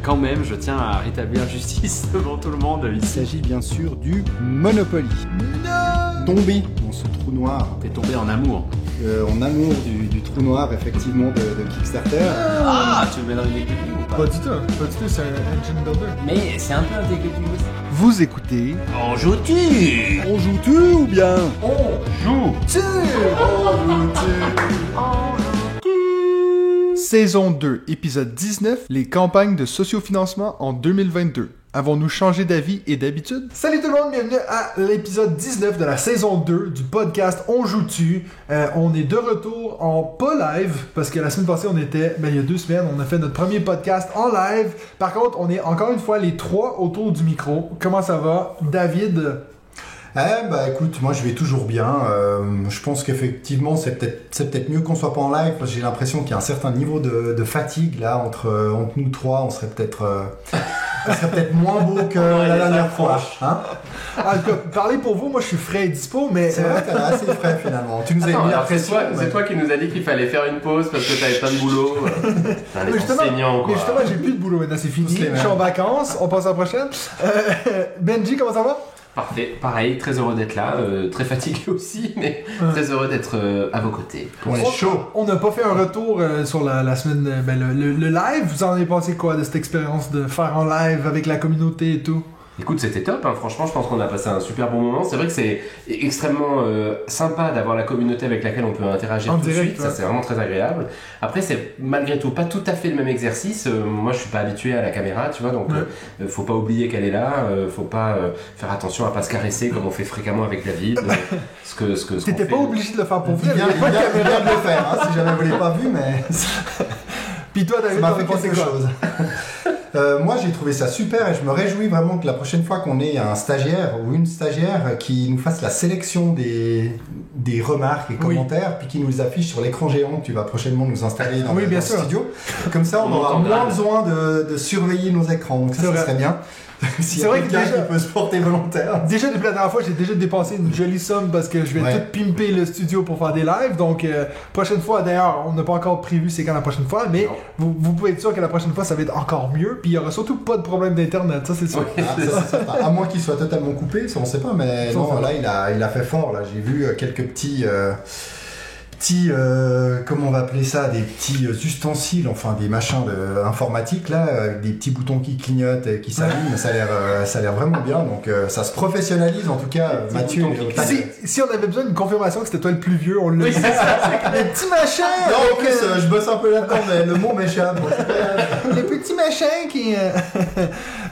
quand même, je tiens à rétablir justice devant tout le monde Il ici. s'agit bien sûr du Monopoly. Tombé dans ce trou noir, T'es tombé en amour. en amour du trou noir effectivement de Kickstarter. Ah, tu veux mettre une équipe ou pas? Pas du tout, c'est un engine builder. Mais c'est un peu un déclic aussi. Vous écoutez On joue-tu? On joue-tu ou bien Saison 2, épisode 19, les campagnes de sociofinancement en 2022. Avons-nous changé d'avis et d'habitude? Salut tout le monde, bienvenue à l'épisode 19 de la saison 2 du podcast On joue-tu. On est de retour en pas live, parce que la semaine passée on était, il y a 2 semaines, on a fait notre premier podcast en live. Par contre, on est encore une fois les 3 autour du micro. Comment ça va? David? Écoute, moi je vais toujours bien. Je pense qu'effectivement c'est peut-être mieux qu'on soit pas en live parce que j'ai l'impression qu'il y a un certain niveau de fatigue là entre nous trois. On serait peut-être moins beau que la dernière fois. Hein? En tout cas, parlez pour vous, moi je suis frais et dispo, mais... C'est vrai que t'es assez frais finalement. Tu nous as mis la pression. C'est toi qui nous as dit qu'il fallait faire une pause parce que t'avais pas de boulot. Putain, les enseignants, quoi. Mais justement, j'ai plus de boulot maintenant, c'est fini. Tous les mêmes. Je suis en vacances, on passe à la prochaine. Benji, comment ça va? Parfait, pareil, très heureux d'être là, très fatigué aussi, mais très heureux d'être à vos côtés. On est chaud. On n'a pas fait un retour sur la semaine, le live. Vous en avez pensé quoi de cette expérience de faire en live avec la communauté et tout? Écoute, c'était top, hein. Franchement, je pense qu'on a passé un super bon moment. C'est vrai que c'est extrêmement sympa d'avoir la communauté avec laquelle on peut interagir En tout direct, de suite, ouais. ça c'est vraiment très agréable. Après, c'est malgré tout pas tout à fait le même exercice. Moi, je suis pas habitué à la caméra, tu vois, donc faut pas oublier qu'elle est là, faut pas faire attention à pas se caresser comme on fait fréquemment avec David. ce qu'on T'étais fait. pas obligé de le faire pour Il vrai. vient de le faire, hein, si jamais vous l'avez pas vu, mais Puis toi, ça David, m'a t'en as fait pensé quelque quoi? chose. Moi j'ai trouvé ça super et je me réjouis vraiment que la prochaine fois qu'on ait un stagiaire ou une stagiaire qui nous fasse la sélection des remarques et Oui. commentaires puis qui nous les affiche sur l'écran géant que tu vas prochainement nous installer dans, Oui, le, bien dans le sûr. studio. Comme ça on On aura entendra. moins besoin de surveiller nos écrans. Donc C'est ça vrai. serait bien. S'il y C'est a vrai que quelqu'un déjà- qui peut se porter volontaire. Déjà, depuis la dernière fois, j'ai déjà dépensé une jolie somme parce que je vais Ouais. tout pimper le studio pour faire des lives. Donc, prochaine fois, d'ailleurs, on n'a pas encore prévu c'est quand la prochaine fois, mais vous pouvez être sûr que la prochaine fois, ça va être encore mieux. Puis, il y aura surtout pas de problème d'internet, ça c'est sûr. Oui. Ah, ça, c'est certain. À moins qu'il soit totalement coupé, ça on sait pas, mais Ça, non, ça va. là il a fait fort. Là, j'ai vu quelques petits, comment on va appeler ça, des petits ustensiles, enfin des machins informatiques là, avec des petits boutons qui clignotent et qui s'allument. Ça a l'air vraiment bien. Donc ça se professionnalise en tout cas. petits Mathieu, boutons il est au qui taquet. Si on avait besoin d'une confirmation que c'était toi le plus vieux, on le Oui, dit. c'est ça. Les petits machins! Non, en avec, plus, je bosse un peu là-dedans, mais le mot m'échappe. Donc, c'est pas grave. les petits machins qui...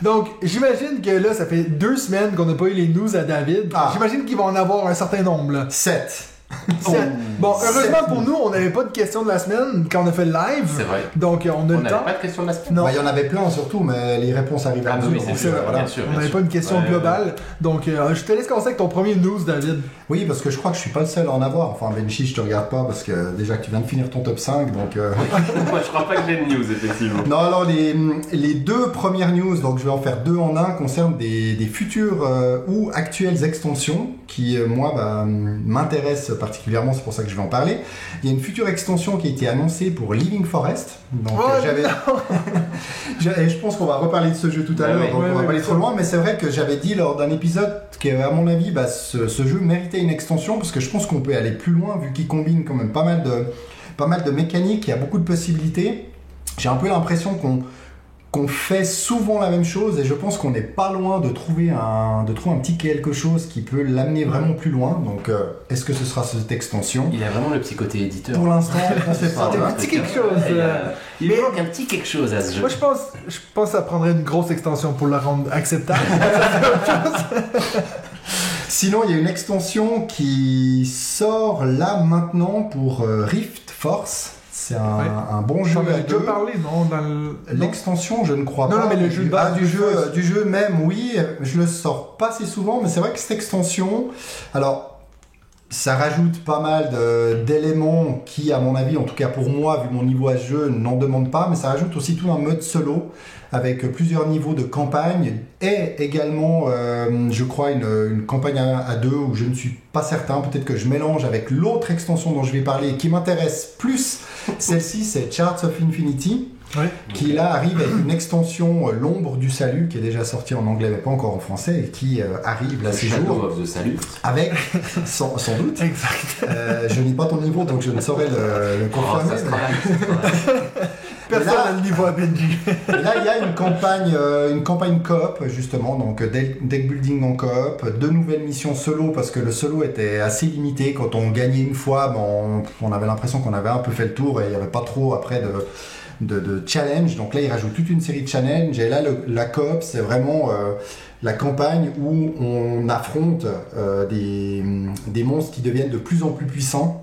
Donc, j'imagine que là, ça fait 2 semaines qu'on n'a pas eu les news à David. Ah. J'imagine qu'il va en avoir un certain nombre, là. 7. Bon, heureusement Sept pour nous, on n'avait pas de questions de la semaine quand on a fait le live. C'est vrai. Donc, on a On le n'avait temps. pas de question de la semaine. Non. Bah, il y en avait plein surtout, mais les réponses arrivent Ah, à bah mesure, oui, c'est donc, sûr, voilà. bien sûr. On n'avait pas une question Ouais, globale. Donc, je te laisse commencer avec ton premier news, David. Oui, parce que je crois que je suis pas le seul à en avoir. Enfin, Benji, je te regarde pas parce que déjà que tu viens de finir ton top 5, donc... Moi, je crois pas que j'ai de news, effectivement. Non, alors les 2 premières news, donc je vais en faire 2 en 1, concernent des futures ou actuelles extensions qui, moi, m'intéressent particulièrement, c'est pour ça que je vais en parler. Il y a une future extension qui a été annoncée pour Living Forest. Donc Oh, et je pense qu'on va reparler de ce jeu tout à Ouais, l'heure, ouais, donc ouais, on va ouais, pas aller bien trop sûr. loin, mais c'est vrai que j'avais dit lors d'un épisode qu'à mon avis, ce jeu méritait une extension parce que je pense qu'on peut aller plus loin vu qu'il combine quand même pas mal de mécaniques, il y a beaucoup de possibilités. J'ai un peu l'impression qu'on fait souvent la même chose et je pense qu'on n'est pas loin de trouver un petit quelque chose qui peut l'amener vraiment plus loin. Donc, est-ce que ce sera cette extension? Il a vraiment le petit côté éditeur. Pour l'instant, on sait pas. C'était hein. un petit quelque chose. Il Mais- manque un petit quelque chose à ce jeu. Moi, je pense que ça prendrait une grosse extension pour le rendre acceptable. Sinon, il y a une extension qui sort là maintenant pour Rift Force. C'est un bon jeu J'en à ai déjà deux. parlé, non? Dans le... non? L'extension, je ne crois Non, pas. non, mais le jeu de base, du jeu même, oui. Je le sors pas assez souvent, mais c'est vrai que cette extension, alors, ça rajoute pas mal d'éléments qui, à mon avis, en tout cas pour moi, vu mon niveau à ce jeu, n'en demandent pas, mais ça rajoute aussi tout un mode solo avec plusieurs niveaux de campagne et également, je crois, une campagne à 2 où je ne suis pas certain. Peut-être que je mélange avec l'autre extension dont je vais parler et qui m'intéresse plus. Celle-ci, c'est Charts of Infinity. qui là arrive avec une extension L'ombre du salut, qui est déjà sortie en anglais mais pas encore en français, et qui arrive là ces Shadow jours of the Salut. avec, sans doute, Exact. je n'ai pas ton niveau donc je ne saurais le Oh, confirmer. ça se travaille. Personne là- n'a le niveau à Benji. Et là, il y a une campagne coop, justement, donc deck building en coop, 2 nouvelles missions solo, parce que le solo était assez limité. Quand on gagnait une fois, on avait l'impression qu'on avait un peu fait le tour et il n'y avait pas trop après de challenge. Donc là, il rajoute toute une série de challenges. Et là, la coop, c'est vraiment la campagne où on affronte des monstres qui deviennent de plus en plus puissants.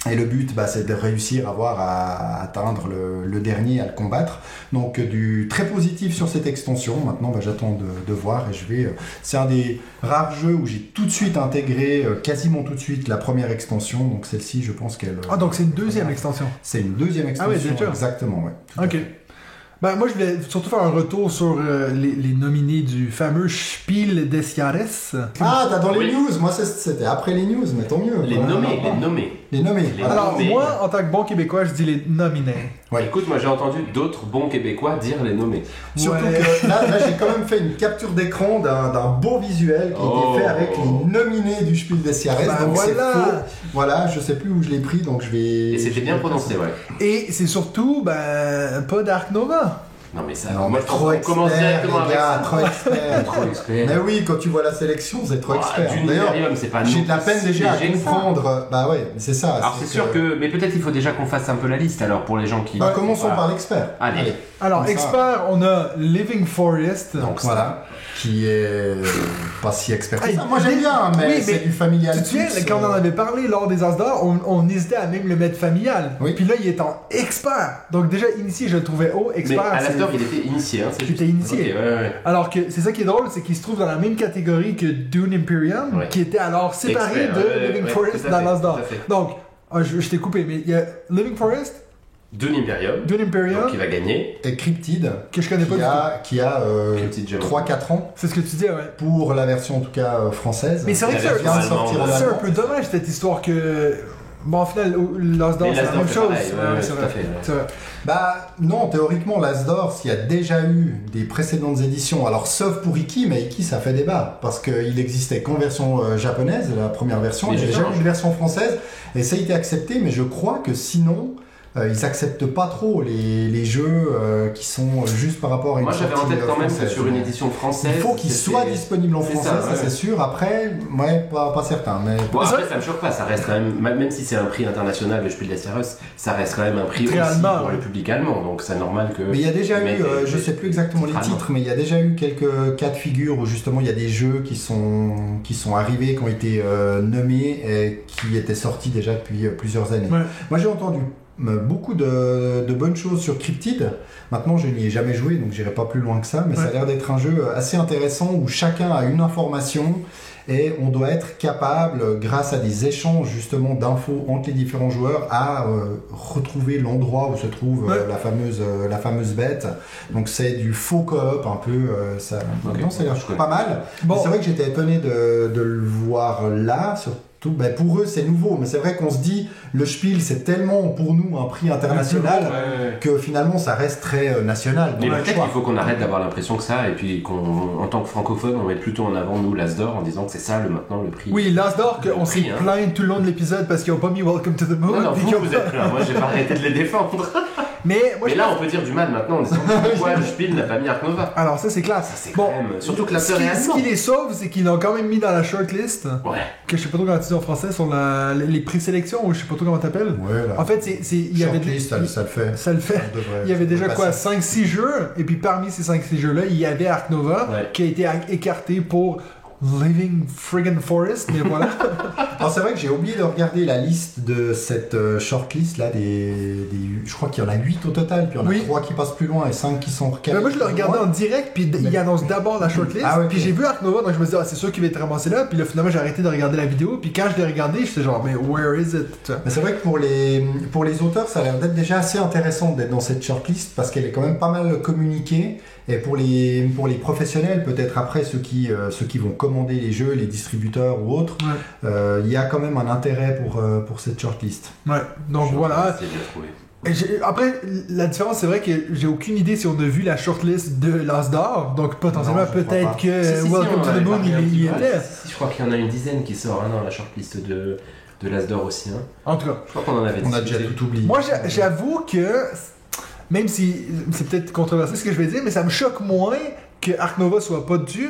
Et le but, c'est de réussir à atteindre le dernier, à le combattre. Donc du très positif sur cette extension. Maintenant, j'attends de voir et je vais. C'est un des rares jeux où j'ai tout de suite intégré, quasiment tout de suite, la première extension. Donc celle-ci, je pense qu'elle. Ah, donc c'est une deuxième extension. C'est une deuxième extension. Ah ouais, déjà. Exactement, ouais. Tout à Ok. fait. Moi, je voulais surtout faire un retour sur les nominés du fameux Spiel des Jahres. Ah, t'as dans les Oui. news. Moi, c'était après les news, mais tant mieux. Les Voilà. nommés, les nommés. Les nommés. Les Voilà. Alors, nommés. moi, en tant que bon Québécois, je dis les nominés. Ouais. Écoute, moi j'ai entendu d'autres bons Québécois dire les nommés. Surtout Ouais. que là j'ai quand même fait une capture d'écran d'un beau visuel qui Oh. était fait avec les nominés du Spiel des Jahres. Bah donc c'est voilà. faux. Voilà, je sais plus où je l'ai pris, donc je vais. Et c'était bien prononcé, ouais. Et c'est surtout, pas Dark Nova. Non mais ça, Non, moi mais je trop pense qu'on commence expert, directement les avec gars, ça. trop expert. Trop expert. Mais oui, quand tu vois la sélection, c'est trop expert. D'une D'ailleurs, Imperium, c'est pas j'ai non de la plus peine si déjà à léger que ça. comprendre. Bah ouais, c'est ça. Alors c'est sûr que, mais peut-être il faut déjà qu'on fasse un peu la liste alors pour les gens qui. Bah, commençons Voilà. par l'expert. Allez. Alors, Comme ça. expert, on a Living Forest. Donc Voilà. Qui est pas si expert que Hey, ça. Moi j'aime bien, mais oui, c'est mais du familial. Tu te souviens, plus, quand on en avait parlé lors des As d'or, on hésitait à même le mettre familial. Oui. Puis là, il est en expert. Donc déjà, initié, je le trouvais haut. Mais Expert, à c'est- l'after il était initié, hein, c'est Il juste. était initié. Ok, ouais. Alors que c'est ça qui est drôle, c'est qu'il se trouve dans la même catégorie que Dune Imperium, Ouais. qui était alors séparé Expert, de ouais, Living ouais, Forest tout à dans fait, l'As d'or. tout à fait. Donc, je t'ai coupé, mais il y a Living Forest, Dune Imperium, Dune Imperium, donc qui va gagner. Et Cryptid, que je connais pas du tout. qui a Cryptid Gem. 3-4 ans C'est ce que tu dis, ouais. pour la version en tout cas française. Mais c'est vrai que La c'est version un, allemande, c'est un allemand. peu dommage cette histoire que. Bon, en final, l'As d'or, Mais c'est la l'As d'or, même c'est chose. pareil, ouais, c'est tout vrai. à fait, ouais. C'est vrai. Bah non, théoriquement l'As d'or, s'il y a déjà eu des précédentes éditions, alors sauf pour Iki, mais Iki ça fait débat, parce qu'il existait qu'en version japonaise, la première version, Mais il y avait justement, jamais eu de version française, et ça a été accepté, mais je crois que sinon, ils acceptent pas trop les jeux qui sont juste par rapport à une Moi j'avais en sortie, tête quand même que française. sur une édition française. Il faut qu'il c'était- soit disponible en c'est français, ça, ça, ouais. c'est sûr. Après, ouais, pas certain. Mais Bon, Mais après, ça- ça me choque pas, ça reste quand même, même si c'est un prix international, le Spiel des Jahres, ça reste quand même un prix Très aussi allemand, pour ouais. le public allemand, donc c'est normal que. Mais il y a déjà Mais eu, je sais plus exactement les titres allemands. titres, mais il y a déjà eu quelques cas de figure où justement il y a des jeux qui sont arrivés, qui ont été nommés et qui étaient sortis déjà depuis plusieurs années. Ouais. Moi j'ai entendu beaucoup de bonnes choses sur Cryptid. Maintenant je n'y ai jamais joué donc j'irai pas plus loin que ça, mais ça a Ouais. l'air d'être un jeu assez intéressant où chacun a une information. Et on doit être capable, grâce à des échanges justement d'infos entre les différents joueurs, à retrouver l'endroit où se trouve Ouais. la fameuse bête. Donc c'est du faux coop un peu. Ça, Ok. non, ça a l'air Je connais. pas mal. Bon. Mais c'est vrai que j'étais étonné de le voir là. Surtout, pour eux c'est nouveau, mais c'est vrai qu'on se dit le Spiel c'est tellement pour nous un prix international Ouais. que finalement ça reste très national. Mais Donc, peut-être choix. qu'il faut qu'on arrête d'avoir l'impression que ça, et puis qu'en tant que francophone, on mette plutôt en avant nous l'As d'or en disant que c'est ça maintenant le prix. Oui, l'As d'or, Le qu'on s'est prix, hein. plaint tout le long de l'épisode parce qu'ils n'ont pas mis Welcome to the Moon. Non, non, puis qu'ils ont vous pas- êtes là, moi j'ai pas arrêté de les défendre. Mais moi, Mais je là, on peut dire du mal maintenant en disant pourquoi le Spiel n'a pas mis Ark Nova. Alors ça c'est classe. C'est Bon, quand même. Surtout que la ce sœur est qui allemande. les sauve, c'est qu'ils l'ont quand même mis dans la shortlist, Ouais. que je sais pas trop comment tu dis en français, sur les présélections, ou je sais pas trop comment t'appelles. Ouais, là. En fait, il y avait Shortlist, ça le fait. ça le fait. Ça devrait- Il y avait ça déjà devrait quoi, passer. 5-6 jeux, et puis parmi ces 5-6 jeux-là, il y avait Ark Nova, Ouais. qui a été écarté pour Living Friggin' Forest, mais voilà. Alors c'est vrai que j'ai oublié de regarder la liste de cette shortlist là, je crois qu'il y en a 8 au total, puis il y en a Oui. 3 qui passent plus loin et 5 qui sont recalés. Mais moi je le regardais en direct, puis il annonce d'abord la shortlist, Ah, ok. puis j'ai vu Ark Nova, donc je me dis, ah, c'est sûr qu'il va être ramassé là, puis là finalement j'ai arrêté de regarder la vidéo, puis quand je l'ai regardé, j'étais genre, mais where is it? Tu vois. Mais c'est vrai que pour les auteurs, ça a l'air d'être déjà assez intéressant d'être dans cette shortlist parce qu'elle est quand même pas mal communiquée. Et pour les professionnels, peut-être après ceux qui vont commander les jeux, les distributeurs ou autres, il y a quand même un intérêt pour cette shortlist. Ouais, donc voilà. C'est bien trouvé. Après, la différence, c'est vrai que j'ai aucune idée si on a vu la shortlist de l'As d'or, donc potentiellement Non, je crois peut-être pas. que Si, Welcome on to avait the Moon, parlé un il petit y peu. était. Si, je crois qu'il y en a une dizaine qui sort dans la shortlist de l'As d'or aussi. En tout cas, Je crois qu'on en avait On a discuté. déjà tout oublié. moi j'avoue que, même si c'est peut-être controversé ce que je vais dire, mais ça me choque moins que Ark Nova soit pas dû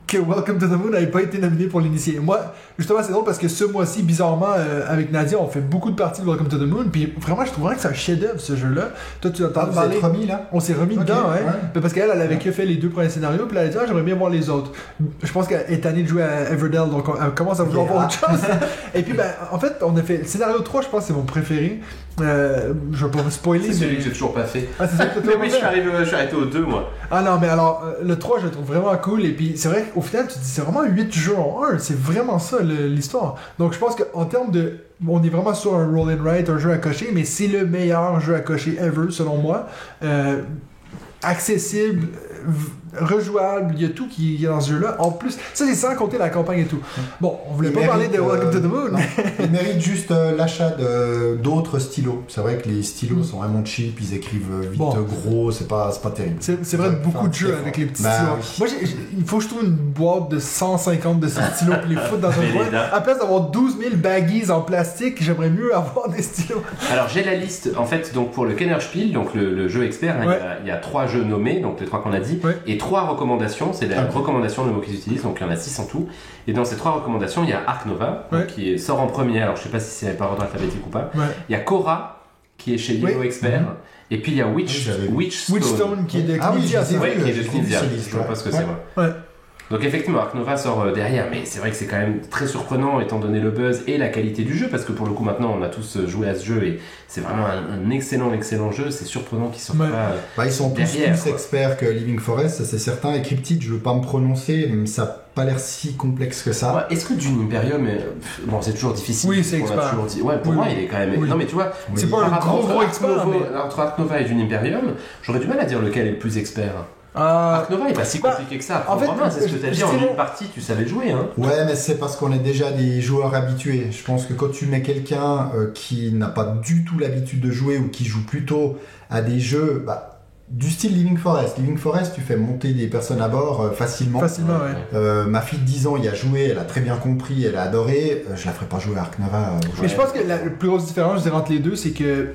que Welcome to the Moon n'avait pas été nominé pour l'initier. Moi, justement, c'est drôle parce que ce mois-ci, bizarrement, avec Nadia, on fait beaucoup de parties de Welcome to the Moon, puis vraiment, je trouverais que c'est un chef-d'œuvre ce jeu-là. Toi, tu entends Vous parler. êtes remis là? On s'est remis Ok, dedans, ouais. ouais. Mais parce qu'elle, elle avait que fait les 2 premiers scénarios, puis elle a dit, j'aimerais bien voir les autres. Je pense qu'elle est tannée de jouer à Everdell, donc elle commence à vouloir voir autre chose. Et puis, ben, en fait, on a fait le scénario 3, je pense que c'est mon préféré. Je vais pas vous spoiler. C'est celui mais- que j'ai toujours pas fait. Ah, c'est ça que t'as Mais oui, fait? je suis arrêté au 2, moi. Ah non, mais alors, le 3, je le trouve vraiment cool. Et puis, c'est vrai qu'au final, tu te dis, c'est vraiment 8 jeux en 1. C'est vraiment ça, l'histoire. Donc, je pense qu'en termes de. On est vraiment sur un roll and write, un jeu à cocher, mais c'est le meilleur jeu à cocher ever, selon moi. Accessible, rejouable, il y a tout qui est dans ce jeu-là. En plus, ça, c'est sans compter la campagne et tout. Bon, on voulait Il pas parler de mérite, Welcome to the Moon. non, il mérite juste l'achat d'autres stylos. C'est vrai que les stylos sont vraiment cheap, ils écrivent vite Bon. gros, c'est pas terrible. C'est vrai de beaucoup de jeux avec les petits Bah, stylos. oui. Moi, il faut que je trouve une boîte de 150 de ces stylos pour les foutre dans un Mais coin. les dames. À place d'avoir 12 000 baggies en plastique, j'aimerais mieux avoir des stylos. Alors j'ai la liste en fait donc pour le Kennerspiel, donc le jeu expert, hein, Ouais. il y a 3 jeux nommés, donc les 3 qu'on a dit, Ouais. et 3 recommandations, c'est la Ok. recommandation, le mot qu'ils utilisent, donc il y en a 6 en tout. Et dans ces 3 recommandations, il y a Ark Nova, donc, Ouais. sort en première, alors je sais pas si c'est par ordre alphabétique ou pas. Ouais. Il y a Korra, qui est chez Yellow Oui. Expert, et puis il y a j'avais vu. Witchstone. Witchstone qui est de Ah oui, Knizia, je sais. ça. Ouais, qui est je de l'ai Knizia, vu, ce je liste, sais pas ce que ouais. c'est. Ouais. Donc effectivement, Ark Nova sort derrière, mais c'est vrai que c'est quand même très surprenant étant donné le buzz et la qualité du jeu, parce que pour le coup maintenant on a tous joué à ce jeu et c'est vraiment un excellent jeu, c'est surprenant qu'il sorte Ouais. pas... Bah, ils sont tous Derrière, plus quoi. experts que Living Forest, ça c'est certain. Et Cryptid, je veux pas me prononcer, mais ça n'a pas l'air si complexe que ça. Ouais, est-ce que Dune Imperium, bon c'est toujours difficile. Oui, c'est on l'a expert. toujours dit. Ouais, pour Oui, moi oui. il est quand même... Oui. Non mais tu vois, C'est Oui. pas un par rapport gros entre Ark expert, Nova- mais... entre Ark Nova et Dune Imperium, j'aurais du mal à dire lequel est le plus expert. Ah, Ark Nova est pas si bah, compliqué que ça. en fait, Romain, c'est ce que t'as je dit en dirais- une partie, tu savais jouer hein. Ouais, mais c'est parce qu'on est déjà des joueurs habitués. Je pense que quand tu mets quelqu'un qui n'a pas du tout l'habitude de jouer ou qui joue plutôt à des jeux du style Living Forest. Living Forest, tu fais monter des personnes à bord facilement. facilement, ouais. Ma fille de 10 ans y a joué, elle a très bien compris, elle a adoré. Je la ferai pas jouer à Ark Nova. Mais je pense que la plus grosse différence, je dirais, entre les deux, c'est que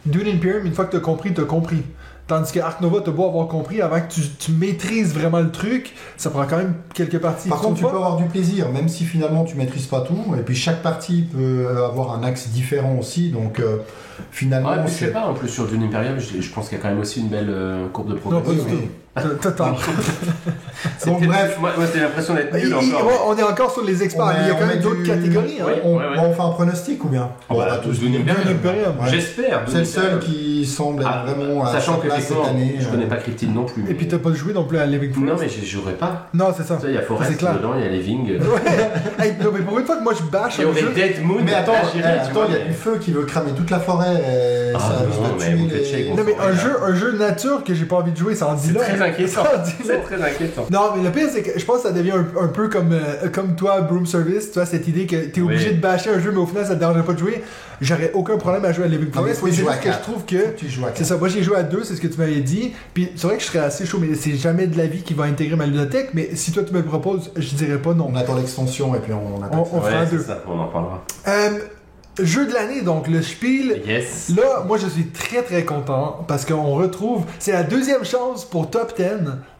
Dune Imperium, une fois que t'as compris, t'as compris. Tandis que Ark Nova, t'as beau avoir compris, avant que tu maîtrises vraiment le truc, ça prend quand même quelques parties. Par contre, tu trouves peux pas? avoir du plaisir, même si finalement tu maîtrises pas tout. Et puis chaque partie peut avoir un axe différent aussi. Donc finalement, Ouais, mais je sais c'est pas, en plus sur Dune Imperium, je pense qu'il y a quand même aussi une belle courbe de Non, pas progression. du tout. T'as tort. C'est Donc, peut-être- bref. moi j'ai l'impression d'être nul Ouais, encore. on est encore sur les experts, mais il y a quand même d'autres catégories. Hein. Ouais. On fait un pronostic ou bien Oh, bah, tous Dune Imperium. Dune Imperium. Ouais. J'espère. C'est le seul qui semble être vraiment à sachant sa que place cette effectivement, année. je connais pas Cryptid non plus. Et puis t'as pas joué non plus à Living Forest. Non mais je jouerai pas. Non, c'est ça. Tu sais, il y a C'est Forest clair. dedans, il y a Living. Ouais. Hey, non, mais pour une fois que moi je bâche Il y un aurait jeu. Dead Moon. Mais attends, là, j'irai, tu attends, vois, il y a mais- du feu qui veut cramer toute la forêt. Ah Ça non, risque de mais tuer vous faites les- chier, Non, mais Bon, un jeu nature que j'ai pas envie de jouer, ça en dit C'est là. très inquiétant. Ça en dit C'est là. très inquiétant. Non, mais le pire, c'est que je pense que ça devient un peu comme toi, Broom Service, tu vois, cette idée que t'es obligé Oui. de bâcher un jeu, mais au final, ça te dérange pas de jouer. J'aurais aucun problème à jouer à Living Non, mais Forest, faut mais y c'est jouer juste à que je quatre. trouve que. Tu joues à C'est ça, moi j'ai joué à 2, c'est ce que tu m'avais dit. Puis c'est vrai que je serais assez chaud, mais c'est jamais de la vie qui va intégrer ma ludothèque. Mais si toi tu me le proposes, je dirais pas non. On attend l'extension et puis on attaque. On fera Ouais, deux. c'est ça, on en parlera. Jeu de l'année, donc le Spiel. Yes. Là, moi je suis très très content parce qu'on retrouve. C'est la deuxième chance pour Top 10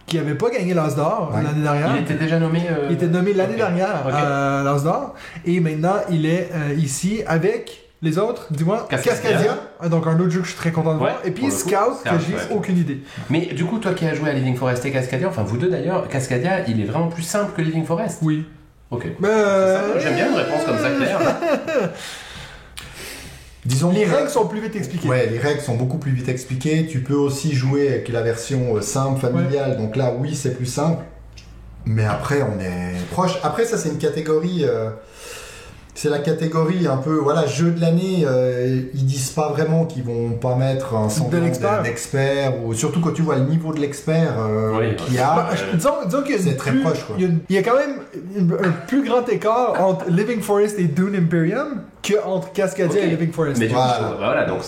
qui avait pas gagné l'As d'or Ouais. l'année dernière. Il était déjà nommé. Il était nommé l'année Ok. dernière Ok. à l'As d'or. Et maintenant, il est ici avec les autres, dis-moi, Cascadia. Donc un autre jeu que je suis très content de Ouais, voir. Et puis pour le coup, Scout, que Scout, j'ai ouais. aucune idée. Mais du coup, toi qui as joué à Living Forest et Cascadia, enfin vous deux d'ailleurs, Cascadia, il est vraiment plus simple que Living Forest. Oui. Ok. Mais, C'est ça, j'aime bien une réponse comme ça, Claire. Disons les que- règles sont plus vite expliquées. Ouais, les règles sont beaucoup plus vite expliquées. Tu peux aussi jouer avec la version simple, familiale. Donc là, oui, c'est plus simple. Mais après, on est proche. Après, ça, c'est une catégorie. C'est la catégorie un peu, voilà, jeu de l'année. Ils disent pas vraiment qu'ils vont pas mettre un semblant l'expert. d'expert. Ou surtout quand tu vois le niveau de l'expert Oui, qu'il y a. Bah, disons que c'est très proche, quoi. Il y a quand même un plus grand écart entre Living Forest et Dune Imperium que entre Cascadia et Living Forest. Mais du coup, Voilà. voilà, donc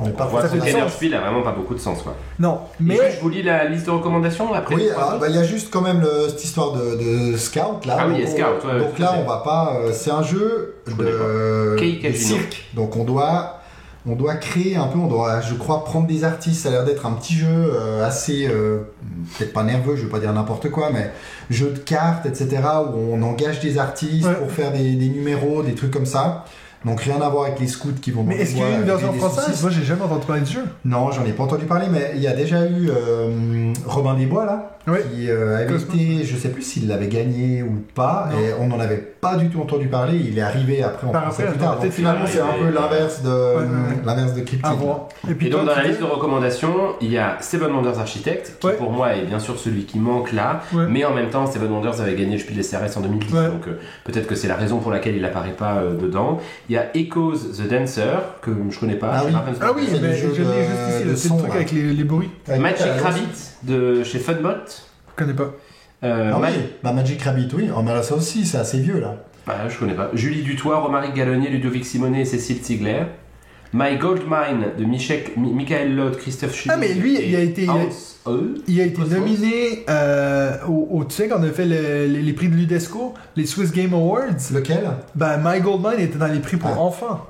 On est pas on voit que forcément- Kennerspiel a vraiment pas beaucoup de sens, quoi. Non, Mais mais je vous lis la liste de recommandations après. Oui, alors, il y a juste quand même cette histoire de Scout là. Ah oui, Donc, il y a Scout, ouais, donc tout à là, fait. on va pas. C'est un jeu Je connais de Kei Kajino. cirque. Donc on doit créer un peu, on doit, je crois, prendre des artistes. Ça a l'air d'être un petit jeu assez, peut-être pas nerveux, je vais pas dire n'importe quoi, mais jeu de cartes, etc. Où on engage des artistes Ouais. pour faire des numéros, des trucs comme ça. Donc rien à voir avec les scouts qui vont dans mais les est-ce qu'il y a bois eu une avec version des française? saucisses. Moi, j'ai jamais entendu parler du jeu. Non, j'en ai pas entendu parler, mais il y a déjà eu Robin des Bois là, Oui. qui avait Cosmos. été, je sais plus s'il l'avait gagné ou pas, Non. et on n'en avait pas du tout entendu parler. Il est arrivé après en Par français après, plus tard. peut-être Donc finalement, qu'il c'est un arrive, peu l'inverse de l'inverse de Cryptic. À voir. Et puis donc toi, dans la tu liste de disais- recommandations, il y a Seven Wonders Architect, qui Ouais. pour moi est bien sûr celui qui manque là, Ouais. mais en même temps Seven Wonders avait gagné le Spiel des CRS en 2010, Ouais. donc peut-être que c'est la raison pour laquelle il apparaît pas dedans. Il y a Echoes the Dancer, que je connais pas. Ah chez oui. Ravensburger. Ah oui, C'est mais le je jeu l'ai de- juste ici, de là, c'est son, le truc là. avec les bruits. Magic Ouais, Rabbit de chez Funbot. Je connais pas. Ah oui, bah Magic Rabbit, oui. Oh, mais là, ça aussi, c'est assez vieux là. Je connais pas. Julie Dutoit, Romaric Gallonnier, Ludovic Simonet et Cécile Ziegler. My Gold Mine de Michael Lott, Christophe Schilling. Ah, mais lui, et il a été- Hans Holl. Il a été Cosmos. nominé tu sais, quand on a fait les prix de l'UDESCO, les Swiss Game Awards, Lequel? ben My Goldmine était dans les prix pour Ah. enfants.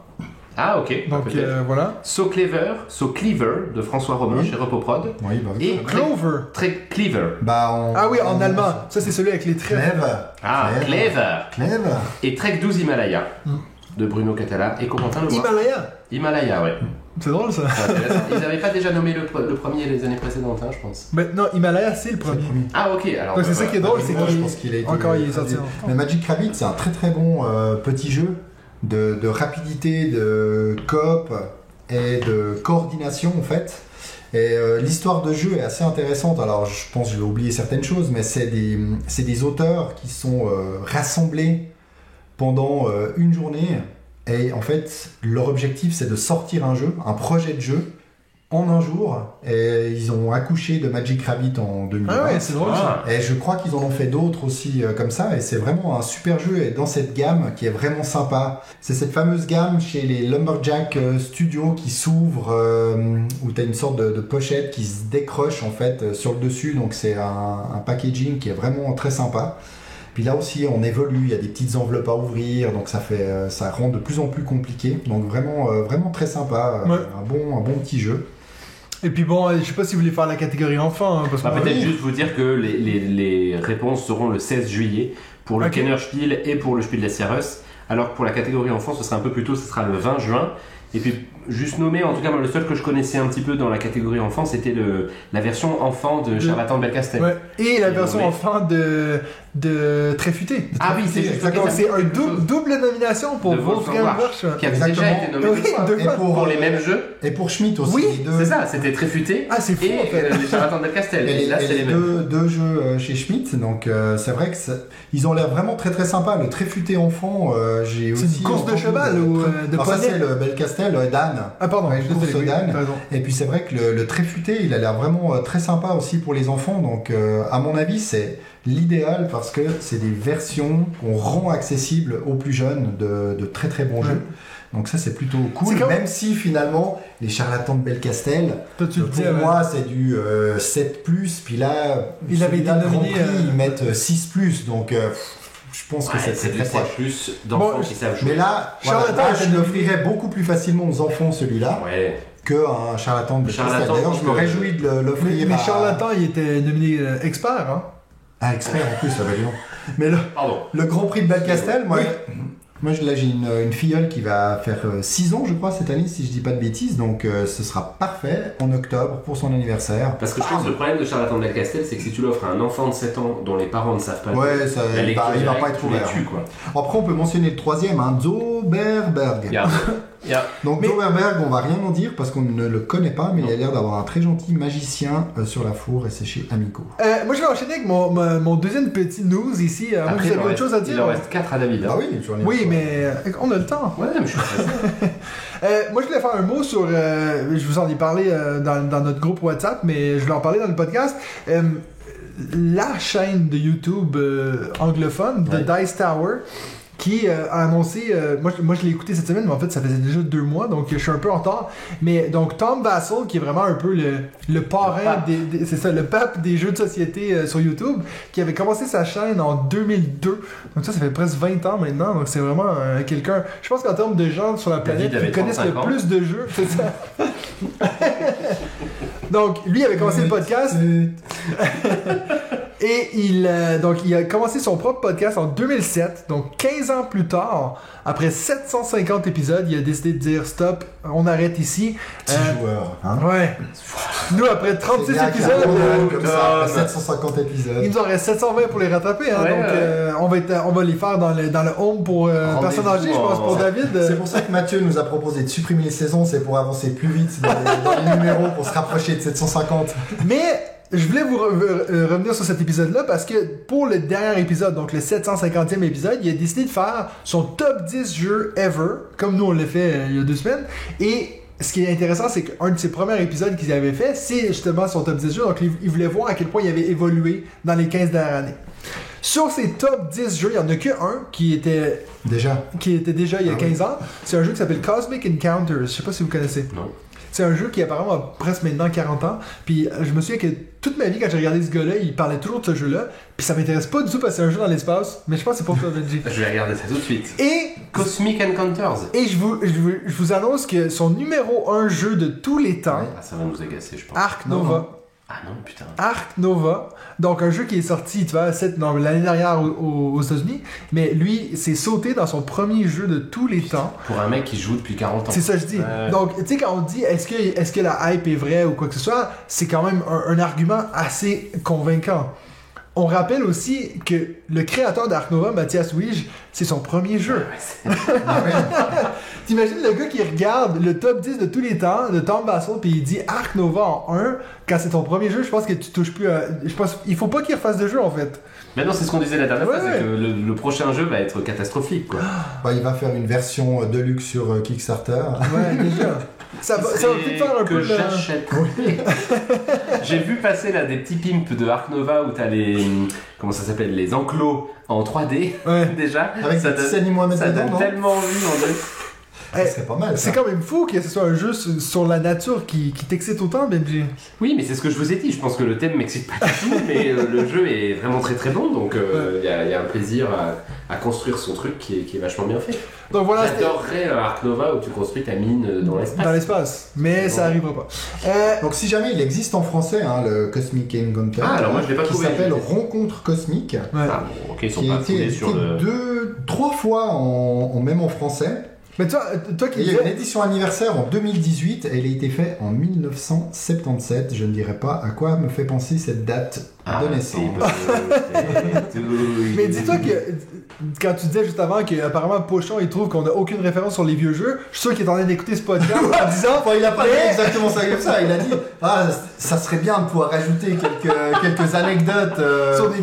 Ah, ok. Donc peut-être. voilà. So Clever de François Romain Oui. chez Repoprod. Oui, bah oui. Et Clover. Très Clever. Bah, Ah oui, en allemand. Ça, c'est celui avec les traits. Clever. Ah, Clever. Clever. Et Trek 12 Himalaya de Bruno Catala et Corentin Leroy. Himalaya. Himalaya, ouais. C'est drôle ça. C'est intéressant. Ils n'avaient pas déjà nommé le premier les années précédentes, hein, je pense. Mais non, Himalaya, c'est le C'est le premier. premier. Ah, ok. Alors, Donc c'est ça qui est drôle, c'est Moi, je qu'il pense qu'il a été encore il est sorti traduit. en Mais France. Magic Rabbit, c'est un très très bon petit jeu de rapidité, de coop et de coordination en fait. Et l'histoire de jeu est assez intéressante. Alors je pense que je vais oublier certaines choses, mais c'est des auteurs qui sont rassemblés pendant une journée. Et en fait, leur objectif c'est de sortir un jeu, un projet de jeu en un jour. Et ils ont accouché de Magic Rabbit en 2020. Ah ouais, c'est drôle ça. Ah. Et je crois qu'ils en ont fait d'autres aussi comme ça, et c'est vraiment un super jeu, et dans cette gamme qui est vraiment sympa. C'est cette fameuse gamme chez les Lumberjack Studios qui s'ouvre, où tu as une sorte de pochette qui se décroche en fait sur le dessus, donc c'est un packaging qui est vraiment très sympa. Puis là aussi on évolue, il y a des petites enveloppes à ouvrir, donc ça rend de plus en plus compliqué, donc vraiment très sympa, Ouais. un bon petit jeu. Et puis bon, je sais pas si vous voulez faire la catégorie enfant, hein, parce que Bah, moi, peut-être oui. juste vous dire que les réponses seront le 16 juillet pour le Ok. Kennerspiel et pour le Spiel des CRS, alors que pour la catégorie enfant, ce sera un peu plus tôt, ce sera le 20 juin. Et puis, juste nommé, en tout cas, moi, le seul que je connaissais un petit peu dans la catégorie enfant, c'était la version enfant de Charlatan de Belcastel. ouais. Et la Et version on met- enfant de Tréfuté. Ah oui, c'est juste Donc ok, ça c'est me dit un quelque chose. double nomination pour De Wolfgang Wolfgang Warsch. Qui a déjà Exactement. été nommé Oui, deux fois. deux Et fois. Pour les mêmes jeux. Et pour Schmitt aussi, Oui, les deux. C'est ça, c'était Tréfuté Ah, c'est fou et en fait. les Charlatans de Belcastel. Et Et là, les c'est les mêmes. deux jeux chez Schmitt, donc c'est vrai que ils ont l'air vraiment très très sympas. Le Tréfuté enfant, j'ai C'est aussi. une course de entendu cheval ou de Alors ça poney? c'est le Belcastel, Dan. Ah pardon, Ouais, je course désolé, oui, d'âne. t'as raison. Et puis c'est vrai que le Tréfuté, il a l'air vraiment très sympa aussi pour les enfants. Donc à mon avis, c'est l'idéal parce que c'est des versions qu'on rend accessibles aux plus jeunes de très très bons Ouais. jeux. Donc ça c'est plutôt cool, C'est comme- même si finalement les Charlatans de Belcastel, Toi tu le pour dis, ouais. moi c'est du 7+, puis là, Il avait été celui-là, le Grand nominé, Prix, ils mettent 6+, donc je pense que Ouais, c'est c'est très deux fois sèche. plus d'enfants Bon, qui savent jouer. Mais là, Charlatan, voilà, là, était je nominé. l'offrirais beaucoup plus facilement aux enfants celui-là Ouais. qu'un charlatan de Belcastel. Charlatan, D'ailleurs, je me parce que- réjouis de l'offrir Mais à... Charlatan, il était nominé expert, hein. Ah, expert en plus, ça va bien. Mais Pardon. le Grand Prix de Belcastel, moi là j'ai une filleule qui va faire 6 ans je crois cette année si je dis pas de bêtises, donc ce sera parfait en octobre pour son anniversaire. Parce que je pense que le problème de Charlatan de Belcastel, c'est que si tu l'offres à un enfant de 7 ans dont les parents ne savent pas Ouais, ça, la lecture il va directe, pas être tu les ouvert. tues, quoi. Après on peut mentionner le troisième, hein, Zoberberg. Donc Mais- Zoberberg, on va rien en dire parce qu'on ne le connaît pas, mais il a l'air d'avoir un très gentil magicien sur la four et c'est chez Amico. Moi je vais enchaîner avec mon deuxième petit news ici. Moi Après, vous avez autre chose à il dire? en reste 4 à David. hein. Ah oui, j'en ai Oui, un. mais on a le temps. Ouais, mais je suis pressé. Moi, je voulais faire un mot sur. Je vous en ai parlé dans notre groupe WhatsApp, mais je voulais en parler dans le podcast. la chaîne de YouTube anglophone, de Dice Tower, qui a annoncé, moi je l'ai écouté cette semaine, mais en fait ça faisait déjà 2 mois, donc je suis un peu en retard. Mais donc Tom Vassell, qui est vraiment un peu le parrain, c'est ça, le pape des jeux de société sur YouTube, qui avait commencé sa chaîne en 2002. Donc ça fait presque 20 ans maintenant, donc c'est vraiment quelqu'un, je pense qu'en termes de gens sur la planète qui connaissent le plus de jeux, c'est ça. Donc lui avait commencé le podcast. Et il a commencé son propre podcast en 2007, donc 15 ans plus tard, après 750 épisodes, il a décidé de dire stop, on arrête ici. Petit joueur, hein. Ouais. Nous, après 36 épisodes, comme ça, après 750 épisodes. Il nous en reste 720 pour les rattraper, hein, Ouais, donc on va les faire dans le home pour personnes âgées, je pense, pour David. C'est pour ça que Mathieu nous a proposé de supprimer les saisons, c'est pour avancer plus vite dans les numéros, pour se rapprocher de 750. Mais je voulais vous revenir sur cet épisode-là parce que pour le dernier épisode, donc le 750e épisode, il a décidé de faire son top 10 jeux ever, comme nous on l'a fait il y a 2 semaines. Et ce qui est intéressant, c'est qu'un de ses premiers épisodes qu'il avait fait, c'est justement son top 10 jeux. Donc il voulait voir à quel point il avait évolué dans les 15 dernières années. Sur ces top 10 jeux, il n'y en a qu'un qui était déjà il y a 15 ans. C'est un jeu qui s'appelle Cosmic Encounters. Je sais pas si vous connaissez. Non. C'est un jeu qui apparemment a presque maintenant 40 ans. Puis je me souviens que toute ma vie, quand j'ai regardé ce gars-là, il parlait toujours de ce jeu-là. Puis ça m'intéresse pas du tout parce que c'est un jeu dans l'espace. Mais je pense que c'est pour toi, Benji. Je vais regarder ça tout de suite. Et Cosmic Encounters. Et je vous annonce que son numéro 1 jeu de tous les temps, Ah, ça va nous agacer, je pense. Ark Nova. Ah non, putain. Ark Nova, donc un jeu qui est sorti l'année dernière aux États-Unis, mais lui s'est sauté dans son premier jeu de tous les temps. Pour un mec qui joue depuis 40 ans. C'est ça que je dis. Donc, tu sais, quand on dit est-ce que la hype est vraie ou quoi que ce soit, c'est quand même un argument assez convaincant. On rappelle aussi que le créateur d'Ark Nova, Mathias Wige, c'est son premier jeu. T'imagines le gars qui regarde le top 10 de tous les temps de Tom Vassell puis il dit Ark Nova en 1 quand c'est ton premier jeu, je pense que tu touches plus à... Je pense il faut pas qu'il refasse de jeu en fait. Mais non, c'est ce qu'on disait la dernière fois, c'est que le prochain jeu va être catastrophique, quoi. Bah, il va faire une version deluxe sur Kickstarter. Ouais, déjà. Ça va peut-être faire un peu j'achète. J'ai vu passer là des petits pimps de Ark Nova où t'as les... Comment ça s'appelle? Les enclos en 3D, déjà. Avec ça des petits animaux à mettre ça dedans, donne non? tellement envie, en fait. C'est pas mal, ça. C'est quand même fou que ce soit un jeu sur la nature qui t'excite autant, Benji. Oui, mais c'est ce que je vous ai dit. Je pense que le thème m'excite pas du tout, mais le jeu est vraiment très très bon. Donc il y a un plaisir à construire son truc qui est vachement bien fait. Donc voilà. J'adorerais Ark Nova où tu construis ta mine dans l'espace. Dans l'espace, mais ça arrivera pas. Donc si jamais il existe en français, hein, le Cosmic Encounter, alors moi je l'ai pas trouvé. Qui s'appelle Rencontre Cosmique. Ouais. Ah bon, ok, ils sont qui pas a été foulés sur le... 3 fois même en français. Mais toi qui Il y a une édition anniversaire en 2018 et elle a été faite en 1977. Je ne dirais pas à quoi me fait penser cette date de naissance. Mais dis-toi que quand tu disais juste avant qu'apparemment Pochon il trouve qu'on n'a aucune référence sur les vieux jeux, je suis sûr qu'il est en train d'écouter ce podcast en disant Enfin, il a pas dit exactement ça comme ça. Il a dit ça serait bien de pouvoir rajouter quelques anecdotes sur des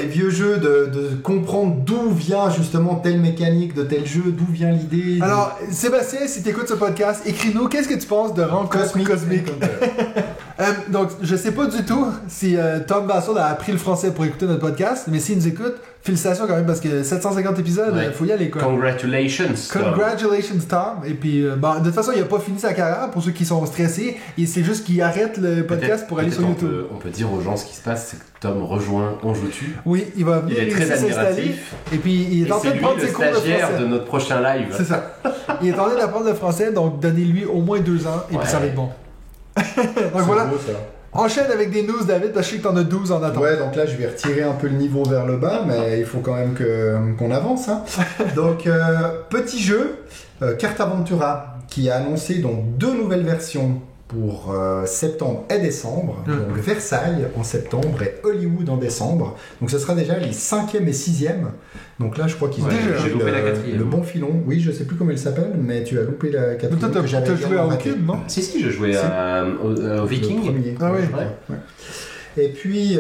vieux jeux. de comprendre d'où vient justement telle mécanique de tel jeu, d'où vient l'idée. Alors Sébastien, si tu écoutes ce podcast, écris-nous qu'est-ce que tu penses de Rencontre Cosmique. Donc je sais pas du tout si Tom Vassell a appris le français pour écouter notre podcast, mais s'il nous écoute, félicitations quand même parce que 750 épisodes, faut y aller quoi. Congratulations Tom. Et puis de toute façon il a pas fini sa carrière pour ceux qui sont stressés, et c'est juste qu'il arrête le podcast pour aller sur YouTube. On peut dire aux gens ce qui se passe, c'est que Tom rejoint On Joue-tu. Oui, il va venir, il est très s'installer, admiratif. et puis il est en train de prendre ses cours de français. C'est lui le stagiaire de notre prochain live. C'est ça. Il est en train d'apprendre le français, donc donnez-lui au moins 2 ans et puis ça va être bon. Donc voilà. Beau, ça. Enchaîne avec des news, David, parce que je sais que t'en as 12 en attente. Ouais, donc là, je vais retirer un peu le niveau vers le bas, mais il faut quand même qu'on avance. Hein. Donc, petit jeu, Cartaventura, qui a annoncé donc 2 nouvelles versions pour septembre et décembre. Donc, Versailles en septembre et Hollywood en décembre. Donc, ce sera déjà les 5e et 6e. Donc là, je crois qu'ils ont loupé la 4e. Le bon filon. Oui, je sais plus comment il s'appelle, mais tu as loupé la 4e. Toi, t'as joué à aucune, non? Si, je jouais au Viking. Le premier. Ah oui. Ouais. Et puis,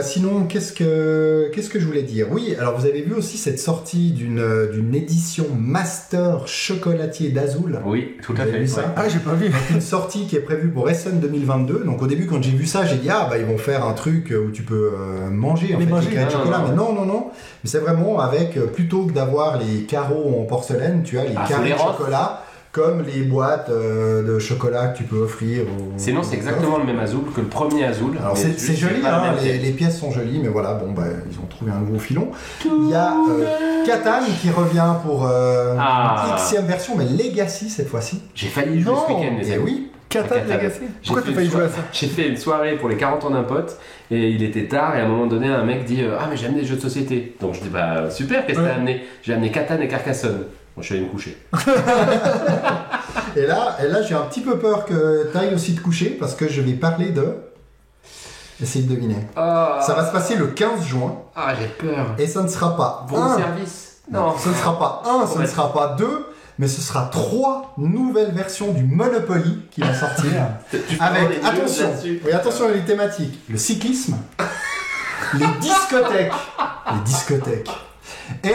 sinon, qu'est-ce que je voulais dire? Oui, alors vous avez vu aussi cette sortie d'une édition Master chocolatier d'Azul. Oui, tout à Vous avez fait. vu ça? ouais. Ah, j'ai pas vu. Donc une sortie qui est prévue pour Essen 2022. Donc au début, quand j'ai vu ça, j'ai dit ils vont faire un truc où tu peux manger en Les fait, manger. les carrés de Non, chocolat. non, Mais non. Mais c'est vraiment avec plutôt que d'avoir les carreaux en porcelaine, tu as les Ah, carrés les de roses. chocolat comme les boîtes de chocolat que tu peux offrir. Sinon, c'est exactement le même Azul que le premier Azul. Alors mais c'est juste, joli, pas la hein, même pièce. les pièces sont jolies, mais voilà, ils ont trouvé un nouveau filon. Il y a Catan qui revient pour Xème version, mais Legacy cette fois-ci. J'ai failli y jouer ce Non, week-end, les Et amis. oui, Catan Catan. Legacy. Pourquoi J'ai t'as fait failli une jouer à soirée- ça? J'ai fait une soirée pour les 40 ans d'un pote et il était tard et à un moment donné un mec dit ah mais j'ai amené des jeux de société. Donc je dis bah super, qu'est-ce que t'as amené? J'ai amené Catan et Carcassonne. Bon, je suis allé me coucher. et là j'ai un petit peu peur que tu ailles aussi te coucher parce que je vais parler de... Essayez de deviner. Ça va se passer le 15 juin Ah j'ai peur. et ça ne sera pas Bon un, service. Non. ce ne sera pas un, ce ne sera pas deux, mais ce sera 3 nouvelles versions du Monopoly qui vont sortir. Tu prends Avec, les news attention, là-dessus. oui, attention à les thématiques, le cyclisme, les discothèques, et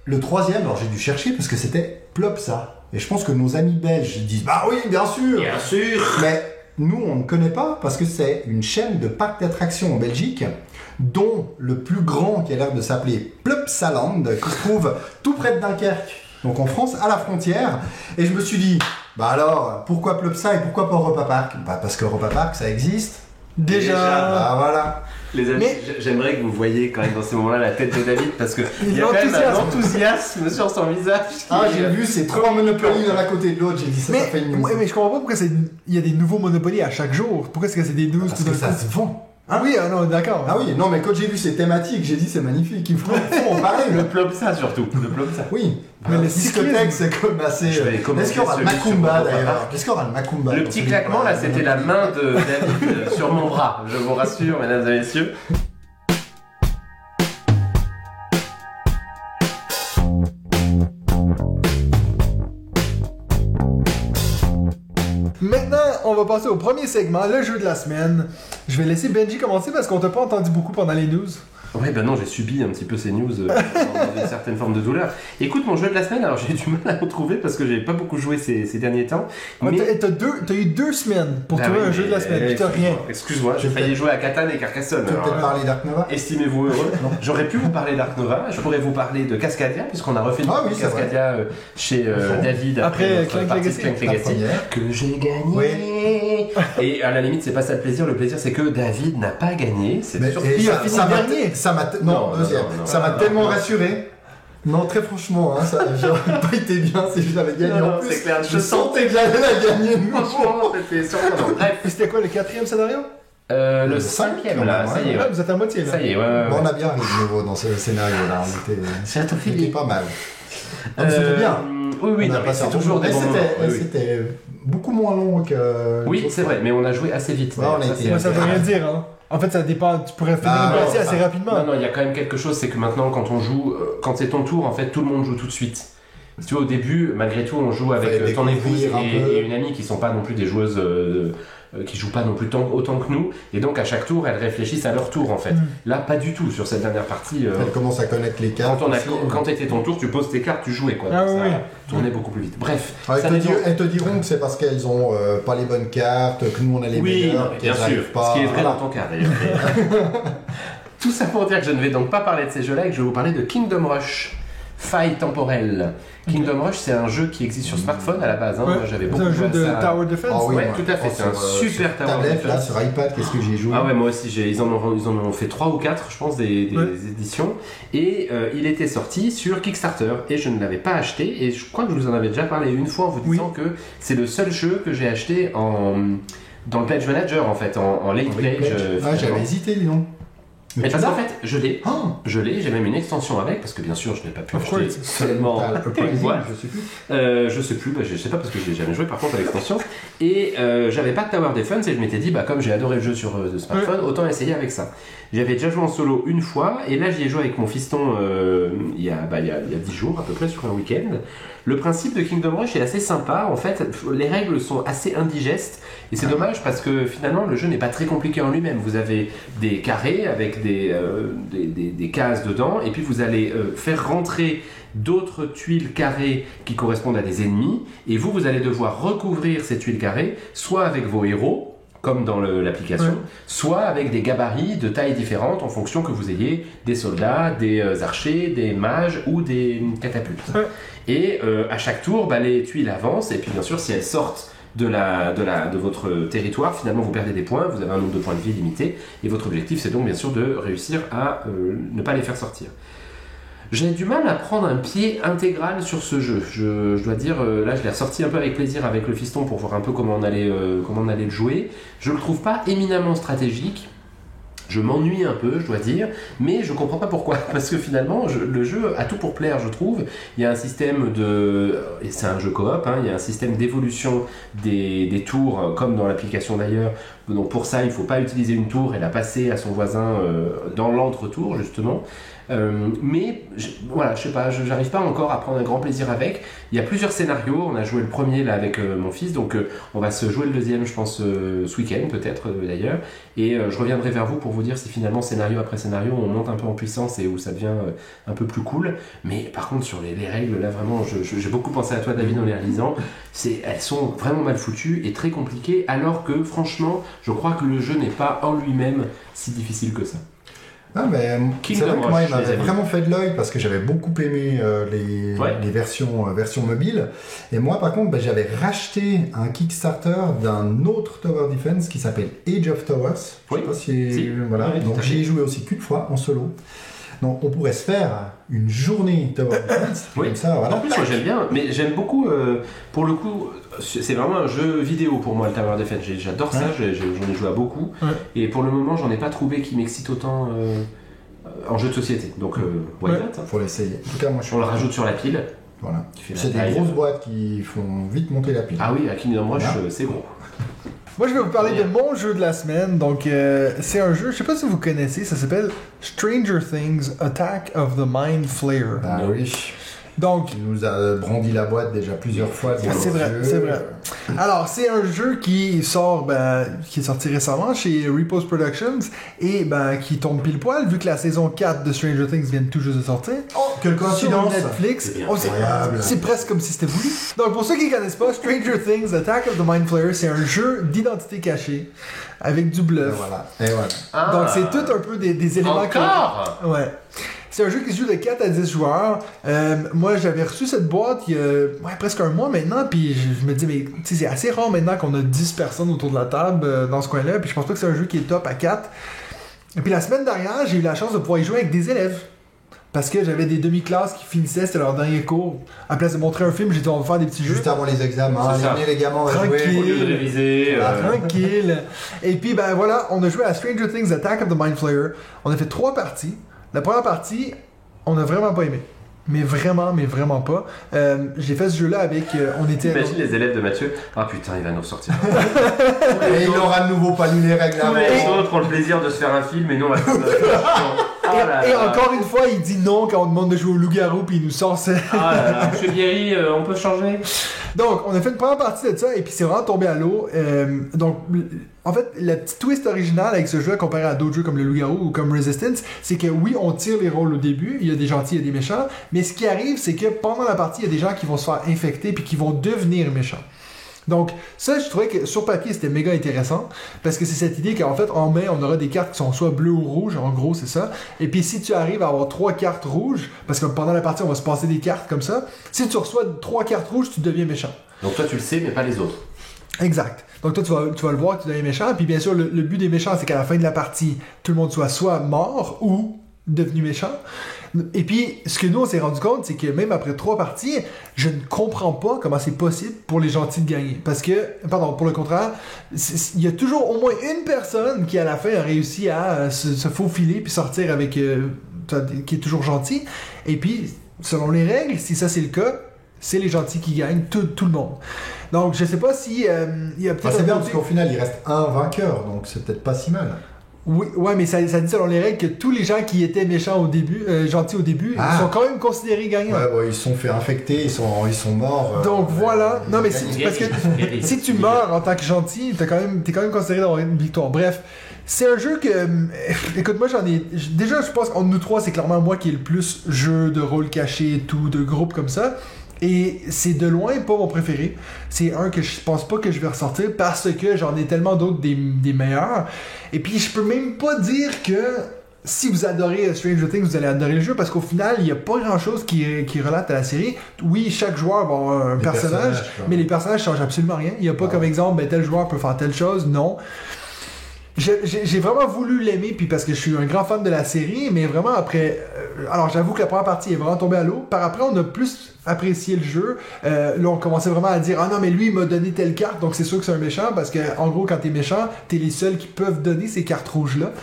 le troisième, alors j'ai dû chercher parce que c'était Plopsa. Et je pense que nos amis belges ils disent, bah oui, bien sûr, Bien sûr. mais nous on ne connaît pas parce que c'est une chaîne de parcs d'attractions en Belgique, dont le plus grand qui a l'air de s'appeler Plopsaland, qui se trouve tout près de Dunkerque, donc en France, à la frontière. Et je me suis dit, bah alors, pourquoi Plopsa et pourquoi pas Europa Park? Bah parce que Europa Park ça existe. Déjà. Bah voilà. Les amis, Mais- j'aimerais que vous voyiez quand même dans ces moments-là la tête de David parce que il y a quand même un enthousiasme sur son visage. Ah, j'ai vu ces 3 Monopoly l'un à côté de l'autre, j'ai dit ça, Mais, ça fait une news. ouais, mais je comprends pas pourquoi il y a des nouveaux Monopoly à chaque jour. Pourquoi est-ce que c'est des news Parce tout que d'un ça coup? se vend. Ah oui, non, d'accord. Ah oui, non mais quand j'ai vu ces thématiques, j'ai dit c'est magnifique, il faut en parler. Le Plopsa surtout. Le Plopsa. Oui, Mais le discothèque cyclisme- c'est comme assez... Je vais commenter Est-ce qu'il y aura le celui sur Macumba Europa d'ailleurs? Park. Est-ce qu'il y aura le Macumba Le dans petit celui claquement pour là, c'était la Monopoly? main de David sur mon bras. Je vous rassure, mesdames et messieurs. Maintenant, on va passer au premier segment, le jeu de la semaine. Je vais laisser Benji commencer parce qu'on t'a pas entendu beaucoup pendant les news. Ouais, ben non, j'ai subi un petit peu ces news dans une certaine forme de douleur. Écoute, mon jeu de la semaine, alors j'ai du mal à retrouver parce que j'ai pas beaucoup joué ces derniers temps. Mais... T'as eu 2 semaines pour Ah trouver oui, un jeu de la mais- semaine, puis t'as rien. Excuse-moi, j'ai failli jouer à Catan et Carcassonne. Tu peux alors, peut-être parler d'Ark Nova? estimez-vous heureux. J'aurais pu vous parler d'Ark Nova, je pourrais vous parler de Cascadia, puisqu'on a refait une Ah oui, c'est Cascadia chez David Après notre Clank partie Legacy. Clank La Legacy, première. que j'ai gagné. Et à la limite, c'est pas ça le plaisir c'est que David n'a pas gagné. C'est Mais, sûr. et il a ça, fini ça m'a dernier. ça m'a Non, non, deuxième. non, Ça m'a non, tellement non. rassuré. Non, très franchement, hein, ça j'aurais pas été bien si je l'avais gagné. Non, En non, plus, c'est clair, je sentais que j'allais la gagner. Franchement, c'était surprenant. Bref, Et c'était quoi le 4e scénario? le Le 5e là, ça y est. Ah, Ouais. vous êtes à moitié là. Ça y est, ouais. Bon, on a bien ri de nouveau dans ce scénario-là. C'est à ton C'était pas mal. Non, mais c'était bien. Oui, oui, On a non, mais passé c'est un bon toujours moment. des Mais bons moments. Oui, oui. C'était beaucoup moins long que. Oui, c'est vrai, mais on a joué assez vite. Ouais, on a Ça, été- c'est Moi, ça assez veut rien rare. dire, hein. En fait, ça dépend. Tu pourrais finir Ah, une partie ouais, assez ça. rapidement. Non, non, il y a quand même quelque chose, c'est que maintenant, quand on joue, quand c'est ton tour, en fait, tout le monde joue tout de suite. Tu vois, au début, malgré tout, on joue avec Fallait ton épouse découvrir un peu. et une amie qui sont pas non plus des joueuses, qui jouent pas non plus autant que nous, et donc à chaque tour, elles réfléchissent à leur tour, en fait. Là, pas du tout sur cette dernière partie. Elle commence à connaître les cartes. aussi. Quand était ton tour, tu poses tes cartes, tu jouais, quoi. Ah, Donc, oui, ça oui. tournait beaucoup plus vite. Bref, Ouais, ça n'est donc- elles te diront que c'est parce qu'elles ont pas les bonnes cartes, que nous on a les Oui, meilleures, non, mais qu'elles bien sûr. arrivent pas. Ce qui est vrai Voilà. dans ton cas d'ailleurs. Tout ça pour dire que je ne vais donc pas parler de ces jeux-là et que je vais vous parler de Kingdom Rush. Faille temporelle. Kingdom Rush, c'est un jeu qui existe sur smartphone à la base. Hein. Ouais, Moi, j'avais c'est beaucoup un joué jeu de à ça. Tower Defense. Ah oui, Ouais, moi, tout à fait, c'est un super sur Tower tablette, là, Defense. sur iPad, qu'est-ce que j'ai joué? Ah ouais, moi aussi, ils en ont fait 3 ou 4, je pense, des Ouais. éditions. Et il était sorti sur Kickstarter et je ne l'avais pas acheté. Et je crois que je vous en avais déjà parlé une fois en vous disant que c'est le seul jeu que j'ai acheté dans le Pledge Manager, en fait, en late Oui, pledge. Ah, j'avais hésité, dis donc. Mais parce qu'en fait, je l'ai. Oh. J'ai même une extension avec, parce que bien sûr, je n'ai pas pu Of course. acheter seulement une boîte. Je sais plus. Je sais plus, je sais pas parce que j'ai jamais joué par contre à l'extension. Et j'avais pas de Tower Defense et je m'étais dit, comme j'ai adoré le jeu sur smartphone, autant essayer avec ça. J'avais déjà joué en solo une fois et là j'y ai joué avec mon fiston il y a 10 jours à peu près sur un week-end. Le principe de Kingdom Rush est assez sympa, en fait les règles sont assez indigestes et c'est dommage parce que finalement le jeu n'est pas très compliqué en lui-même. Vous avez des carrés avec des cases dedans et puis vous allez faire rentrer d'autres tuiles carrées qui correspondent à des ennemis et vous allez devoir recouvrir ces tuiles carrées soit avec vos héros comme dans l'application, soit avec des gabarits de tailles différentes en fonction que vous ayez des soldats, des archers, des mages ou des catapultes. Et à chaque tour, les tuiles avancent et puis bien sûr si elles sortent de votre territoire, finalement vous perdez des points, vous avez un nombre de points de vie limité et votre objectif c'est donc bien sûr de réussir à ne pas les faire sortir. J'ai du mal à prendre un pied intégral sur ce jeu. Je dois dire, là je l'ai ressorti un peu avec plaisir avec le fiston pour voir un peu comment on allait le jouer. Je le trouve pas éminemment stratégique. Je m'ennuie un peu, je dois dire, mais je comprends pas pourquoi. Parce que finalement, le jeu a tout pour plaire, je trouve. Il y a un système et c'est un jeu coop, il y a un système d'évolution des tours, comme dans l'application d'ailleurs. Donc pour ça, il faut pas utiliser une tour et la passer à son voisin dans l'entre-tour, justement. Mais je sais pas, j'arrive pas encore à prendre un grand plaisir avec. Il y a plusieurs scénarios, on a joué le premier là avec mon fils, donc on va se jouer le deuxième je pense ce week-end peut-être d'ailleurs, et je reviendrai vers vous pour vous dire si finalement scénario après scénario on monte un peu en puissance et où ça devient un peu plus cool. Mais par contre sur les règles là vraiment, j'ai beaucoup pensé à toi David en les relisant, elles sont vraiment mal foutues et très compliquées alors que franchement je crois que le jeu n'est pas en lui-même si difficile que ça. Ah, mais c'est vrai que moi il m'avait vraiment fait de l'œil parce que j'avais beaucoup aimé les versions mobiles et moi par contre j'avais racheté un Kickstarter d'un autre Tower Defense qui s'appelle Age of Towers. Je sais pas si. Voilà. Donc j'y ai joué aussi qu'une fois en solo. Donc on pourrait se faire une journée Tower Defense comme ça. Voilà. En plus moi j'aime bien, mais j'aime beaucoup pour le coup. C'est vraiment un jeu vidéo pour moi le Tower Defense, j'adore ça, j'en ai joué à beaucoup et pour le moment j'en ai pas trouvé qui m'excite autant en jeu de société, donc faut l'essayer. En tout cas moi on le rajoute sur la pile. Voilà. C'est des grosses boîtes qui font vite monter la pile. Ah oui, à Kingdom Rush c'est gros. Moi je vais vous parler de mon jeu de la semaine, donc c'est un jeu, je sais pas si vous connaissez, ça s'appelle Stranger Things Attack of the Mind Flayer. Ah oui. Donc, il nous a brandi la boîte déjà plusieurs fois. C'est vrai. Alors, c'est un jeu qui est sorti récemment chez Repose Productions et qui tombe pile poil vu que la saison 4 de Stranger Things vient tout juste de sortir. Oh, quelle coïncidence! Sur Netflix. C'est presque comme si c'était voulu. Donc, pour ceux qui ne connaissent pas, Stranger Things Attack of the Mind Flayer, c'est un jeu d'identité cachée avec du bluff. Et voilà. Ah. Donc, c'est tout un peu des éléments. Encore? Ouais. C'est un jeu qui se joue de 4 à 10 joueurs. Moi, j'avais reçu cette boîte il y a presque un mois maintenant, puis je me dis, mais c'est assez rare maintenant qu'on a 10 personnes autour de la table dans ce coin-là, puis je pense pas que c'est un jeu qui est top à 4. Et puis la semaine dernière, j'ai eu la chance de pouvoir y jouer avec des élèves. Parce que j'avais des demi-classes qui finissaient, c'était leur dernier cours. À place de montrer un film, j'ai dit on va faire des petits jeux. Juste avant les examens, les gamins, on va jouer. Au lieu de réviser. Tranquille. Et puis voilà, on a joué à Stranger Things Attack of the Mind Flayer. On a fait 3 parties. La première partie, on a vraiment pas aimé. Mais vraiment pas. J'ai fait ce jeu-là avec... Imagine les élèves de Mathieu. Ah putain, il va nous ressortir. Et il aura de nouveau pas lu les règles avant. Tous les autres ont le plaisir de se faire un film et nous on va faire et encore une fois, il dit non quand on demande de jouer au loup-garou puis il nous sort ça. Ah là là, Monsieur Guéry, on peut changer. Donc, on a fait une première partie de ça et puis c'est vraiment tombé à l'eau. Donc, en fait, la petite twist originale avec ce jeu comparé à d'autres jeux comme le loup-garou ou comme Resistance, c'est que oui, on tire les rôles au début, il y a des gentils, il y a des méchants, mais ce qui arrive, c'est que pendant la partie, il y a des gens qui vont se faire infecter puis qui vont devenir méchants. Donc, ça, je trouvais que sur papier, c'était méga intéressant, parce que c'est cette idée qu'en fait, en mai, on aura des cartes qui sont soit bleues ou rouges, en gros, c'est ça. Et puis, si tu arrives à avoir 3 cartes rouges, parce que pendant la partie, on va se passer des cartes comme ça, si tu reçois 3 cartes rouges, tu deviens méchant. Donc toi, tu le sais, mais pas les autres. Exact. Donc toi, tu vas le voir que tu deviens méchant, puis bien sûr, le but des méchants, c'est qu'à la fin de la partie, tout le monde soit mort ou devenu méchant. Et puis, ce que nous, on s'est rendu compte, c'est que même après 3 parties, je ne comprends pas comment c'est possible pour les gentils de gagner. Parce que, pardon, pour le contraire, il y a toujours au moins une personne qui, à la fin, a réussi à se faufiler puis sortir avec... qui est toujours gentil. Et puis, selon les règles, si ça c'est le cas, c'est les gentils qui gagnent, tout le monde. Donc, je sais pas si... il y a peut-être c'est bien, parce qu'au final, il reste un vainqueur, donc c'est peut-être pas si mal. Oui, ouais, mais ça dit selon les règles que tous les gens qui étaient méchants au début, gentils au début, ils sont quand même considérés gagnants. Ouais, ils se sont fait infecter, ils sont morts. Donc voilà. Non, mais c'est parce que si tu meurs en tant que gentil, t'es quand même considéré d'avoir une victoire. Bref, c'est un jeu que... écoute, moi j'en ai... Déjà, je pense qu'entre nous trois, c'est clairement moi qui ai le plus jeu de rôle caché et tout, de groupe comme ça. Et c'est de loin pas mon préféré. C'est un que je pense pas que je vais ressortir parce que j'en ai tellement d'autres des meilleurs. Et puis je peux même pas dire que si vous adorez Stranger Things, vous allez adorer le jeu parce qu'au final, il y a pas grand chose qui relate à la série. Oui, chaque joueur va avoir un personnage, mais les personnages changent absolument rien. Il y a pas comme exemple, tel joueur peut faire telle chose. Non. J'ai vraiment voulu l'aimer, puis parce que je suis un grand fan de la série, mais vraiment après... alors j'avoue que la première partie est vraiment tombée à l'eau. Par après, on a plus apprécié le jeu. Là, on commençait vraiment à dire « Ah non, mais lui, il m'a donné telle carte, donc c'est sûr que c'est un méchant. » Parce que en gros, quand t'es méchant, t'es les seuls qui peuvent donner ces cartes rouges-là.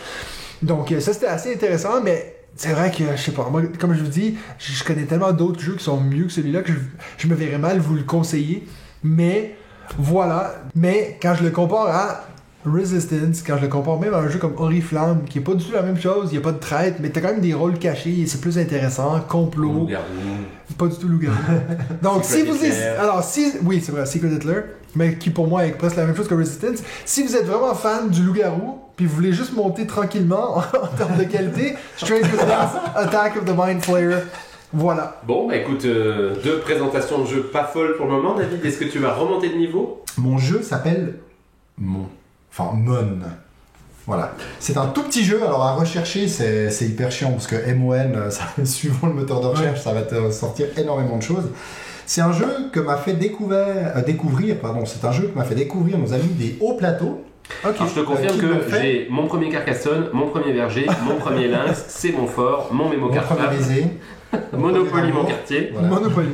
Donc ça, c'était assez intéressant, mais... C'est vrai que, je sais pas, moi, comme je vous dis, je connais tellement d'autres jeux qui sont mieux que celui-là que je me verrais mal vous le conseiller. Mais, voilà. Mais, quand je le compare à... Resistance, quand je le compare même à un jeu comme Oriflamme, qui est pas du tout la même chose, il y a pas de traite, mais t'as quand même des rôles cachés, c'est plus intéressant, complot. Loup-garou. Pas du tout loup-garou. Donc si vous êtes... Alors si... Oui, c'est vrai, Secret Hitler, mais qui pour moi est presque la même chose que Resistance. Si vous êtes vraiment fan du loup-garou, puis vous voulez juste monter tranquillement en termes de qualité, Stranger Things, Attack of the Mind Flayer. Voilà. Bon, bah écoute, 2 présentations de jeux pas folles pour le moment. David, est-ce que tu vas remonter de niveau? Mon jeu s'appelle Mon. Voilà. C'est un tout petit jeu, alors à rechercher, c'est hyper chiant parce que MON, suivant le moteur de recherche, ça va te sortir énormément de choses. C'est un jeu que m'a fait découvrir, c'est un jeu que m'a fait découvrir nos amis des Hauts Plateaux. Okay. Alors, je te confirme que j'ai mon premier Carcassonne, mon premier Verger, mon premier Lynx, c'est mon fort, mon mémo cartable, Monopoly mon quartier. Voilà. Monopoly.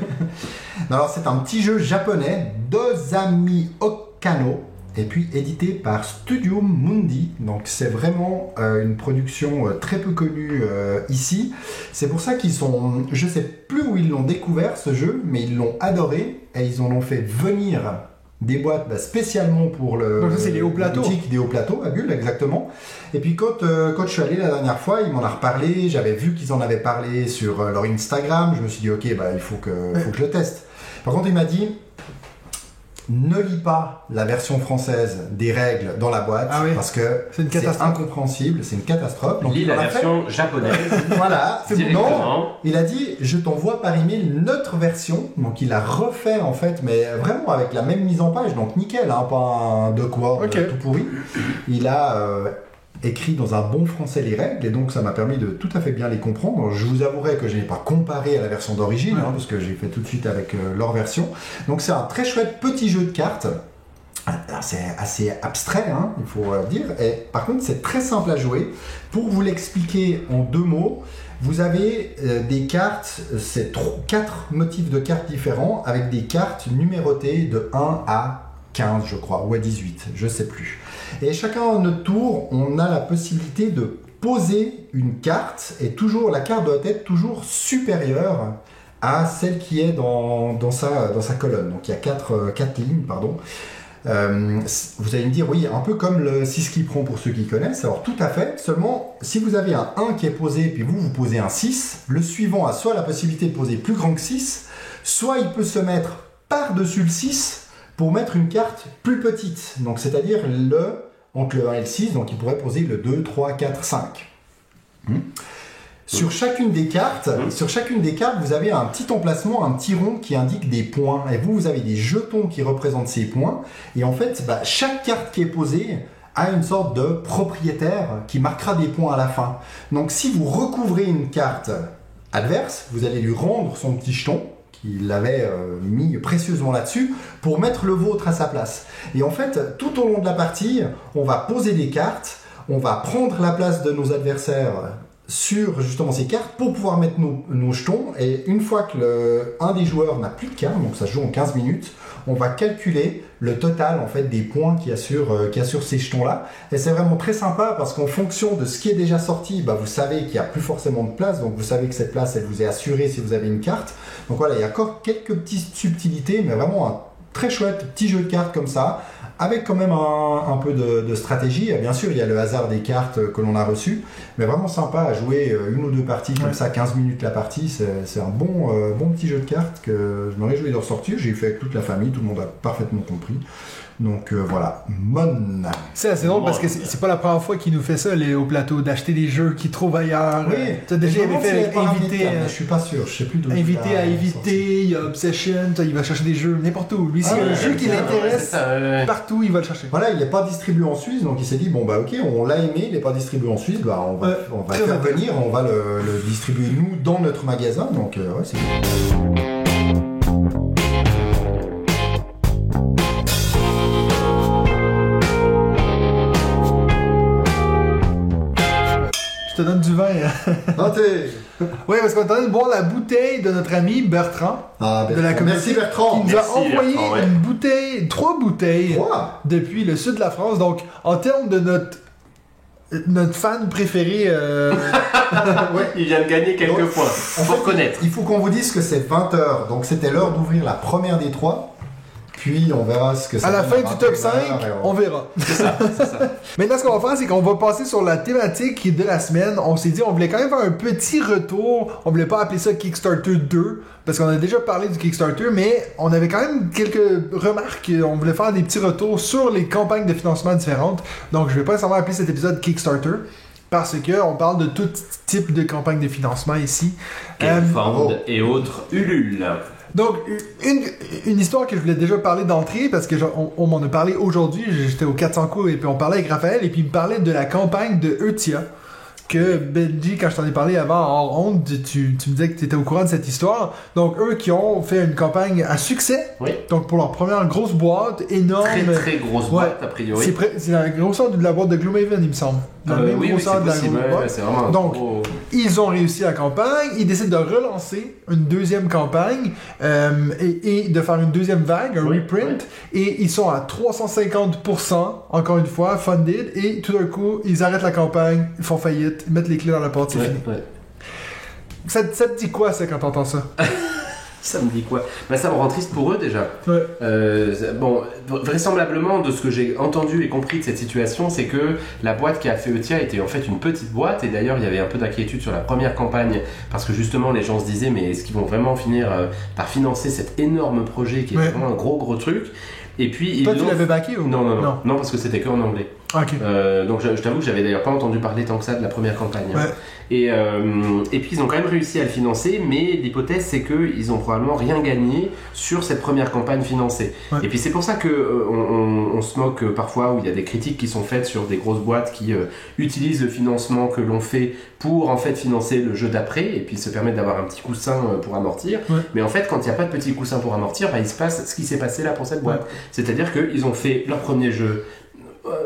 Alors c'est un petit jeu japonais, Dozami Okano. Et puis édité par Studium Mundi, donc c'est vraiment une production très peu connue ici. C'est pour ça qu'ils sont, je sais plus où ils l'ont découvert ce jeu, mais ils l'ont adoré et ils en ont fait venir des boîtes spécialement pour le boutique des Hauts Plateaux à Bulle, exactement. Et puis quand je suis allé la dernière fois, il m'en a reparlé, j'avais vu qu'ils en avaient parlé sur leur Instagram, je me suis dit ok, il faut que je le teste. Par contre il m'a dit ne lis pas la version française des règles dans la boîte parce que c'est incompréhensible, c'est une catastrophe. Donc, lis la version japonaise. Voilà, non. Il a dit je t'envoie par email notre version. Donc il a refait en fait, mais vraiment avec la même mise en page, donc nickel, hein, pas un DocWord tout pourri. Il a écrit dans un bon français les règles et donc ça m'a permis de tout à fait bien les comprendre. Je vous avouerai que je n'ai pas comparé à la version d'origine parce que j'ai fait tout de suite avec leur version. Donc c'est un très chouette petit jeu de cartes. C'est assez abstrait, hein, il faut dire. Et par contre c'est très simple à jouer. Pour vous l'expliquer en 2 mots, vous avez des cartes, c'est 4 motifs de cartes différents avec des cartes numérotées de 1 à 15 je crois, ou à 18, je sais plus. Et chacun à notre tour, on a la possibilité de poser une carte et toujours la carte doit être toujours supérieure à celle qui est dans sa colonne. Donc il y a 4 lignes, pardon. Vous allez me dire, oui, un peu comme le 6 qui prend pour ceux qui connaissent. Alors tout à fait, seulement si vous avez un 1 qui est posé, puis vous posez un 6, le suivant a soit la possibilité de poser plus grand que 6, soit il peut se mettre par-dessus le 6 pour mettre une carte plus petite. Donc c'est-à-dire entre le 1 et le 6, donc il pourrait poser le 2, 3, 4, 5. Sur chacune des cartes, vous avez un petit emplacement, un petit rond qui indique des points. Et vous avez des jetons qui représentent ces points. Et en fait, chaque carte qui est posée a une sorte de propriétaire qui marquera des points à la fin. Donc si vous recouvrez une carte adverse, vous allez lui rendre son petit jeton qu'il avait mis précieusement là-dessus pour mettre le vôtre à sa place. Et en fait, tout au long de la partie, on va poser des cartes, on va prendre la place de nos adversaires sur justement ces cartes pour pouvoir mettre nos jetons. Et une fois que un des joueurs n'a plus de cartes, donc ça se joue en 15 minutes, on va calculer le total en fait des points qu'il y a sur ces jetons-là. Et c'est vraiment très sympa parce qu'en fonction de ce qui est déjà sorti, bah, vous savez qu'il n'y a plus forcément de place, donc vous savez que cette place, elle vous est assurée si vous avez une carte. Donc voilà, il y a encore quelques petites subtilités, mais vraiment un très chouette petit jeu de cartes comme ça, avec quand même un peu de stratégie. Et bien sûr, il y a le hasard des cartes que l'on a reçues, mais vraiment sympa à jouer une ou deux parties comme ça, 15 minutes la partie. C'est un bon petit jeu de cartes que je me réjouis de ressortir. J'ai fait avec toute la famille, tout le monde a parfaitement compris. Donc voilà, Mon. C'est assez drôle parce que c'est pas la première fois qu'il nous fait ça au plateau, d'acheter des jeux qu'il trouve ailleurs. Oui, tu as déjà fait avec Invité. Je suis pas sûr, je sais plus d'où. Invité à Éviter, il y a Obsession, il va chercher des jeux n'importe où. Lui, s'il y a un jeu qui l'intéresse, partout, il va le chercher. Voilà, il n'est pas distribué en Suisse, donc il s'est dit, bon bah ok, on l'a aimé, il n'est pas distribué en Suisse, bah on va faire venir, on va le distribuer nous dans notre magasin, donc ouais, c'est cool. Je te donne du vin. Santé. Oui, parce qu'on est en train de boire la bouteille de notre ami Bertrand. Ah, Bertrand. De la communauté, merci Bertrand. qui nous a envoyé une bouteille, 3 bouteilles depuis le sud de la France. Donc, en termes de notre fan préféré... Ouais, il vient de gagner quelques points. Faut reconnaître. Il faut qu'on vous dise que c'est 20h, donc c'était l'heure d'ouvrir la première des 3. Puis on verra ce que ça à la fin du top 5, on verra. C'est ça. Maintenant, ce qu'on va faire, c'est qu'on va passer sur la thématique de la semaine. On s'est dit, on voulait quand même faire un petit retour. On voulait pas appeler ça Kickstarter 2, parce qu'on a déjà parlé du Kickstarter, mais on avait quand même quelques remarques. On voulait faire des petits retours sur les campagnes de financement différentes. Donc, je vais pas nécessairement appeler cet épisode Kickstarter, parce qu'on parle de tout type de campagne de financement ici. GameFound et autres Ulule. Donc, une histoire que je voulais déjà parler d'entrée, parce que on m'en a parlé aujourd'hui, j'étais au 400 coups et puis on parlait avec Raphaël, et puis il me parlait de la campagne de Eutia, que Benji, quand je t'en ai parlé avant en ronde, tu me disais que tu étais au courant de cette histoire. Donc, eux qui ont fait une campagne à succès, donc pour leur première grosse boîte, énorme. Très très grosse boîte, a priori. C'est la grosseur de la boîte de Gloomhaven, il me semble. La même grosseur de la grosse boîte. C'est vraiment donc, ils ont réussi la campagne, ils décident de relancer une deuxième campagne et de faire une deuxième vague, un reprint, et ils sont à 350%, encore une fois, funded, et tout d'un coup, ils arrêtent la campagne, ils font faillite, ils mettent les clés dans la porte, c'est fini. Ça te dit quoi, ça, quand t'entends ça? Ça me dit quoi? Ben, ça me rend triste pour eux déjà. Bon, vraisemblablement, de ce que j'ai entendu et compris de cette situation, c'est que la boîte qui a fait Eutia était en fait une petite boîte, et d'ailleurs il y avait un peu d'inquiétude sur la première campagne, parce que justement les gens se disaient, mais est-ce qu'ils vont vraiment finir par financer cet énorme projet qui est vraiment un gros truc? Et puis, toi, tu l'avais backé ou non, parce que c'était que en anglais. Okay. Donc je t'avoue que j'avais d'ailleurs pas entendu parler tant que ça de la première campagne. Hein. Et puis ils ont quand même réussi à le financer, mais l'hypothèse c'est qu'ils ont probablement rien gagné sur cette première campagne financée. Et puis c'est pour ça que on se moque parfois, où il y a des critiques qui sont faites sur des grosses boîtes qui utilisent le financement que l'on fait pour en fait financer le jeu d'après, et puis se permettre d'avoir un petit coussin pour amortir. Mais en fait, quand il n'y a pas de petit coussin pour amortir, il se passe ce qui s'est passé là pour cette boîte. C'est-à-dire qu'ils ont fait leur premier jeu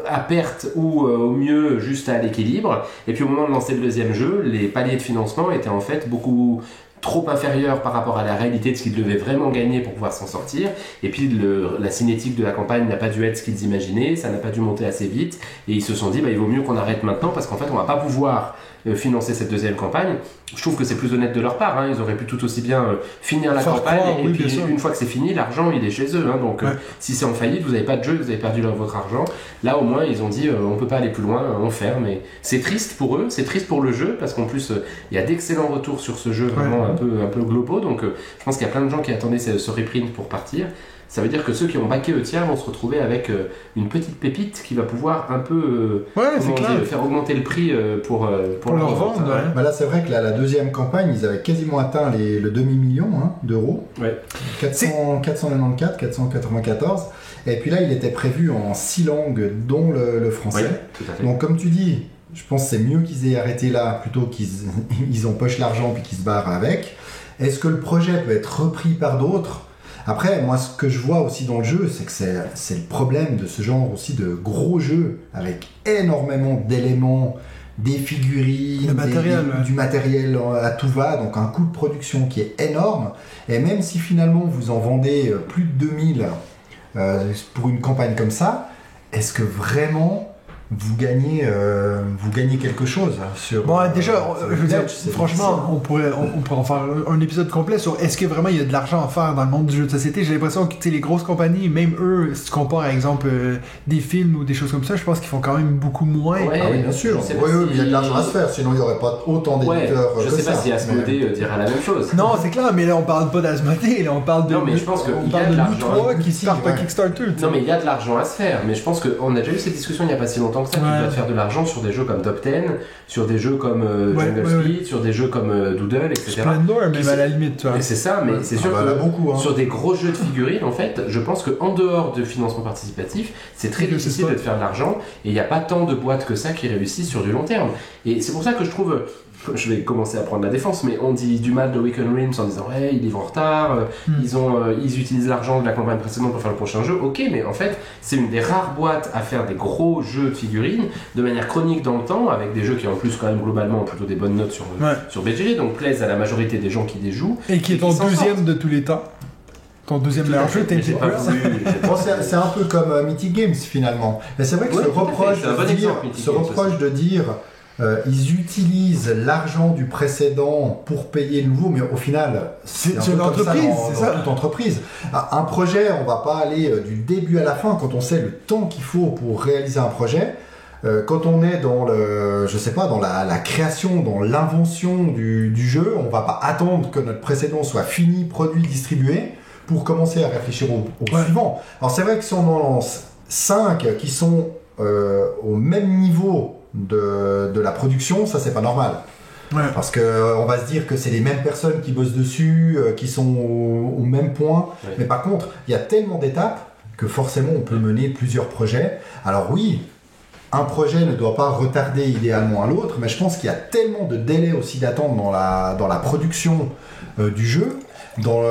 à perte ou au mieux juste à l'équilibre, et puis au moment de lancer le deuxième jeu, les paliers de financement étaient en fait beaucoup trop inférieurs par rapport à la réalité de ce qu'ils devaient vraiment gagner pour pouvoir s'en sortir, et puis la cinétique de la campagne n'a pas dû être ce qu'ils imaginaient, ça n'a pas dû monter assez vite, et ils se sont dit il vaut mieux qu'on arrête maintenant, parce qu'en fait on va pas pouvoir financer cette deuxième campagne. Je trouve que c'est plus honnête de leur part, ils auraient pu tout aussi bien finir la campagne, et puis une fois que c'est fini, l'argent il est chez eux, donc si c'est en faillite, vous n'avez pas de jeu, vous avez perdu votre argent. Là au moins ils ont dit on peut pas aller plus loin, on ferme. Et c'est triste pour eux, c'est triste pour le jeu, parce qu'en plus il y a d'excellents retours sur ce jeu, vraiment un peu globaux, donc je pense qu'il y a plein de gens qui attendaient ce reprint pour partir. Ça veut dire que ceux qui ont backé Eutia vont se retrouver avec une petite pépite qui va pouvoir un peu faire augmenter le prix pour leur vente. Bah là, c'est vrai que la deuxième campagne, ils avaient quasiment atteint le demi-million d'euros. 494, 494. Et puis là, il était prévu en 6 langues, dont le français. Tout à fait. Donc, comme tu dis, je pense que c'est mieux qu'ils aient arrêté là plutôt qu'ils empochent l'argent puis qu'ils se barrent avec. Est-ce que le projet peut être repris par d'autres ? Après, moi, ce que je vois aussi dans le jeu, c'est que c'est le problème de ce genre aussi de gros jeux avec énormément d'éléments, des figurines, Le matériel, ouais. du matériel à tout va, donc un coût de production qui est énorme. Et même si finalement vous en vendez plus de 2000 pour une campagne comme ça, est-ce que vraiment vous gagnez quelque chose sur... Bon, déjà, sur je le veux dire, pledge, c'est franchement, difficile. on pourrait en faire un épisode complet sur est-ce que vraiment il y a de l'argent à faire dans le monde du jeu de société. J'ai l'impression que les grosses compagnies, même eux, si tu compares par exemple des films ou des choses comme ça, je pense qu'ils font quand même beaucoup moins. Ouais. Ah oui, bien sûr. Je sais Oui, pas oui, si- il y a de l'argent à se faire, sinon il n'y aurait pas autant d'éditeurs je que sais ça. pas si Asmodée dira la même chose. Non, c'est clair, mais là on parle pas d'Asmodée, là on parle de. Non, mais je pense que on il y a parle de de nous l'argent. trois qui Si, startent un ouais. Kickstarter. tu sais. Non, mais il y a de l'argent à se faire, mais je pense qu'on a déjà eu cette discussion il n'y a pas si longtemps que ça. Tu Ouais. dois te faire de l'argent sur des jeux comme Top 10, sur des jeux comme Jungle ouais, Speed, sur des jeux comme Doodle, etc. Splendor, même Qui à la limite, tu vois. Et c'est ça, mais c'est sûr Ah bah là, que beaucoup, hein. sur des gros jeux de figurines, en fait, je pense qu'en dehors de financement participatif, c'est très C'est difficile ça. de te faire de l'argent et il n'y a pas tant de boîtes que ça qui réussissent sur du long terme. Et c'est pour ça que je trouve. Je vais commencer à prendre la défense, mais on dit du mal de Weekend Realms en disant ouais, ils livrent en retard, ils utilisent l'argent de la campagne précédente pour faire le prochain jeu. Ok, mais en fait, c'est une des rares boîtes à faire des gros jeux de figurines de manière chronique dans le temps, avec des jeux qui en plus quand même globalement ont plutôt des bonnes notes Ouais. sur BGG, donc plaisent à la majorité des gens qui les jouent. Et qui est Et ton qui s'en deuxième sortent. de tous les temps. Ton deuxième Tout à meilleur fait, jeu, mais j'ai Tainted pas Grail. voulu- Bon, c'est un peu comme Mythic Games finalement. Mais c'est vrai que Ouais, ce tout à fait, reproche, c'est un bon de dire, exemple, Mythic ce Games reproche de dire ils utilisent l'argent du précédent pour payer le nouveau, mais au final, C'est un une peu comme entreprise, dans c'est ça. toute entreprise. Un projet, on va pas aller du début à la fin quand on sait le temps qu'il faut pour réaliser un projet. Quand on est dans le, je sais pas, dans la création, dans l'invention du jeu, on va pas attendre que notre précédent soit fini, produit, distribué pour commencer à réfléchir au Ouais. suivant. Alors c'est vrai que si on en lance 5 qui sont au même niveau de la production, ça c'est pas normal. Ouais. Parce que on va se dire que c'est les mêmes personnes qui bossent dessus, qui sont au même point. Ouais. Mais par contre, il y a tellement d'étapes que forcément on peut mener plusieurs projets. Alors oui, un projet ne doit pas retarder idéalement à l'autre, mais je pense qu'il y a tellement de délais aussi d'attente dans la production du jeu, dans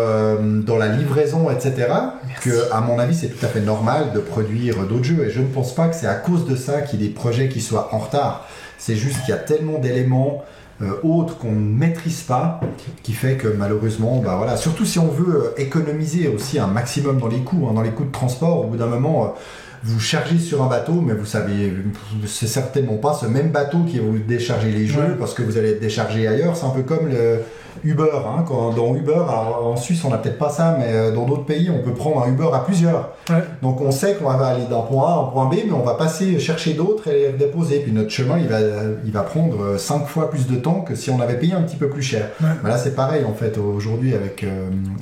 la livraison, etc., que à mon avis c'est tout à fait normal de produire d'autres jeux. Et je ne pense pas que c'est à cause de ça qu'il y ait des projets qui soient en retard. C'est juste qu'il y a tellement d'éléments autres qu'on ne maîtrise pas, qui fait que malheureusement, bah voilà, surtout si on veut économiser aussi un maximum dans les coûts, hein, dans les coûts de transport, au bout d'un moment, vous chargez sur un bateau, mais vous savez, c'est certainement pas ce même bateau qui va vous décharger les jeux, Ouais. parce que vous allez être déchargé ailleurs. C'est un peu comme le Uber, hein, dans Uber, alors en Suisse on n'a peut-être pas ça, mais dans d'autres pays on peut prendre un Uber à plusieurs. Ouais. Donc on sait qu'on va aller d'un point A à un point B, mais on va passer chercher d'autres et les déposer. Puis notre chemin il va prendre 5 fois plus de temps que si on avait payé un petit peu plus cher. Ouais. Mais là c'est pareil en fait aujourd'hui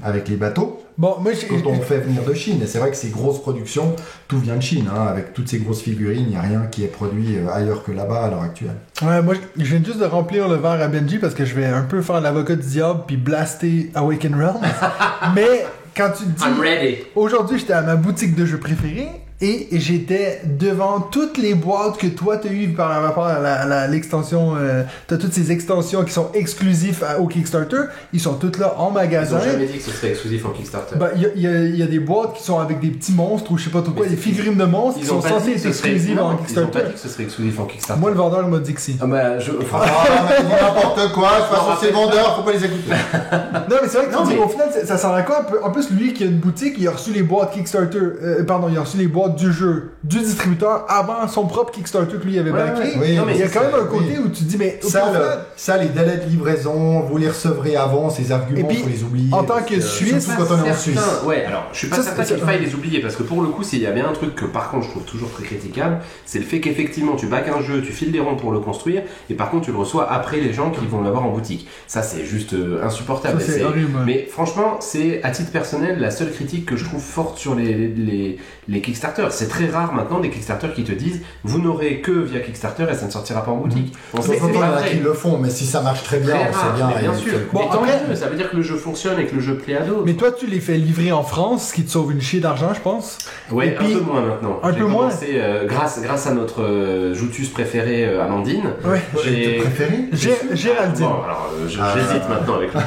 avec les bateaux. Bon, moi, Quand on fait venir de Chine, et c'est vrai que ces grosses productions, tout vient de Chine, hein, avec toutes ces grosses figurines, il n'y a rien qui est produit ailleurs que là-bas à l'heure actuelle. Ouais, moi, je viens juste de remplir le verre à Benji parce que je vais un peu faire l'avocat du diable puis blaster Awaken Realms. Mais quand tu te I'm dis, ready. aujourd'hui, j'étais à ma boutique de jeux préférée et j'étais devant toutes les boîtes que toi t'as eues par rapport à l'extension. T'as toutes ces extensions qui sont exclusives au Kickstarter. Ils sont toutes là en Ils magasin. ont jamais dit que ce serait exclusif en Kickstarter. Ben, il y a des boîtes qui sont avec des petits monstres ou je sais pas trop quoi, Mais des figurines de monstres qui Ils ont sont pas censées dit que être ce serait exclusives en non, Ils ont Kickstarter. pas dit que ce serait exclusif en Kickstarter. Moi, le vendeur m'a dit que si. Ah bah, Ah, mais n'importe quoi, de toute façon c'est vendeur, faut pas les écouter. Non, mais c'est vrai que Non, tu dis, mais- au final, ça sert à quoi? En plus, lui qui a une boutique, il a reçu les boîtes Kickstarter. Pardon, il a reçu les boîtes du jeu, du distributeur, avant son propre Kickstarter que lui avait Ouais, backé. ouais. Oui, Non, mais il y a c'est quand même ça, un côté oui. où tu te dis, mais au Ça, final, ça, les délais de livraison, vous les recevrez avant, ces arguments, Et puis, faut les oublier. en tant parce que Suisse, surtout quand on est en certain. Suisse. Ouais, alors je suis pas Ça, certain c'est- qu'il faille les oublier parce que pour le coup, s'il y a bien un truc que par contre je trouve toujours très critiquable, c'est le fait qu'effectivement tu backes un jeu, tu files des ronds pour le construire et par contre tu le reçois après les gens qui vont l'avoir en boutique. Ça, c'est juste insupportable. ça, c'est Et horrible. Mais franchement, c'est à titre personnel la seule critique que je trouve forte sur les Kickstarter. C'est très rare maintenant des Kickstarter qui te disent vous n'aurez que via Kickstarter et ça ne sortira pas en boutique. On sait De que temps en c'est temps, il y pas en a vrai. qui le font, mais si ça marche très bien, Très on rare, sait bien. mais bien et- sûr. Bon, Mais tant après- mieux, ça veut dire que le jeu fonctionne et que le jeu plaît à d'autres. Mais toi, tu les fais livrer en France, ce qui te sauve une chier d'argent, je pense. Ouais, Et puis- un peu moins maintenant. un J'ai peu moins. commencé, grâce à notre joutus préférée, Amandine. Ouais. J'ai préféré Géraldine. Bon, alors j'hésite maintenant avec le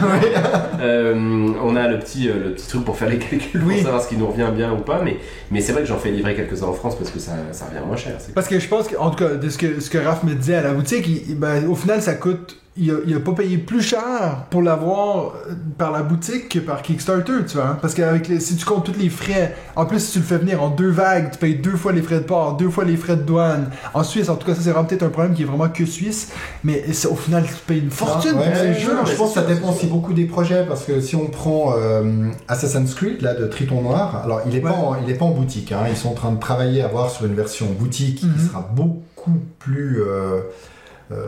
on a le petit truc pour faire les calculs Oui. pour savoir ce qui nous revient bien ou pas, mais c'est vrai que j'en fais livrer livrer quelques-uns en France parce que ça revient moins cher. Parce que je pense qu'en tout cas, de ce que Raph me disait à la boutique, au final, ça coûte... Il a pas payé plus cher pour l'avoir par la boutique que par Kickstarter, tu vois. Hein? Parce que si tu comptes tous les frais, en plus, si tu le fais venir en 2 vagues, tu payes 2 fois les frais de port, 2 fois les frais de douane. En Suisse, en tout cas, ça, c'est vraiment peut-être un problème qui est vraiment que suisse. Mais au final, tu payes une fortune pour ces jeux. Je pense que ça dépend aussi beaucoup des projets. Parce que si on prend Assassin's Creed, là, de Triton Noir, alors il est pas en boutique. Hein. Ils sont en train de travailler à voir sur une version boutique qui sera beaucoup plus...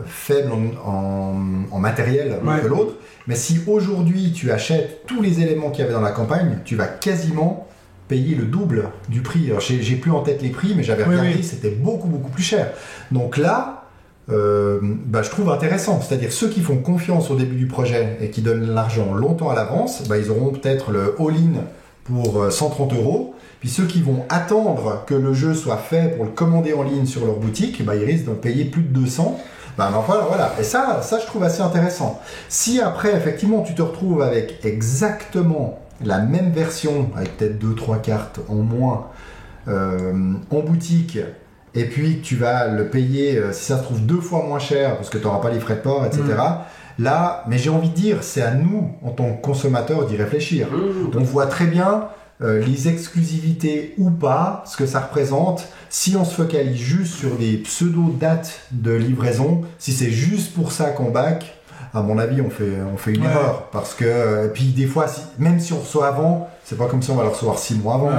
faible en matériel que l'autre, mais si aujourd'hui tu achètes tous les éléments qu'il y avait dans la campagne, tu vas quasiment payer le double du prix. Alors j'ai plus en tête les prix, mais j'avais regardé, c'était beaucoup plus cher. Donc là, je trouve intéressant, c'est-à-dire ceux qui font confiance au début du projet et qui donnent l'argent longtemps à l'avance, ils auront peut-être le all-in pour 130 €. Puis ceux qui vont attendre que le jeu soit fait pour le commander en ligne sur leur boutique, ils risquent d'en payer plus de 200. Voilà. Et ça, je trouve assez intéressant. Si après, effectivement, tu te retrouves avec exactement la même version, avec peut-être 2-3 cartes en moins, en boutique, et puis que tu vas le payer, si ça se trouve, 2 fois moins cher, parce que tu n'auras pas les frais de port, etc., là, mais j'ai envie de dire, c'est à nous, en tant que consommateurs, d'y réfléchir. On voit très bien les exclusivités ou pas, ce que ça représente. Si on se focalise juste sur des pseudo-dates de livraison, si c'est juste pour ça qu'on back, à mon avis, on fait une erreur. Parce que, puis des fois, même si on reçoit avant, c'est pas comme si on va le recevoir 6 mois avant.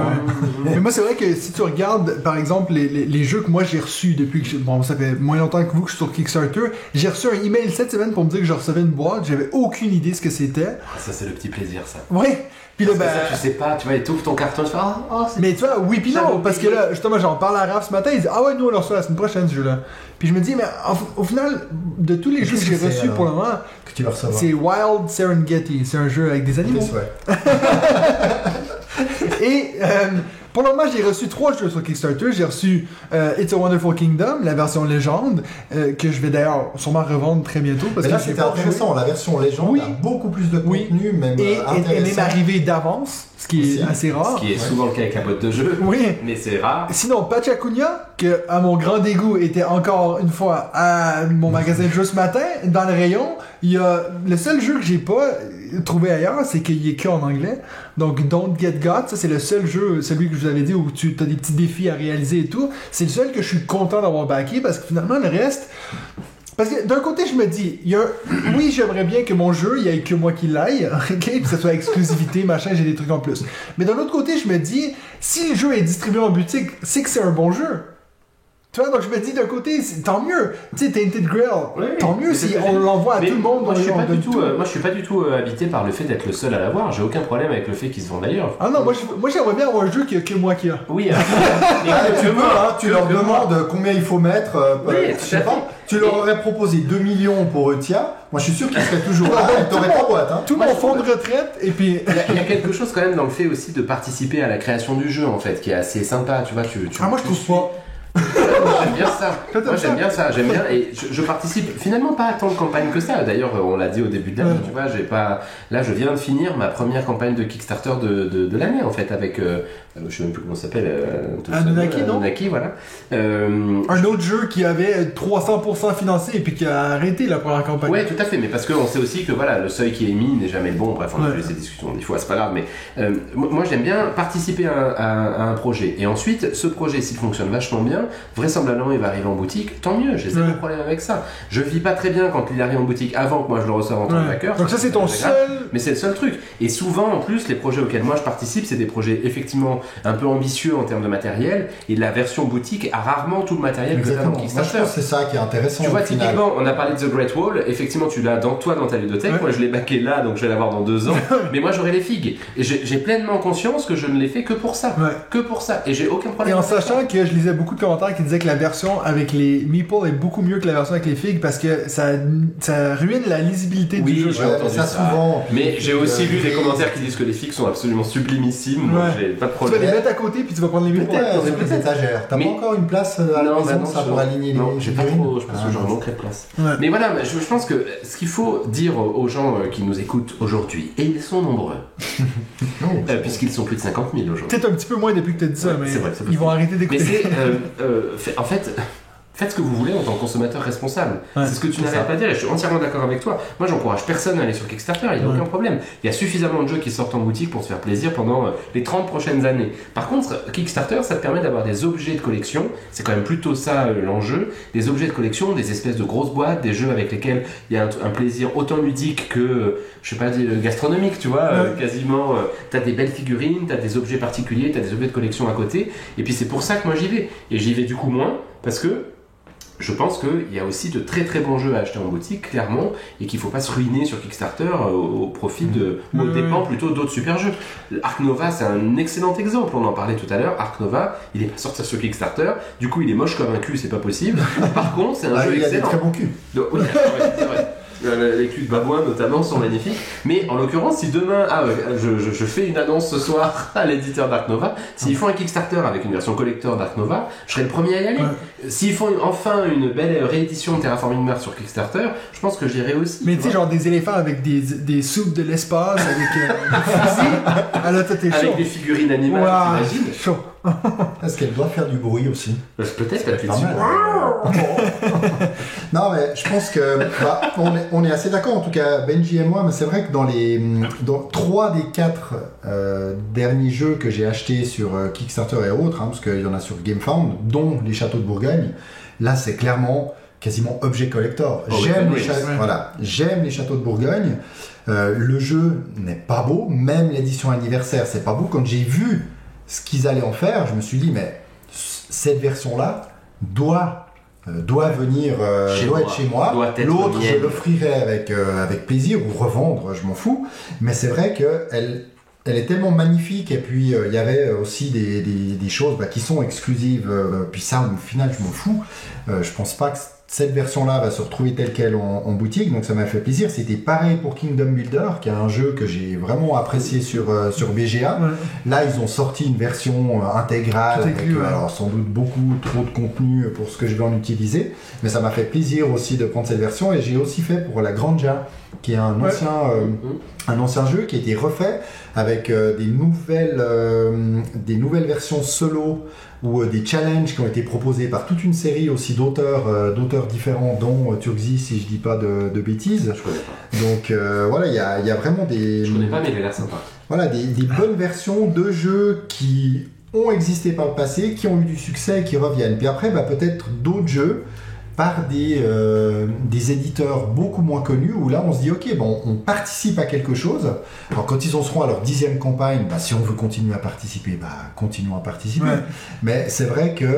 Mais moi, c'est vrai que si tu regardes, par exemple, les jeux que moi j'ai reçus depuis que ça fait moins longtemps que vous que je suis sur Kickstarter, j'ai reçu un email cette semaine pour me dire que je recevais une boîte, j'avais aucune idée ce que c'était. Ça, c'est le petit plaisir, ça. Ouais. Puis là, parce que ça, tu sais pas, tu vois, tu ouvres ton carton, tu fais mais tu vois, oui, puis non, parce que là, justement, j'en parle à Raph ce matin, il dit nous on le reçoit la semaine prochaine ce jeu-là. Puis je me dis, mais au final, de tous les jeux que j'ai reçus pour le moment, que tu vas recevoir, c'est Wild Serengeti, c'est un jeu avec des animaux. Et pour le moment, j'ai reçu 3 jeux sur Kickstarter. J'ai reçu It's a Wonderful Kingdom, la version légende, que je vais d'ailleurs sûrement revendre très bientôt. Parce mais là, que c'était intéressant. La version légende a beaucoup plus de contenu, même intéressant. Et même arrivée d'avance, ce qui est assez rare. Ce qui est souvent le cas avec la boîte de jeu. Oui. Mais c'est rare. Sinon, Pachacunia, que à mon grand dégoût était encore une fois à mon magasin de jeux ce matin, dans le rayon, il y a le seul jeu que j'ai pas trouvé ailleurs, c'est qu'il est qu'en anglais. Donc Don't Get Got, ça c'est le seul jeu, celui que je vous avais dit où tu as des petits défis à réaliser et tout. C'est le seul que je suis content d'avoir backé parce que finalement le reste... Parce que d'un côté je me dis, oui j'aimerais bien que mon jeu, il y ait que moi qui l'aille, ok, que ce soit exclusivité, machin, j'ai des trucs en plus. Mais d'un autre côté je me dis, si le jeu est distribué en boutique, c'est que c'est un bon jeu. Tu vois, donc je me dis d'un côté, tant mieux. Tu sais, Tainted Grail, tant mieux si on l'envoie à tout le monde. Moi, je suis pas du tout habité par le fait d'être le seul à l'avoir. J'ai aucun problème avec le fait qu'ils se vendent ailleurs. Ah non, moi j'aimerais bien avoir un jeu que moi qui a. Oui. Tu leur demandes combien il faut mettre. Je sais pas. Tu leur aurais proposé 2 millions pour Eutia. Moi, je suis sûr qu'ils seraient toujours là. Et t'aurais pas boîte. Tout mon fonds de retraite. Et puis. Il y a quelque chose quand même dans le fait aussi de participer à la création du jeu en fait, qui est assez sympa. Tu vois, moi je trouve pas. J'aime bien ça. J'aime bien et je participe finalement pas à tant de campagnes que ça. D'ailleurs, on l'a dit au début de l'année, tu vois, là je viens de finir ma première campagne de Kickstarter de l'année en fait avec je sais même plus comment ça s'appelle Anunnaki, non Anunnaki, voilà. Un autre jeu qui avait 300% financé et puis qui a arrêté la première campagne. Ouais, tout à fait, mais parce qu'on sait aussi que voilà, le seuil qui est mis n'est jamais le bon. Bref, on a eu ces discussions des fois, c'est pas grave, mais moi j'aime bien participer à un projet et ensuite ce projet s'il fonctionne vachement bien, vraisemblablement il va arriver en boutique, tant mieux, j'ai zéro problème avec ça. Je vis pas très bien quand il arrive en boutique avant que moi je le reçoive en tant que backer. Donc ça c'est ton seul... Mais c'est le seul truc. Et souvent en plus les projets auxquels moi je participe, c'est des projets effectivement un peu ambitieux en termes de matériel et la version boutique a rarement tout le matériel que t'as dans Kickstarter. Moi je pense que c'est ça qui est intéressant. Tu vois, typiquement, on a parlé de The Great Wall, effectivement tu l'as dans ta ludothèque, moi je l'ai backé là donc je vais l'avoir dans 2 ans, mais moi j'aurai les figues. Et j'ai pleinement conscience que je ne l'ai fait que pour ça. Que pour ça. Et j'ai aucun problème. Et en sachant que je lisais beaucoup de commentaires qui disaient que la version version avec les meeples est beaucoup mieux que la version avec les figues parce que ça ruine la lisibilité Oui, du jeu. j'ai entendu ça. souvent. Mais j'ai aussi lu des commentaires qui disent que les figues sont absolument sublimissimes, donc j'ai pas de Tu vas problème. les mettre à côté puis tu vas prendre les meeples. Peut-être sur les étagères. T'as Mais- pas encore une place à la maison ça, pour aligner les Non, j'ai pas figurines trop, je pense que j'aurais manquerait de place. Ouais. Mais voilà, je pense que ce qu'il faut dire aux gens qui nous écoutent aujourd'hui, et ils sont nombreux, puisqu'ils sont plus de 50 000 aujourd'hui. Peut-être un petit peu moins depuis que tu as dit ça, Ouais, mais c'est vrai, c'est ils vont arrêter Mais d'écouter. c'est, en fait, faites ce que vous voulez en tant que consommateur responsable. Ouais, c'est ce que tu c'est n'arrêtes ça. pas de dire et je suis entièrement d'accord avec toi. Moi, j'encourage personne à aller sur Kickstarter, il n'y a aucun problème. Il y a suffisamment de jeux qui sortent en boutique pour se faire plaisir pendant les 30 prochaines années. Par contre, Kickstarter, ça te permet d'avoir des objets de collection. C'est quand même plutôt ça l'enjeu. Des objets de collection, des espèces de grosses boîtes, des jeux avec lesquels il y a un plaisir autant ludique que, je sais pas, gastronomique, tu vois. Quasiment, t'as des belles figurines, t'as des objets particuliers, t'as des objets de collection à côté. Et puis c'est pour ça que moi j'y vais. Et j'y vais du coup moins parce que je pense qu'il y a aussi de très très bons jeux à acheter en boutique, clairement, et qu'il ne faut pas se ruiner sur Kickstarter au profit de, ou au dépens plutôt d'autres super jeux. Ark Nova, c'est un excellent exemple, on en parlait tout à l'heure. Ark Nova, il est pas sorti sur Kickstarter, du coup il est moche comme un cul, c'est pas possible. Par contre, c'est un jeu Il y a des excellent. très bons culs. Donc, oui, c'est vrai. Les culs de babouin notamment sont magnifiques, mais en l'occurrence, si demain je fais une annonce ce soir à l'éditeur Dark Nova, s'ils font un Kickstarter avec une version collector Dark Nova, je serai le premier à y aller. S'ils font enfin une belle réédition de Terraforming Mars sur Kickstarter, je pense que j'irai aussi. Mais tu sais, genre des éléphants avec des soupes de l'espace, avec des fusils. Ah là, toi, t'es chaud. avec des figurines animales, Ouah, t'imagines. chaud. Est-ce qu'elle doit faire du bruit aussi? Peut-être C'est pas mal. Non, mais je pense que on est assez d'accord, en tout cas Benji et moi, mais c'est vrai que dans 3 des 4 derniers jeux que j'ai achetés sur Kickstarter et autres, parce qu'il y en a sur GameFound, dont les Châteaux de Bourgogne, là c'est clairement quasiment objet collector. Oh, J'aime oui, j'aime les Châteaux de Bourgogne. Le jeu n'est pas beau, même l'édition anniversaire c'est pas beau. Quand j'ai vu ce qu'ils allaient en faire, je me suis dit mais cette version-là doit venir, doit être chez moi. Doit être L'autre, je mienne. l'offrirai avec plaisir ou revendre, je m'en fous. Mais c'est vrai qu'elle est tellement magnifique et puis il y avait aussi des choses qui sont exclusives. Puis ça, au final, je m'en fous. Je pense pas que cette version-là va se retrouver telle qu'elle en boutique, donc ça m'a fait plaisir. C'était pareil pour Kingdom Builder, qui est un jeu que j'ai vraiment apprécié sur BGA. Ouais. Là, ils ont sorti une version intégrale, Tout avec inclus, ouais. alors sans doute beaucoup trop de contenu pour ce que je vais en utiliser, mais ça m'a fait plaisir aussi de prendre cette version, et j'ai aussi fait pour la Granja, qui est un ancien jeu qui a été refait avec des nouvelles versions solo ou des challenges qui ont été proposés par toute une série aussi d'auteurs différents, dont Turkzy, si je dis pas de bêtises. Je connais pas. Donc voilà, il y a vraiment des... Je connais pas, mais il a l'air sympa. Voilà, des bonnes versions de jeux qui ont existé par le passé, qui ont eu du succès et qui reviennent. Puis après, peut-être d'autres jeux par des éditeurs beaucoup moins connus, où là on se dit ok, on participe à quelque chose. Alors quand ils en seront à leur 10e campagne, si on veut continuer à participer, continuons à participer. Ouais. Mais c'est vrai que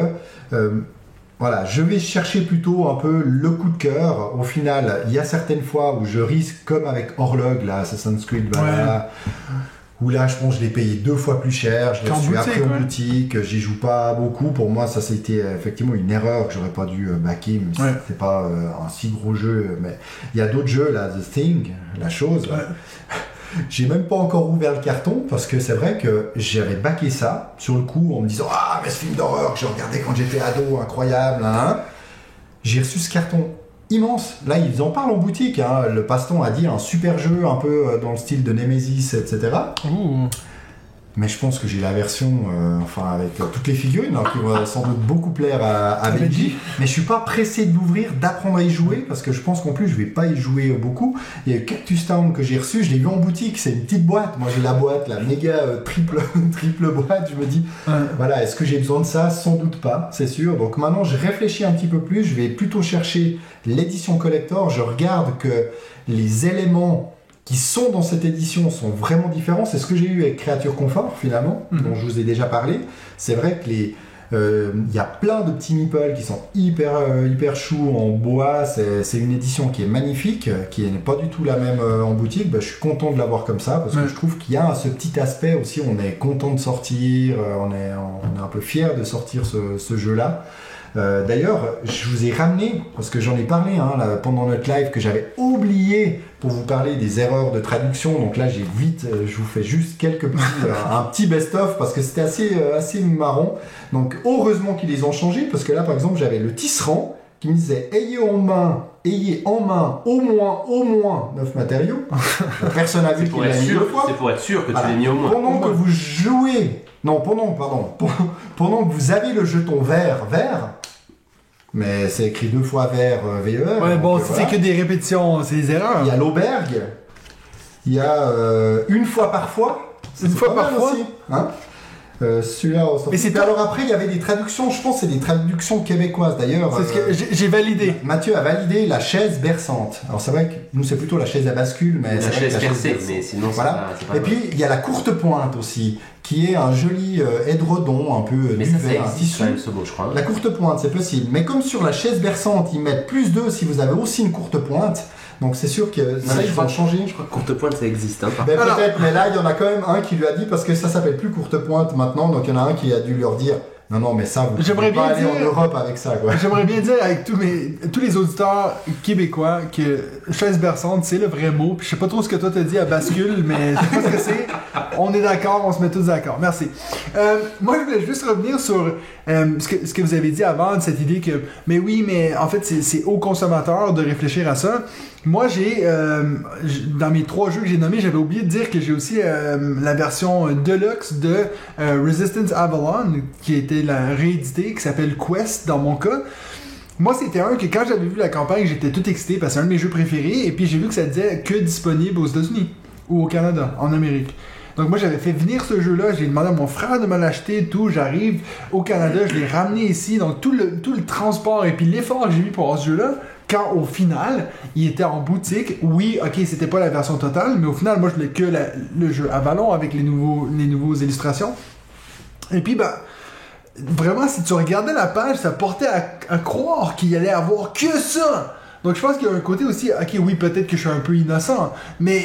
voilà, je vais chercher plutôt un peu le coup de cœur. Au final, il y a certaines fois où je risque, comme avec Orlog, là, Assassin's Creed Valhalla, où là, je pense que je l'ai payé 2 fois plus cher. Je l'ai En reçu boutique, après en ouais. boutique. J'y joue pas beaucoup. Pour moi, ça c'était effectivement une erreur que j'aurais pas dû backer, même si Ouais. c'était pas un si gros jeu. Mais il y a d'autres jeux, là, The Thing, la chose. Ouais. J'ai même pas encore ouvert le carton parce que c'est vrai que j'avais backé ça sur le coup en me disant ah mais ce film d'horreur que j'ai regardé quand j'étais ado, incroyable. Hein. J'ai reçu ce carton immense. Là ils en parlent en boutique. Le Paston a dit un super jeu un peu dans le style de Nemesis, etc. Ouh. Mais je pense que j'ai la version, avec toutes les figurines, qui vont sans doute beaucoup plaire à Benji. Mais je suis pas pressé de l'ouvrir, d'apprendre à y jouer, parce que je pense qu'en plus je vais pas y jouer beaucoup. Il y a Cactus Town que j'ai reçu, je l'ai vu en boutique, c'est une petite boîte. Moi j'ai la boîte, la méga triple boîte. Je me dis, voilà, est-ce que j'ai besoin de ça? Sans doute pas, c'est sûr. Donc maintenant je réfléchis un petit peu plus, je vais plutôt chercher l'édition collector. Je regarde que les éléments qui sont dans cette édition sont vraiment différents. C'est ce que j'ai eu avec Créature Confort, finalement, dont je vous ai déjà parlé. C'est vrai que il y a plein de petits meeples qui sont hyper choux en bois. C'est une édition qui est magnifique, qui n'est pas du tout la même en boutique. Je suis content de l'avoir comme ça, parce que je trouve qu'il y a ce petit aspect aussi, on est content de sortir, on est un peu fier de sortir ce jeu-là. D'ailleurs, je vous ai ramené, parce que j'en ai parlé là, pendant notre live, que j'avais oublié pour vous parler des erreurs de traduction. Donc là, je vous fais juste un petit best-of, parce que c'était assez marrant. Donc heureusement qu'ils les ont changés, parce que là, par exemple, j'avais le tisserand qui me disait « Ayez en main au moins 9 matériaux ». Personne n'a vu qu'il l'a mis 2 fois. C'est pour être sûr que tu l'as mis au moins. Pendant que vous jouez... Non, pendant que vous avez le jeton vert, mais c'est écrit 2 fois vert, VER. Ouais, bon, si c'est que des répétitions, c'est des erreurs. Il y a l'auberge, il y a une fois par fois. Une fois par fois aussi, hein. Celui-là, alors après, il y avait des traductions, je pense que c'est des traductions québécoises d'ailleurs. C'est ce que j'ai validé. Mathieu a validé la chaise berçante. Alors c'est vrai que nous, c'est plutôt la chaise à bascule, mais la chaise percée, mais sinon voilà. c'est pas Et puis, il y a la courte pointe aussi, qui est un joli édredon, un peu mais duvet, ça un tissu. Quand même, ce mot, je crois. La courte pointe, c'est possible. Mais comme sur la chaise berçante, ils mettent +2 si vous avez aussi une courte pointe. Donc c'est sûr que ça, ils vont changer. Je crois que courte pointe, ça existe. Hein, ben, peut-être, mais là, il y en a quand même un qui lui a dit, parce que ça s'appelle plus courte pointe maintenant, donc il y en a un qui a dû leur dire non, mais ça, vous ne pouvez pas aller en Europe avec ça, quoi. J'aimerais bien dire avec tous les auditeurs québécois que chaise berçante, c'est le vrai mot. Puis je sais pas trop ce que toi t'as dit à bascule, mais je sais pas ce que c'est. On est d'accord, on se met tous d'accord. Merci. Moi, je voulais juste revenir sur ce que vous avez dit avant, de cette idée que, mais oui, mais en fait, c'est aux consommateurs de réfléchir à ça. Moi, dans mes 3 jeux que j'ai nommés, j'avais oublié de dire que j'ai aussi la version Deluxe de Resistance Avalon, qui a été la rééditée, qui s'appelle Quest dans mon cas. Moi, c'était un que quand j'avais vu la campagne, j'étais tout excité parce que c'est un de mes jeux préférés, et puis j'ai vu que ça disait que disponible aux États-Unis ou au Canada, en Amérique. Donc moi, j'avais fait venir ce jeu-là, j'ai demandé à mon frère de me l'acheter, tout, j'arrive au Canada, je l'ai ramené ici, donc tout le transport et puis l'effort que j'ai mis pour avoir ce jeu-là, quand au final, il était en boutique, oui, ok, c'était pas la version totale, mais au final, moi, je voulais que le jeu à ballon avec les nouveaux illustrations. Et puis, vraiment, si tu regardais la page, ça portait à croire qu'il allait avoir que ça. Donc je pense qu'il y a un côté aussi, ok, oui, peut-être que je suis un peu innocent, mais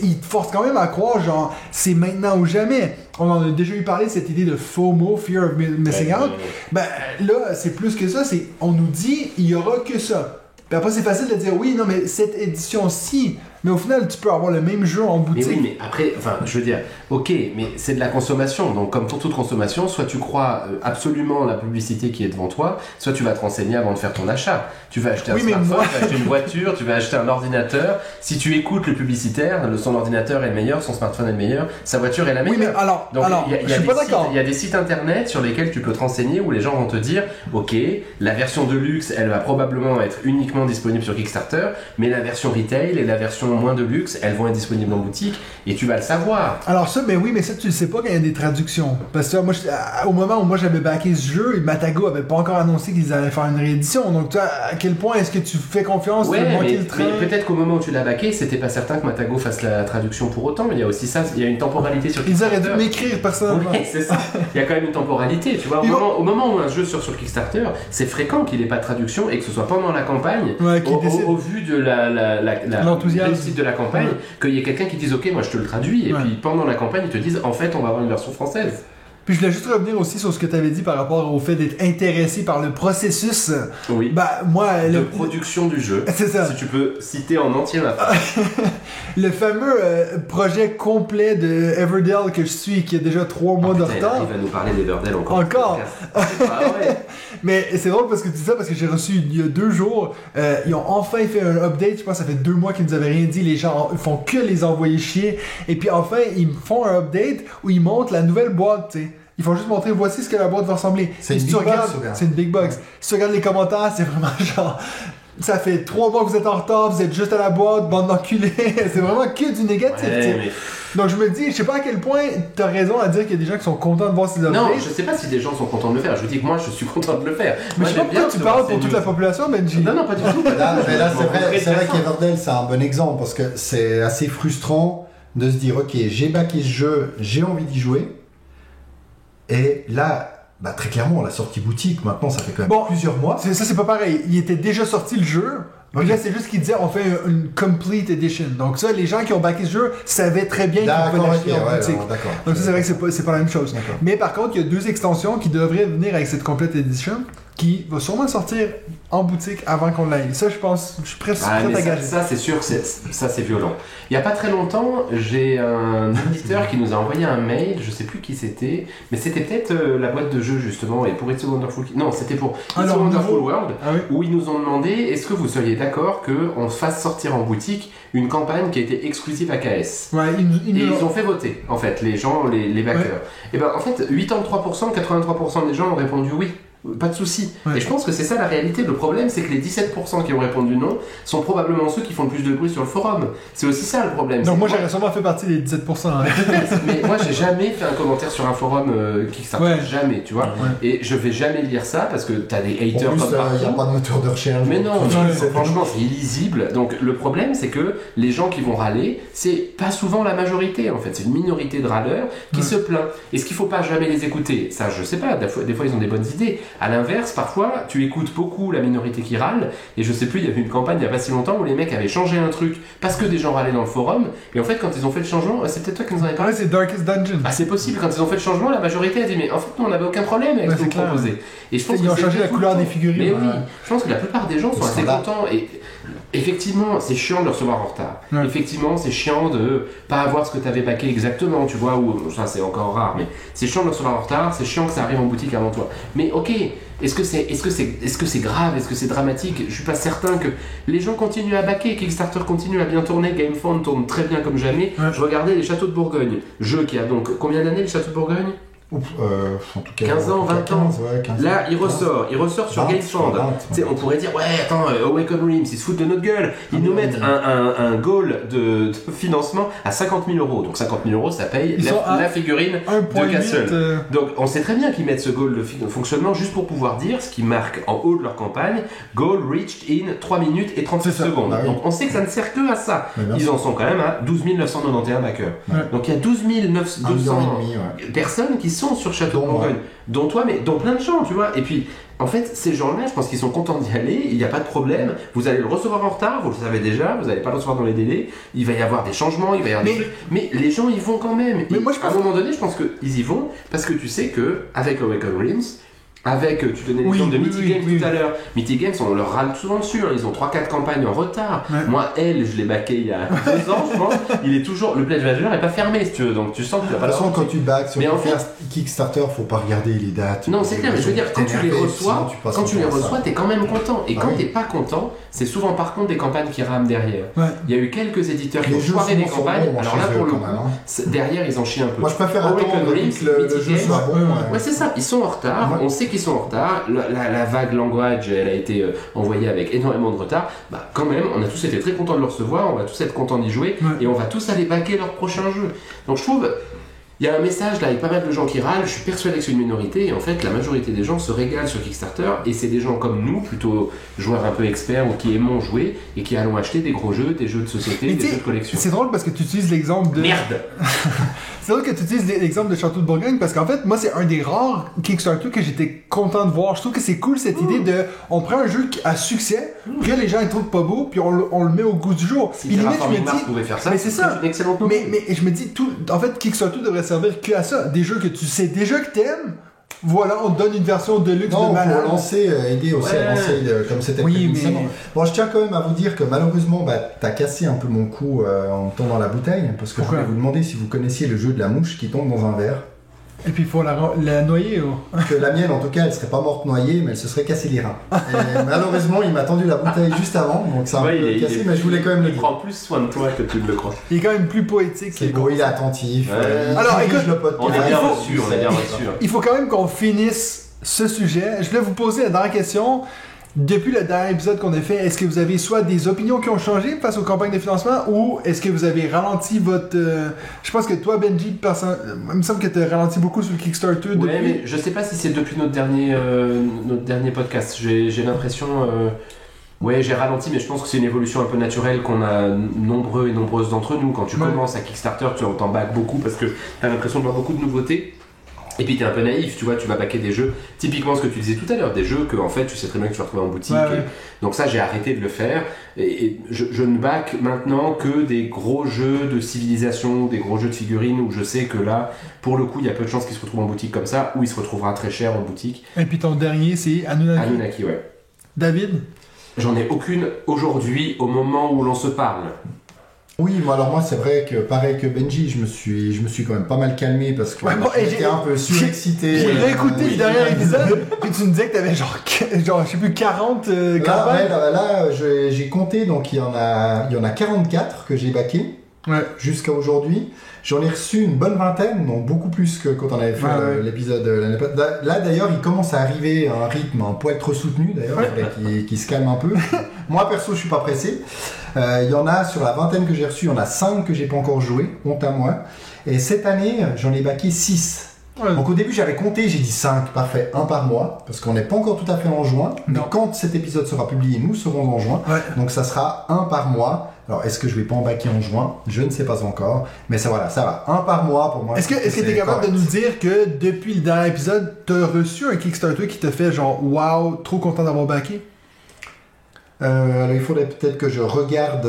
il te force quand même à croire, genre, c'est maintenant ou jamais. On en a déjà eu parlé, cette idée de FOMO, Fear of Missing Out. Ben là, c'est plus que ça, on nous dit, il y aura que ça. Puis après, c'est facile de dire, oui, non, mais cette édition-ci, mais au final, tu peux avoir le même jeu en boutique. Mais oui, mais après, enfin, je veux dire, ok, mais c'est de la consommation. Donc, comme pour toute consommation, soit tu crois absolument la publicité qui est devant toi, soit tu vas te renseigner avant de faire ton achat. Tu vas acheter un smartphone, tu vas acheter une voiture, tu vas acheter un ordinateur. Si tu écoutes le publicitaire, son ordinateur est le meilleur, son smartphone est le meilleur, sa voiture est la meilleure. Oui, mais alors, je suis pas d'accord. Il y a des sites internet sur lesquels tu peux te renseigner où les gens vont te dire, ok, la version de luxe, elle va probablement être uniquement disponible sur Kickstarter, mais la version retail et la version moins de luxe, elles vont être disponibles en boutique et tu vas le savoir. Alors ça, mais oui, mais ça tu le sais pas quand il y a des traductions. Parce que moi, au moment où moi j'avais backé ce jeu, Matago avait pas encore annoncé qu'ils allaient faire une réédition. Donc toi, à quel point est-ce que tu fais confiance ouais, de monter mais, le train? Mais peut-être qu'au moment où tu l'as backé, c'était pas certain que Matago fasse la traduction pour autant. Il y a aussi ça, il y a une temporalité sur Kickstarter. Ils auraient dû m'écrire personnellement. Oui, c'est ça. Il y a quand même une temporalité, tu vois. Au moment où un jeu sort sur Kickstarter, c'est fréquent qu'il ait pas de traduction et que ce soit pendant la campagne, au vu de la réussite de la campagne, qu'il y ait quelqu'un qui dise ok, moi je te le traduis, et puis pendant la campagne ils te disent en fait on va avoir une version française. Puis je voulais juste revenir aussi sur ce que tu avais dit par rapport au fait d'être intéressé par le processus. Oui. Moi, de production du jeu. C'est ça. Si tu peux citer en entier la phrase. Le fameux projet complet de Everdell que je suis, qui a déjà 3 mois de retard. Il va nous parler d'Everdell encore. Ah ouais. Mais c'est drôle parce que tu dis ça, parce que j'ai reçu il y a 2 jours, ils ont enfin fait un update. Je pense que ça fait 2 mois qu'ils nous avaient rien dit. Les gens font que les envoyer chier. Et puis enfin, ils font un update où ils montrent la nouvelle boîte, tu sais. Ils font juste montrer, voici ce que la boîte va ressembler. C'est une big box, c'est une big box. Si tu regardes les commentaires, c'est vraiment genre... Ça fait 3 mois que vous êtes en retard, vous êtes juste à la boîte, bande d'enculés. C'est vraiment que du négatif, ouais, mais... Donc je me dis, je sais pas à quel point t'as raison à dire qu'il y a des gens qui sont contents de voir ces updates. Non, je sais pas si des gens sont contents de le faire. Je vous dis que moi, je suis content de le faire. Mais je sais pas pourquoi tu parles pour toute la population, Benji. Non, pas du tout. Là, c'est vrai qu'Everdell, c'est un bon exemple parce que c'est assez frustrant de se dire, ok, j'ai backé ce jeu, j'ai envie d'y jouer. Et là, très clairement, la sortie boutique, maintenant, ça fait quand même plusieurs mois. Ça, c'est pas pareil. Il était déjà sorti le jeu. Donc là, c'est juste qu'ils disaient on fait une complete edition. Donc ça, les gens qui ont backé ce jeu savaient très bien qu'ils pouvaient l'acheter en boutique. Donc ça, c'est vrai que c'est pas la même chose. Mais par contre, il y a 2 extensions qui devraient venir avec cette complete edition, qui va sûrement sortir en boutique avant qu'on l'aille. Ça, je pense, je suis prêt à gager. Ça, c'est sûr, ça c'est violent. Il n'y a pas très longtemps, j'ai un éditeur qui nous a envoyé un mail, je sais plus qui c'était, mais c'était peut-être la boîte de jeu justement, et pour It's a Wonderful... Non, c'était pour It's a Wonderful World, où ils nous ont demandé est-ce que vous seriez d'accord qu'on fasse sortir en boutique une campagne qui a été exclusive à KS. Ouais, ils ont fait voter, en fait, les gens, les backers. Ouais. Et ben en fait, 83%, 83% des gens ont répondu oui. Pas de souci. Ouais. Et je pense que c'est ça la réalité. Le problème, c'est que les 17% qui ont répondu non sont probablement ceux qui font le plus de bruit sur le forum. C'est aussi ça le problème. Donc moi, j'aurais sûrement fait partie des 17%. Hein. Mais moi, j'ai jamais fait un commentaire sur un forum Kickstarter. Ouais. Jamais, tu vois. Ouais. Et je vais jamais lire ça parce que t'as des haters comme partout. Il n'y a pas de moteur de recherche. Mais non, franchement, c'est illisible. Donc le problème, c'est que les gens qui vont râler, c'est pas souvent la majorité en fait. C'est une minorité de râleurs qui se plaint. Est-ce qu'il faut pas jamais les écouter? Ça, je sais pas. Des fois, ils ont des bonnes idées. À l'inverse, parfois, tu écoutes beaucoup la minorité qui râle, et je sais plus, il y avait une campagne il y a pas si longtemps où les mecs avaient changé un truc parce que des gens râlaient dans le forum, et en fait, quand ils ont fait le changement, c'est peut-être toi qui nous en avais parlé. Ouais, c'est Darkest Dungeon. Ah, c'est possible, quand ils ont fait le changement, la majorité a dit, mais en fait, nous, on n'avait aucun problème avec ce que vous proposez. Et je pense qu'ils ont changé la couleur des figurines. Mais oui, je pense que la plupart des gens sont assez contents, et effectivement, c'est chiant de le recevoir en retard. Ouais. Effectivement, c'est chiant de pas avoir ce que tu avais backé exactement, tu vois, ou ça c'est encore rare, mais c'est chiant de le recevoir en retard, c'est chiant que ça arrive en boutique avant toi. Mais ok, est-ce que c'est grave, est-ce que c'est dramatique? Je suis pas certain que les gens continuent à backer, Kickstarter continue à bien tourner, GameFound tourne très bien comme jamais. Ouais. Je regardais les Châteaux de Bourgogne, jeu qui a donc combien d'années les Châteaux de Bourgogne? En tout cas, 15 ans, 20 ans. 15 là, il ressort sur GameFound. On pourrait dire, ouais, attends, Awaken Realms, ils se foutent de notre gueule. Ils nous mettent un goal de financement à 50 000 €. Donc 50 000 €, ça paye la figurine de Castle. Donc on sait très bien qu'ils mettent ce goal de fonctionnement juste pour pouvoir dire ce qui marque en haut de leur campagne, goal reached in 3 minutes et 36 secondes. Donc on sait que ça ne sert que à ça. Ils en sont quand même à 12 991 backers. Ouais. Donc il y a 12 900 personnes qui sont sur Château de Bourgogne, dont toi, mais dont plein de gens, tu vois. Et puis, en fait, ces gens-là, je pense qu'ils sont contents d'y aller, il n'y a pas de problème. Vous allez le recevoir en retard, vous le savez déjà, vous n'allez pas le recevoir dans les délais, il va y avoir des changements, il va y avoir des trucs, mais les gens y vont quand même. Mais moi, à un moment donné, je pense qu'ils y vont parce que tu sais qu'avec Awaken Realms, tu donnais l'exemple de Mythic Games tout à l'heure. Mythic Games, on leur râle souvent dessus, hein. Ils ont 3-4 campagnes en retard. Ouais. Moi, je l'ai backé il y a 2 ans, je pense. Il est toujours, le pledge manager n'est pas fermé, si tu veux, donc tu sens que tu n'as pas de toute façon, quand tu back sur Kickstarter, faut pas regarder les dates. Non, c'est clair, mais je veux dire, quand tu les reçois, t'es quand même content. Et quand t'es pas content, c'est souvent par contre des campagnes qui rament derrière. Ouais. Il y a eu quelques éditeurs qui ont foiré des campagnes. Alors là, pour le coup, derrière, ils ont chié un peu. Moi, je préfère attendre que le jeu soit bon. Ouais, c'est ça. Ils sont en retard. On sait qu'ils sont en retard. La vague language, elle a été envoyée avec énormément de retard. Bah, quand même, on a tous été très contents de le recevoir. On va tous être contents d'y jouer. Et on va tous aller backer leur prochain jeu. Donc, je trouve. Il y a un message là avec pas mal de gens qui râlent, je suis persuadé que c'est une minorité, et en fait la majorité des gens se régalent sur Kickstarter, et c'est des gens comme nous, plutôt joueurs un peu experts ou qui aimons jouer, et qui allons acheter des gros jeux, des jeux de société, des jeux de collection. C'est drôle parce que tu utilises l'exemple de... Merde. C'est drôle que tu utilises l'exemple de Château de Bourgogne, parce qu'en fait, moi c'est un des rares Kickstarter que j'étais content de voir. Je trouve que c'est cool cette idée de, on prend un jeu à succès, puis là les gens ils trouvent pas beau, puis on le met au goût du jour. Si Terraforming Mars pouvait faire ça, mais c'est ça. Une excellente mais je me dis, en fait Kickstarter devrait servir que à ça. Des jeux que tu sais déjà que t'aimes, voilà, on te donne une version de luxe de malade. Pour lancer, aider aussi à lancer comme c'était prévu. Bon, je tiens quand même à vous dire que malheureusement, t'as cassé un peu mon cou en me tombant la bouteille, parce que je voulais vous demander si vous connaissiez le jeu de la mouche qui tombe dans un verre. Et puis il faut la noyer. Que la mienne, en tout cas, elle serait pas morte noyée, mais elle se serait cassé les reins. Et malheureusement, il m'a tendu la bouteille juste avant, donc ça a un peu cassé, mais je voulais quand même le dire. Il prend plus soin de toi que tu ne le crois. Il est quand même plus poétique. C'est beau, il est attentif. Alors, écoute, on est bien reçu, on est bien reçu. Il faut quand même qu'on finisse ce sujet. Je voulais vous poser la dernière question. Depuis le dernier épisode qu'on a fait, est-ce que vous avez soit des opinions qui ont changé face aux campagnes de financement, ou est-ce que vous avez ralenti votre... Je pense que toi, Benji, il me semble que tu as ralenti beaucoup sur le Kickstarter depuis... Ouais, mais je sais pas si c'est depuis notre dernier podcast. J'ai l'impression... Ouais, j'ai ralenti, mais je pense que c'est une évolution un peu naturelle qu'on a nombreux et nombreuses d'entre nous. Quand tu commences à Kickstarter, tu t'en back beaucoup parce que tu as l'impression de voir beaucoup de nouveautés. Et puis t'es un peu naïf, tu vois, tu vas baquer des jeux, typiquement ce que tu disais tout à l'heure, des jeux que en fait tu sais très bien que tu vas retrouver en boutique. Ouais. Donc ça j'ai arrêté de le faire et je ne back maintenant que des gros jeux de civilisation, des gros jeux de figurines où je sais que là, pour le coup, il y a peu de chances qu'il se retrouve en boutique comme ça, ou il se retrouvera très cher en boutique. Et puis ton dernier, c'est Anunnaki. Anunnaki, ouais. David? J'en ai aucune aujourd'hui au moment où l'on se parle. Oui, moi c'est vrai que pareil que Benji, je me suis quand même pas mal calmé parce que Ouais, bon, et j'étais un peu surexcité. J'ai réécouté Oui. le dernier épisode, puis tu me disais que t'avais genre je sais plus, 40 campagnes. Là, j'ai compté, donc il y en a 44 que j'ai baqué Ouais. jusqu'à aujourd'hui. J'en ai reçu une bonne vingtaine, donc beaucoup plus que quand on avait fait Ouais. l'épisode l'année passée. Là d'ailleurs, il commence à arriver à un rythme un poil trop soutenu d'ailleurs, il faudrait qu'il se calme un peu. Moi perso, je suis pas pressé. Il y en a sur la vingtaine que j'ai reçu, il y en a 5 que j'ai pas encore joué, honte à moi. Et cette année, j'en ai baqué 6. Ouais. Donc au début j'avais compté, j'ai dit 5, parfait, un par mois, parce qu'on n'est pas encore tout à fait en juin. Mais Non. quand cet épisode sera publié, nous serons en juin. Ouais. Donc ça sera un par mois. Alors est-ce que je vais pas en baquer en juin? Je ne sais pas encore. Mais ça voilà, ça va. Un par mois pour moi. Est-ce que t'es capable de nous dire que depuis le dernier épisode, t'as reçu un Kickstarter qui t'a fait genre wow, trop content d'avoir backé? Alors il faudrait peut-être que je regarde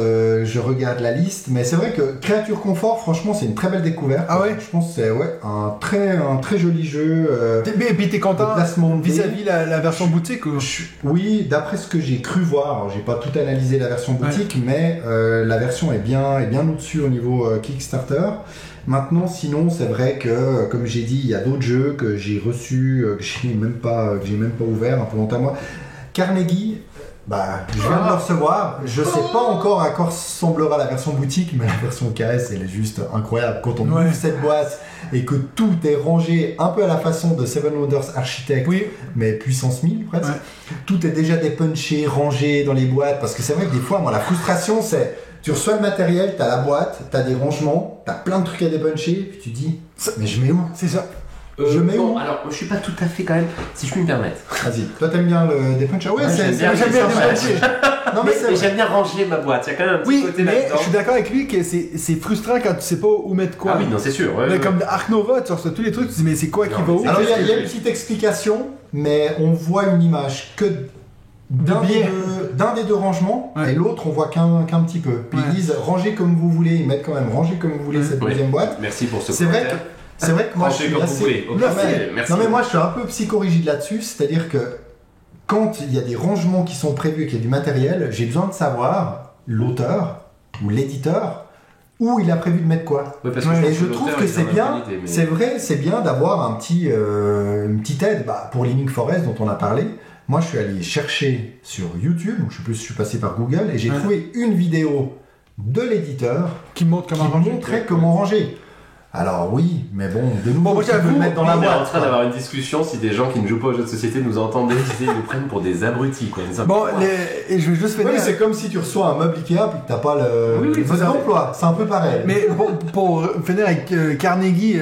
la liste, mais c'est vrai que Créature Confort, franchement, c'est une très belle découverte. Ah ouais? Je pense que c'est un très joli jeu. Et puis t'es content de placement de dés. vis-à-vis la version boutique ou? Oui, d'après ce que j'ai cru voir, alors j'ai pas tout analysé la version boutique, mais la version est bien au-dessus au niveau Kickstarter. Maintenant, sinon, c'est vrai que, comme j'ai dit, il y a d'autres jeux que j'ai reçus, que j'ai même pas ouvert un peu honte à moi. Carnegie. Je viens de le recevoir. Je sais pas encore à quoi ressemblera la version boutique, mais la version KS, elle est juste incroyable. Quand on ouvre cette boîte et que tout est rangé un peu à la façon de Seven Wonders Architect, mais puissance 1000 presque. Ouais. Tout est déjà dépunché, rangé dans les boîtes. Parce que c'est vrai que des fois, moi, la frustration, c'est tu reçois le matériel, t'as la boîte, t'as des rangements, t'as plein de trucs à dépuncher, puis tu dis, mais je mets où? C'est ça. Je mets où? Alors, je suis pas tout à fait quand même, si je puis me permettre. Vas-y, toi t'aimes bien le dépuncher? Ouais, j'aime bien dépuncher. Non, mais j'aime bien ranger ma boîte, il y a quand même un petit côté mais là-dedans. je suis d'accord avec lui que c'est frustrant quand tu sais pas où mettre quoi. Ah oui, non, c'est sûr. Ouais, comme Ark Nova, tu reçois tous les trucs, tu dis mais c'est quoi qui va où? Alors il y a une petite explication, mais on voit une image que d'un des deux rangements, et l'autre on voit qu'un petit peu. Puis ils disent rangez comme vous voulez, ils mettent quand même rangez comme vous voulez cette deuxième boîte. Merci pour ce commentaire. C'est vrai que moi je suis assez... Merci. Non mais moi je suis un peu psychorigide là-dessus, c'est-à-dire que quand il y a des rangements qui sont prévus et qu'il y a du matériel, j'ai besoin de savoir l'auteur ou l'éditeur où il a prévu de mettre quoi. Et je trouve que c'est bien, c'est vrai, c'est bien d'avoir une petite aide. Pour Living Forest dont on a parlé, moi je suis allé chercher sur YouTube, donc je suis passé par Google et j'ai trouvé une vidéo de l'éditeur qui montrait comment ranger. Alors oui, mais bon, de nouveau, tu peux le mettre dans la boîte. On est en train d'avoir une discussion si des gens qui ne jouent pas aux jeux de société nous entendaient, ils nous prennent pour des abrutis, quoi. Et je vais juste finir. Oui, c'est comme si tu reçois un meuble Ikea puis que t'as pas le mode d'emploi, c'est un peu pareil. Mais pour finir avec Carnegie,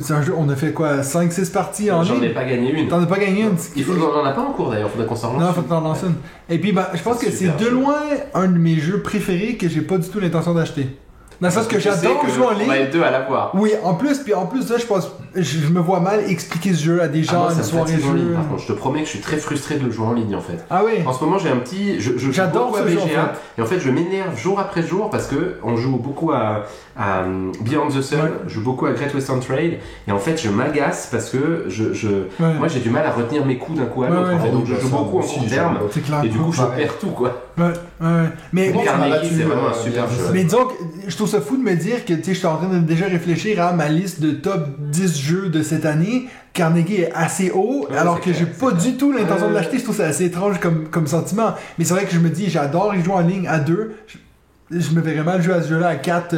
c'est un jeu, on a fait quoi, 5-6 parties en ligne? J'en ai pas gagné une. T'en as pas gagné une? On en a pas en cours d'ailleurs, faudrait qu'on s'en lance. Non, faut que t'en lances une. Et puis je pense que c'est de loin un de mes jeux préférés que j'ai pas du tout l'intention d'acheter. Dans le sens que j'adore jouer en ligne. On va être deux à l'avoir. Oui, en plus ça, je pense, je me vois mal expliquer ce jeu à des gens, une soirée jeu. En ligne, par contre, je te promets que je suis très frustré de le jouer en ligne en fait. Ah oui. En ce moment, j'ai un petit. J'adore ce jeu en fait. Et en fait, je m'énerve jour après jour parce que on joue beaucoup à Beyond the Sun, je joue beaucoup à Great Western Trail, et en fait, je m'agace parce que moi, j'ai du mal à retenir mes coups d'un coup à l'autre. Donc, je joue beaucoup en court terme, et du coup, je perds tout quoi. Mais Carnegie, c'est vraiment un super jeu. Mais disons que je trouve ça fou de me dire que je suis en train de déjà réfléchir à ma liste de top 10 jeux de cette année. Carnegie est assez haut, alors que j'ai pas du tout l'intention de l'acheter. Je trouve ça assez étrange comme sentiment. Mais c'est vrai que je me dis, j'adore y jouer en ligne à 2. Je me verrais mal jouer à ce jeu-là à 4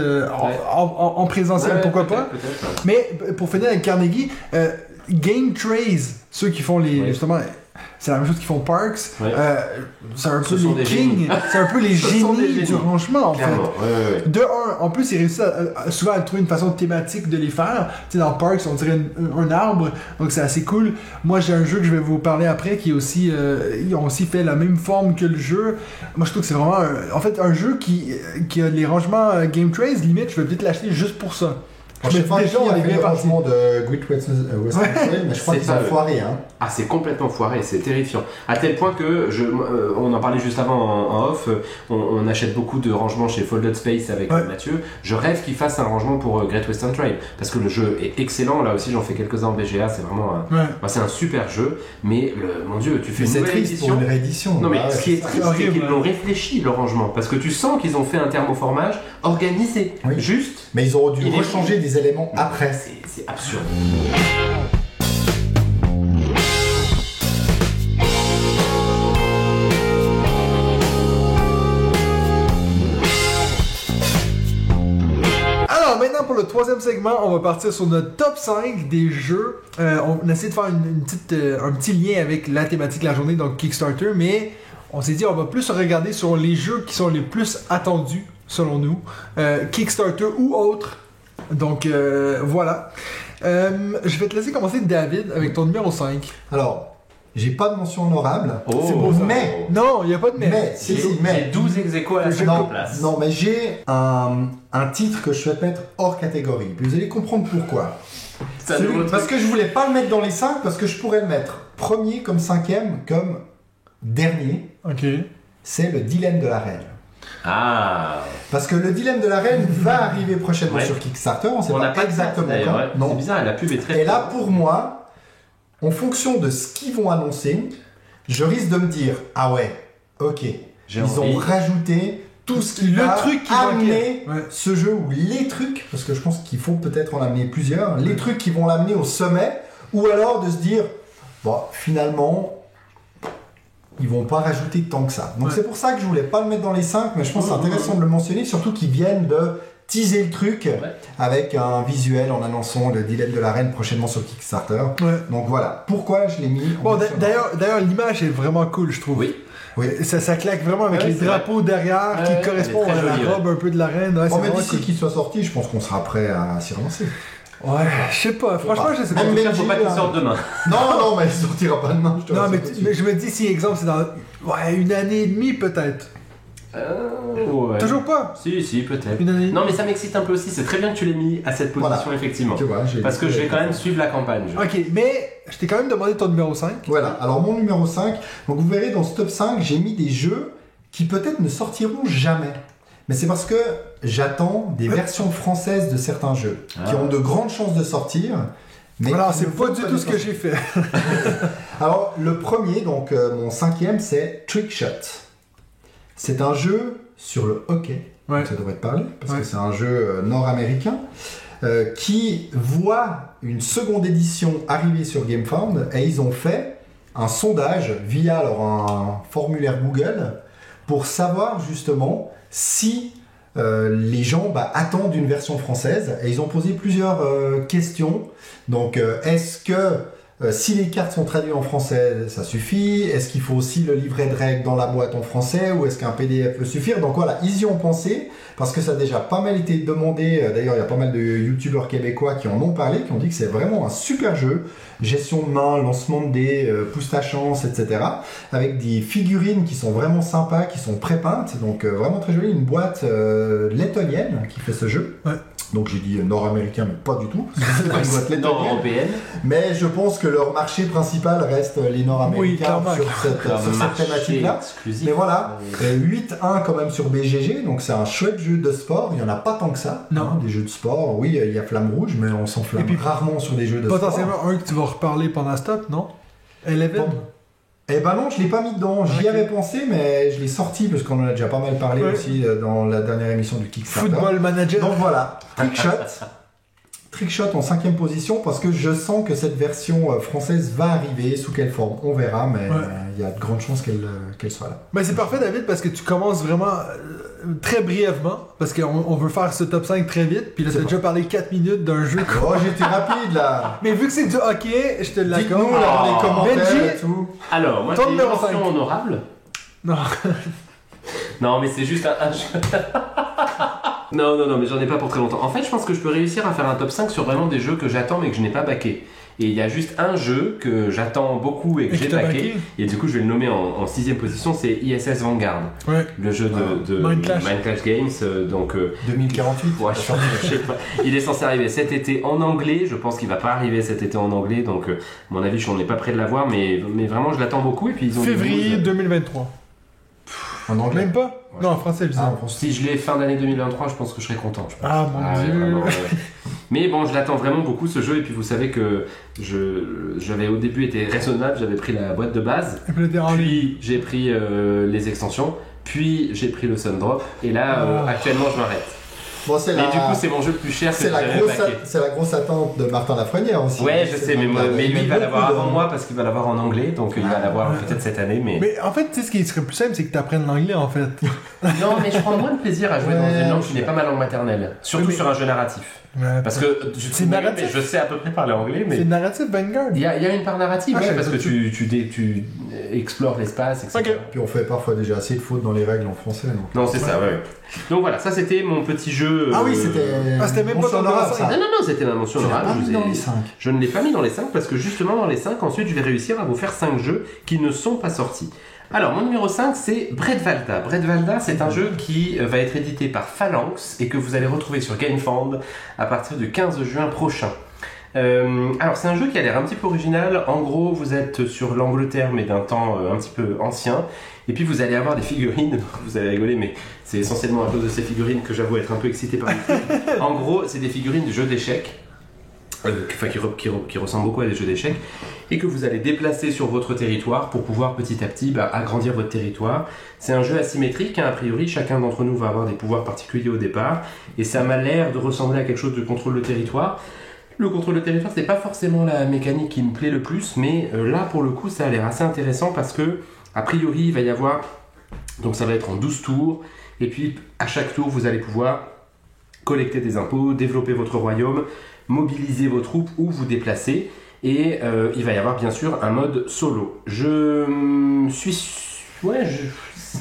en présentiel, pourquoi pas. Mais pour finir avec Carnegie, Game Trace, ceux qui font justement... C'est la même chose qu'ils font Parks. C'est un peu les kings, c'est un peu les génies du rangement en fait. De un, en plus, ils réussissent souvent à trouver une façon thématique de les faire. Tu sais, dans Parks, on dirait un arbre, donc c'est assez cool. Moi, j'ai un jeu que je vais vous parler après qui est aussi, ils ont aussi fait la même forme que le jeu. Moi, je trouve que c'est vraiment, un jeu qui a les rangements Game Trace. Limite, je vais peut-être l'acheter juste pour ça. Je sais pas déjà, qui on a est fait bien le parti. rangement de Great Western Trail, mais je crois C'est qu'ils ont pas eux. foiré. Hein. Ah, c'est complètement foiré, c'est terrifiant. À tel point que, on en parlait juste avant en off, on achète beaucoup de rangements chez Folded Space avec Mathieu. Je rêve qu'il fasse un rangement pour Great Western Trail, parce que le jeu est excellent. Là aussi, j'en fais quelques-uns en BGA, c'est vraiment c'est un super jeu. Mais mon Dieu, tu fais Mais une c'est nouvelle triste édition. pour une réédition. Non mais Bah ouais, ce qui est c'est ça. triste, c'est qu'ils l'ont réfléchi le rangement, parce que tu sens qu'ils ont fait un thermoformage organisé, Oui. juste. Mais ils auraient dû Il est rechanger des éléments après. C'est absurde. Alors maintenant pour le troisième segment, on va partir sur notre top 5 des jeux. On essaie de faire un petit lien avec la thématique de la journée, donc Kickstarter, mais on s'est dit on va plus regarder sur les jeux qui sont les plus attendus selon nous, Kickstarter ou autres. Donc voilà. Je vais te laisser commencer David avec ton numéro 5. Alors, j'ai pas de mention honorable. Oh. C'est beau, ça. Mais, Non, il n'y a pas de mais, si, si, mais. J'ai 12 ex-aequo à la Non, seconde place. non, mais j'ai un titre que je souhaite mettre hors catégorie. Puis vous allez comprendre pourquoi. C'est un nouveau Parce truc. que je voulais pas le mettre dans les 5, parce que je pourrais le mettre premier comme cinquième, comme dernier. Ok. C'est le dilemme de la reine. Ah, Parce que le dilemme de la reine va arriver prochainement Ouais. sur Kickstarter. On sait on n'a pas pas exactement d'ailleurs, quand. ouais. Non. C'est bizarre, la pub est très. Et là, pour moi, en fonction de ce qu'ils vont annoncer, je risque de me dire, ah ouais, ok, J'ai ils ont envie. rajouté tout ce qui Le va truc qui amener manquait. Ouais. ce jeu, ou les trucs, parce que je pense qu'il faut peut-être en amener plusieurs, les trucs qui vont l'amener au sommet, ou alors de se dire, bon, finalement, ils vont pas rajouter tant que ça. Donc Ouais. c'est pour ça que je voulais pas le mettre dans les 5, mais je pense que c'est intéressant de le mentionner, surtout qu'ils viennent de teaser le truc avec un visuel en annonçant le dilemme de la reine prochainement sur Kickstarter. Ouais. Donc voilà, pourquoi je l'ai mis en Bon, mention. d'ailleurs, l'image est vraiment cool, je trouve. Oui. Oui. Ça claque vraiment avec Ouais, les c'est drapeaux derrière Ouais, qui correspondent elle est à très la jolie, robe un peu de la reine. Ouais, c'est Bon, mais vraiment d'ici cool. qu'il soit sorti, je pense qu'on sera prêt à s'y relancer. Ouais, je sais pas. Franchement, je sais pas. Même En tout cas, Benji, faut pas qu'il là. sorte demain. Non, mais il sortira pas demain. Je te Non, rassure mais, tout de suite. mais je me dis, si exemple, c'est dans une année et demie peut-être. Ouais. Toujours pas. Si, peut-être. Une année et demie. Non, mais ça m'excite un peu aussi. C'est très bien que tu l'aies mis à cette position, Voilà. effectivement. Tu vois, Parce que je vais quand même suivre la campagne. Ok, mais je t'ai quand même demandé ton numéro 5. Voilà, alors mon numéro 5, donc vous verrez dans ce top 5, j'ai mis des jeux qui peut-être ne sortiront jamais. Mais c'est parce que j'attends des versions françaises de certains jeux qui ont de grandes chances de sortir. Mais Voilà, qui c'est ne pas vont du pas tout les ce que sortir. j'ai fait. Alors le premier, donc mon cinquième, c'est Trickshot. C'est un jeu sur le hockey, Ouais. donc ça devrait te parler, parce Ouais. que c'est un jeu nord-américain qui voit une seconde édition arriver sur GameFound et ils ont fait un sondage via alors un formulaire Google pour savoir justement si les gens attendent une version française et ils ont posé plusieurs questions. Donc est-ce que si les cartes sont traduites en français, ça suffit? Est-ce qu'il faut aussi le livret de règles dans la boîte en français ou est-ce qu'un PDF peut suffire? Donc voilà, ils y ont pensé parce que ça a déjà pas mal été demandé. D'ailleurs, il y a pas mal de youtubeurs québécois qui en ont parlé, qui ont dit que c'est vraiment un super jeu. Gestion de main, lancement de dés, pousse ta chance, etc. Avec des figurines qui sont vraiment sympas, qui sont pré-peintes. Donc vraiment très joli. Une boîte lettonienne qui fait ce jeu. Ouais. Donc j'ai dit nord-américain, mais pas du tout. C'est pas une boîte lettonienne. Nord-européenne. Mais je pense que leur marché principal reste les Oui, Nord-Américains clairement. sur cette thématique-là. exclusif. Mais voilà, 8-1 quand même sur BGG, donc c'est un chouette jeu de sport. Il n'y en a pas tant que ça. Non. Hein, des jeux de sport, oui, il y a Flamme Rouge, mais on s'enflamme Et puis, rarement sur des jeux de sport. Potentiellement un que tu vas reparler pendant stop, non? Eleven? Eh ben non, je l'ai pas mis dedans. J'y Ok. avais pensé, mais je l'ai sorti parce qu'on en a déjà pas mal parlé Ouais. aussi dans la dernière émission du Kickstarter. Football Manager. Donc voilà, Trickshot. Trickshot en 5e position parce que je sens que cette version française va arriver. Sous quelle forme? On verra, mais Ouais. il y a de grandes chances qu'elle soit là. Ben c'est parfait David parce que tu commences vraiment très brièvement parce qu'on veut faire ce top 5 très vite puis là C'est t'as bon. déjà parlé 4 minutes d'un jeu. Oh, j'étais rapide là. Mais vu que c'est du hockey, je te l'accorde. Dites-nous là dans les commentaires Benji, et tout. Alors, moi Ton j'ai une numéro mention 5. honorable. Non. Non, mais c'est juste un jeu. Non, mais j'en ai pas pour très longtemps. En fait, je pense que je peux réussir à faire un top 5 sur vraiment des jeux que j'attends mais que je n'ai pas baqué. Et il y a juste un jeu que j'attends beaucoup et que j'ai backé. Et du coup, je vais le nommer en 6ème position, c'est ISS Vanguard. Ouais. Le jeu de Mind Clash Games. Donc, 2048. ouais, je sais pas. Il est censé arriver cet été en anglais. Je pense qu'il va pas arriver cet été en anglais. Donc, à mon avis, on n'est pas près de l'avoir. Mais vraiment, je l'attends beaucoup. Et puis, ils ont février 2023. En anglais. Même pas? Ouais, non, en français, je disais. Si je l'ai fin d'année 2023, je pense que je serai content. Je pense. Ah mon Dieu. Vraiment, mais bon, je l'attends vraiment beaucoup ce jeu. Et puis vous savez que j'avais au début été raisonnable, j'avais pris la boîte de base. Et puis j'ai pris les extensions. Puis j'ai pris le Sundrop. Et là, actuellement, je m'arrête. Bon, du coup, c'est mon jeu le plus cher que j'ai jamais backé. C'est la grosse attente de Martin Lafrenière aussi. Ouais, je sais, mais lui, il va l'avoir avant moi parce qu'il va l'avoir en anglais, donc il va l'avoir peut-être cette année. Mais en fait, tu sais, ce qui serait plus simple, c'est que tu apprennes l'anglais en fait. Non, mais je prends moins de plaisir à jouer dans une langue qui n'est pas ma langue maternelle, surtout sur un jeu narratif. Ouais, parce que c'est narratif. Je sais à peu près parler anglais, mais c'est narratif Vanguard. Il y a une part narrative, parce que tu explores l'espace, etc. Okay. Puis on fait parfois déjà assez de fautes dans les règles en français. Non, c'est ça, ouais. Donc voilà, ça c'était mon petit jeu. Ah oui, c'était même pas ton honorable, ça. Non, c'était ma mention honorable. Dans les 5. Je ne l'ai pas mis dans les 5 parce que justement dans les 5, ensuite je vais réussir à vous faire 5 jeux qui ne sont pas sortis. Alors, mon numéro 5, c'est Bredvalda. Bredvalda, c'est un jeu qui va être édité par Phalanx et que vous allez retrouver sur GameFound à partir du 15 juin prochain. Alors, c'est un jeu qui a l'air un petit peu original. En gros, vous êtes sur l'Angleterre, mais d'un temps un petit peu ancien. Et puis, vous allez avoir des figurines. Vous allez rigoler, mais c'est essentiellement à cause de ces figurines que j'avoue être un peu excité par le truc. En gros, c'est des figurines de jeux d'échecs. Qui ressemble beaucoup à des jeux d'échecs et que vous allez déplacer sur votre territoire pour pouvoir petit à petit agrandir votre territoire. C'est un jeu asymétrique, a priori chacun d'entre nous va avoir des pouvoirs particuliers au départ et ça m'a l'air de ressembler à quelque chose de contrôle de territoire. Le contrôle de territoire, c'est pas forcément la mécanique qui me plaît le plus, mais là pour le coup ça a l'air assez intéressant parce que a priori il va y avoir, donc ça va être en 12 tours et puis à chaque tour vous allez pouvoir collecter des impôts, développer votre royaume, mobiliser vos troupes ou vous déplacer et il va y avoir bien sûr un mode solo. Ça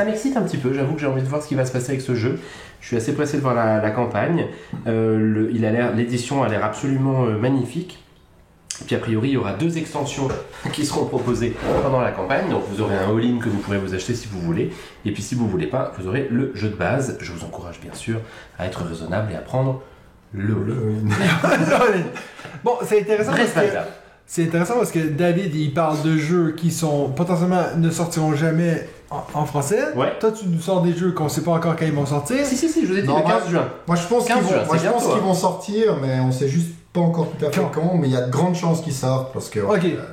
m'excite un petit peu, j'avoue que j'ai envie de voir ce qui va se passer avec ce jeu. Je suis assez pressé de voir la campagne. L'édition a l'air absolument magnifique. Et puis a priori il y aura 2 extensions qui seront proposées pendant la campagne, donc vous aurez un all-in que vous pourrez vous acheter si vous voulez, et puis si vous voulez pas, vous aurez le jeu de base. Je vous encourage bien sûr à être raisonnable et à prendre le all-in. Bon, c'est intéressant parce que David il parle de jeux qui sont potentiellement ne sortiront jamais en français. Ouais. Toi tu nous sors des jeux qu'on sait pas encore quand ils vont sortir. Si, je vous ai dit le 15 juin. Moi je pense qu'ils vont sortir, mais on sait juste pas encore tout à fait quand, mais il y a de grandes chances qu'ils sortent parce que...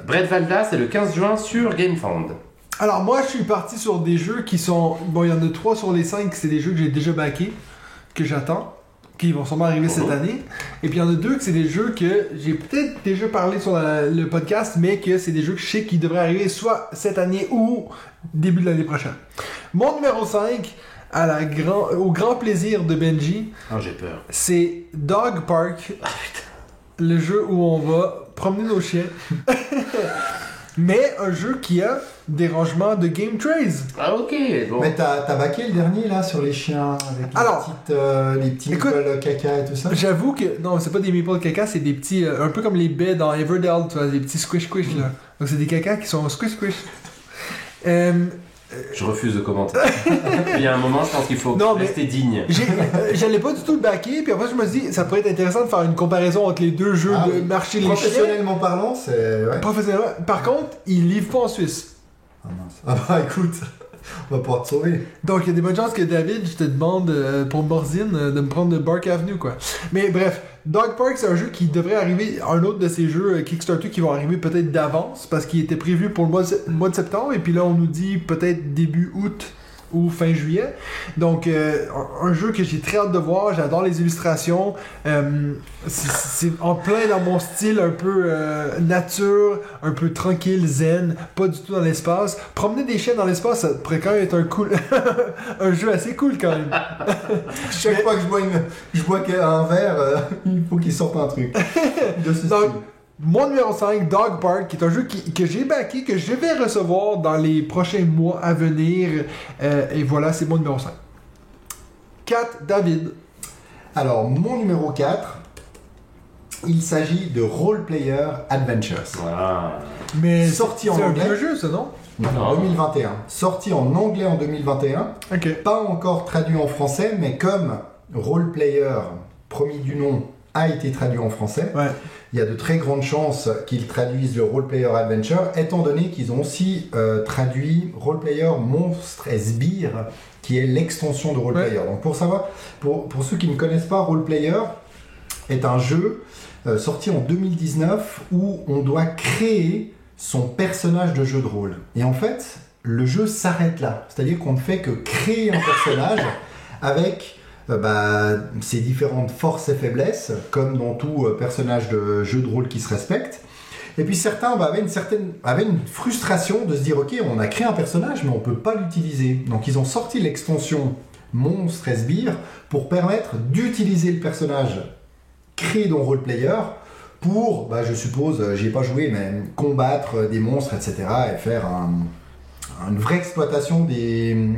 Bredvalda, c'est le 15 juin sur GameFound. Alors moi je suis parti sur des jeux qui sont... Bon, il y en a 3 sur les 5, c'est des jeux que j'ai déjà backés, que j'attends, qui vont sûrement arriver cette année. Et puis il y en a 2 que c'est des jeux que j'ai peut-être déjà parlé sur le podcast, mais que c'est des jeux que je sais qui devraient arriver soit cette année ou début de l'année prochaine. Mon numéro 5, au grand plaisir de Benji, j'ai peur. C'est Dog Park. Le jeu où on va promener nos chiens. Mais un jeu qui a des rangements de Game Trays. Ah ok, bon. Mais t'as backé le dernier là sur les chiens avec les petits meeples caca et tout ça. J'avoue que non, c'est pas des meeples caca, c'est des petits un peu comme les baies dans Everdell, tu vois, des petits squish là. Donc c'est des caca qui sont squish. Je refuse de commenter. Il y a un moment, je pense qu'il faut rester digne. J'allais pas du tout le backer, puis après je me suis dit, ça pourrait être intéressant de faire une comparaison entre les 2 jeux de marcher les chiens. Professionnellement parlant, c'est... Ouais. Professionnellement. Par contre, ils livrent pas en Suisse. Ah mince. Ah bah écoute, on va pouvoir te sauver. Donc il y a des bonnes chances que David, je te demande pour Morzine de me prendre de Bark Avenue quoi. Mais bref, Dog Park c'est un jeu qui devrait arriver, un autre de ces jeux Kickstarter qui vont arriver peut-être d'avance parce qu'il était prévu pour le mois de septembre et puis là on nous dit peut-être début août ou fin juillet. Donc un jeu que j'ai très hâte de voir, j'adore les illustrations, c'est en plein dans mon style un peu nature, un peu tranquille, zen, pas du tout dans l'espace. Promener des chiens dans l'espace, ça pourrait quand même être un jeu assez cool quand même. Chaque fois que je bois un verre, il faut qu'il sorte un truc. Donc, mon numéro 5, Dog Park, qui est un jeu que j'ai backé, que je vais recevoir dans les prochains mois à venir. Et voilà, c'est mon numéro 5. 4, David. Alors, mon numéro 4, Il s'agit de Role Player Adventures. Voilà. Mais Sorti en c'est un anglais. vieux jeu, ça, non? En 2021. Sorti en anglais en 2021. Ok. Pas encore traduit en français, mais comme Role Player, promis du nom, a été traduit en français, Ouais. il y a de très grandes chances qu'ils traduisent le Role Player Adventure, étant donné qu'ils ont aussi traduit Role Player Monstres et Sbires, qui est l'extension de Role Ouais. Player. Donc pour savoir, pour ceux qui ne connaissent pas, Role Player est un jeu sorti en 2019 où on doit créer son personnage de jeu de rôle. Et en fait, le jeu s'arrête là. C'est-à-dire qu'on ne fait que créer un personnage avec ses différentes forces et faiblesses, comme dans tout personnage de jeu de rôle qui se respecte. Et puis certains avaient une frustration de se dire ok, on a créé un personnage mais on ne peut pas l'utiliser. Donc ils ont sorti l'extension Monstres et Sbires pour permettre d'utiliser le personnage créé dans Role Player pour, je suppose, j'y ai pas joué, mais combattre des monstres, etc. et faire une vraie exploitation des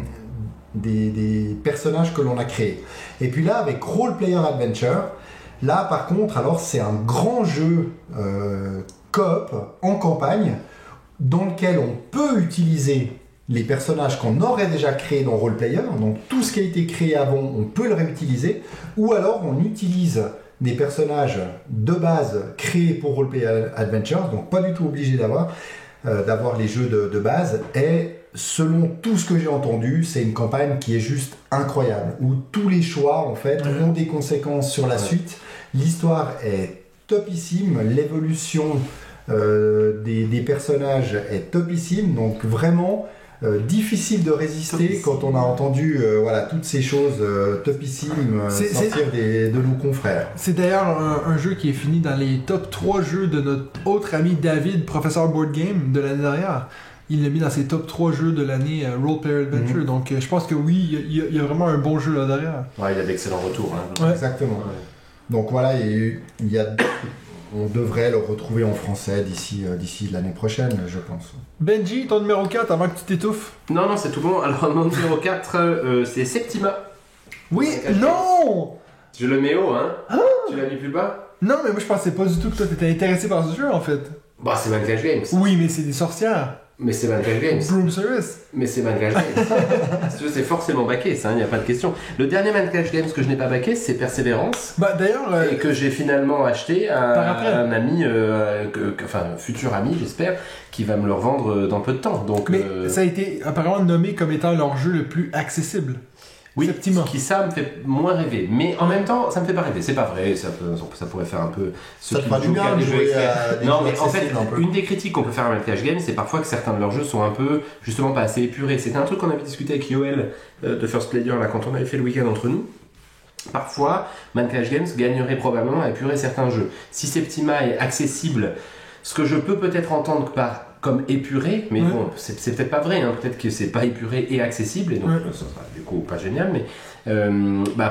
personnages que l'on a créés. Et puis là, avec Role Player Adventure, là par contre, alors c'est un grand jeu coop en campagne dans lequel on peut utiliser les personnages qu'on aurait déjà créés dans Role Player, donc tout ce qui a été créé avant, on peut le réutiliser, ou alors on utilise des personnages de base créés pour Role Player Adventures, donc pas du tout obligé d'avoir les jeux de base, et selon tout ce que j'ai entendu, c'est une campagne qui est juste incroyable, où tous les choix en fait ont des conséquences sur la suite. L'histoire est topissime, l'évolution des personnages est topissime, donc vraiment difficile de résister quand on a entendu toutes ces choses topissimes sortir de nos confrères. C'est d'ailleurs un jeu qui est fini dans les top 3 jeux de notre autre ami David, professeur Board Game de l'année dernière. Il l'a mis dans ses top 3 jeux de l'année Role Player Adventure. Donc je pense que oui, il y a vraiment un bon jeu là derrière. Ouais, il a d'excellents retours. Hein. Ouais. Exactement. Ouais. Donc voilà, on devrait le retrouver en français d'ici l'année prochaine, je pense. Benji, ton numéro 4, avant que tu t'étouffes. Non, c'est tout bon. Alors, mon numéro 4, c'est Septima. Oui, non! Je le mets haut, hein. Tu l'as mis plus bas? Non, mais moi je pensais pas du tout que toi t'étais intéressé par ce jeu en fait. Bah, c'est Mancage Games. Oui, mais c'est des sorcières. Mais c'est Mancage Games. Broom Service. Mais c'est Mancage Games. C'est forcément backé, ça, il n'y a pas de question. Le dernier Mancage Games que je n'ai pas backé, c'est Persévérance. Bah d'ailleurs. Et que j'ai finalement acheté Par après. à un ami, futur ami, j'espère, qui va me le revendre dans peu de temps. Donc, Mais ça a été apparemment nommé comme étant leur jeu le plus accessible. oui, Septima. ce qui ça me fait moins rêver. Mais en même temps, ça me fait pas rêver. C'est pas vrai, ça pourrait faire un peu... Ça te fera du bien de jouer à des Non, jeux mais en fait, accessibles un peu. une des critiques qu'on peut faire à Mancage Games, c'est parfois que certains de leurs jeux sont un peu, justement, pas assez épurés. C'était un truc qu'on avait discuté avec Yoel de First Player, là, quand on avait fait le week-end entre nous. Parfois, Mancage Games gagnerait probablement à épurer certains jeux. Si Septima est accessible, ce que je peux peut-être entendre comme épuré, mais bon, c'est peut-être pas vrai, hein. Peut-être que c'est pas épuré et accessible, et donc ça sera du coup pas génial, mais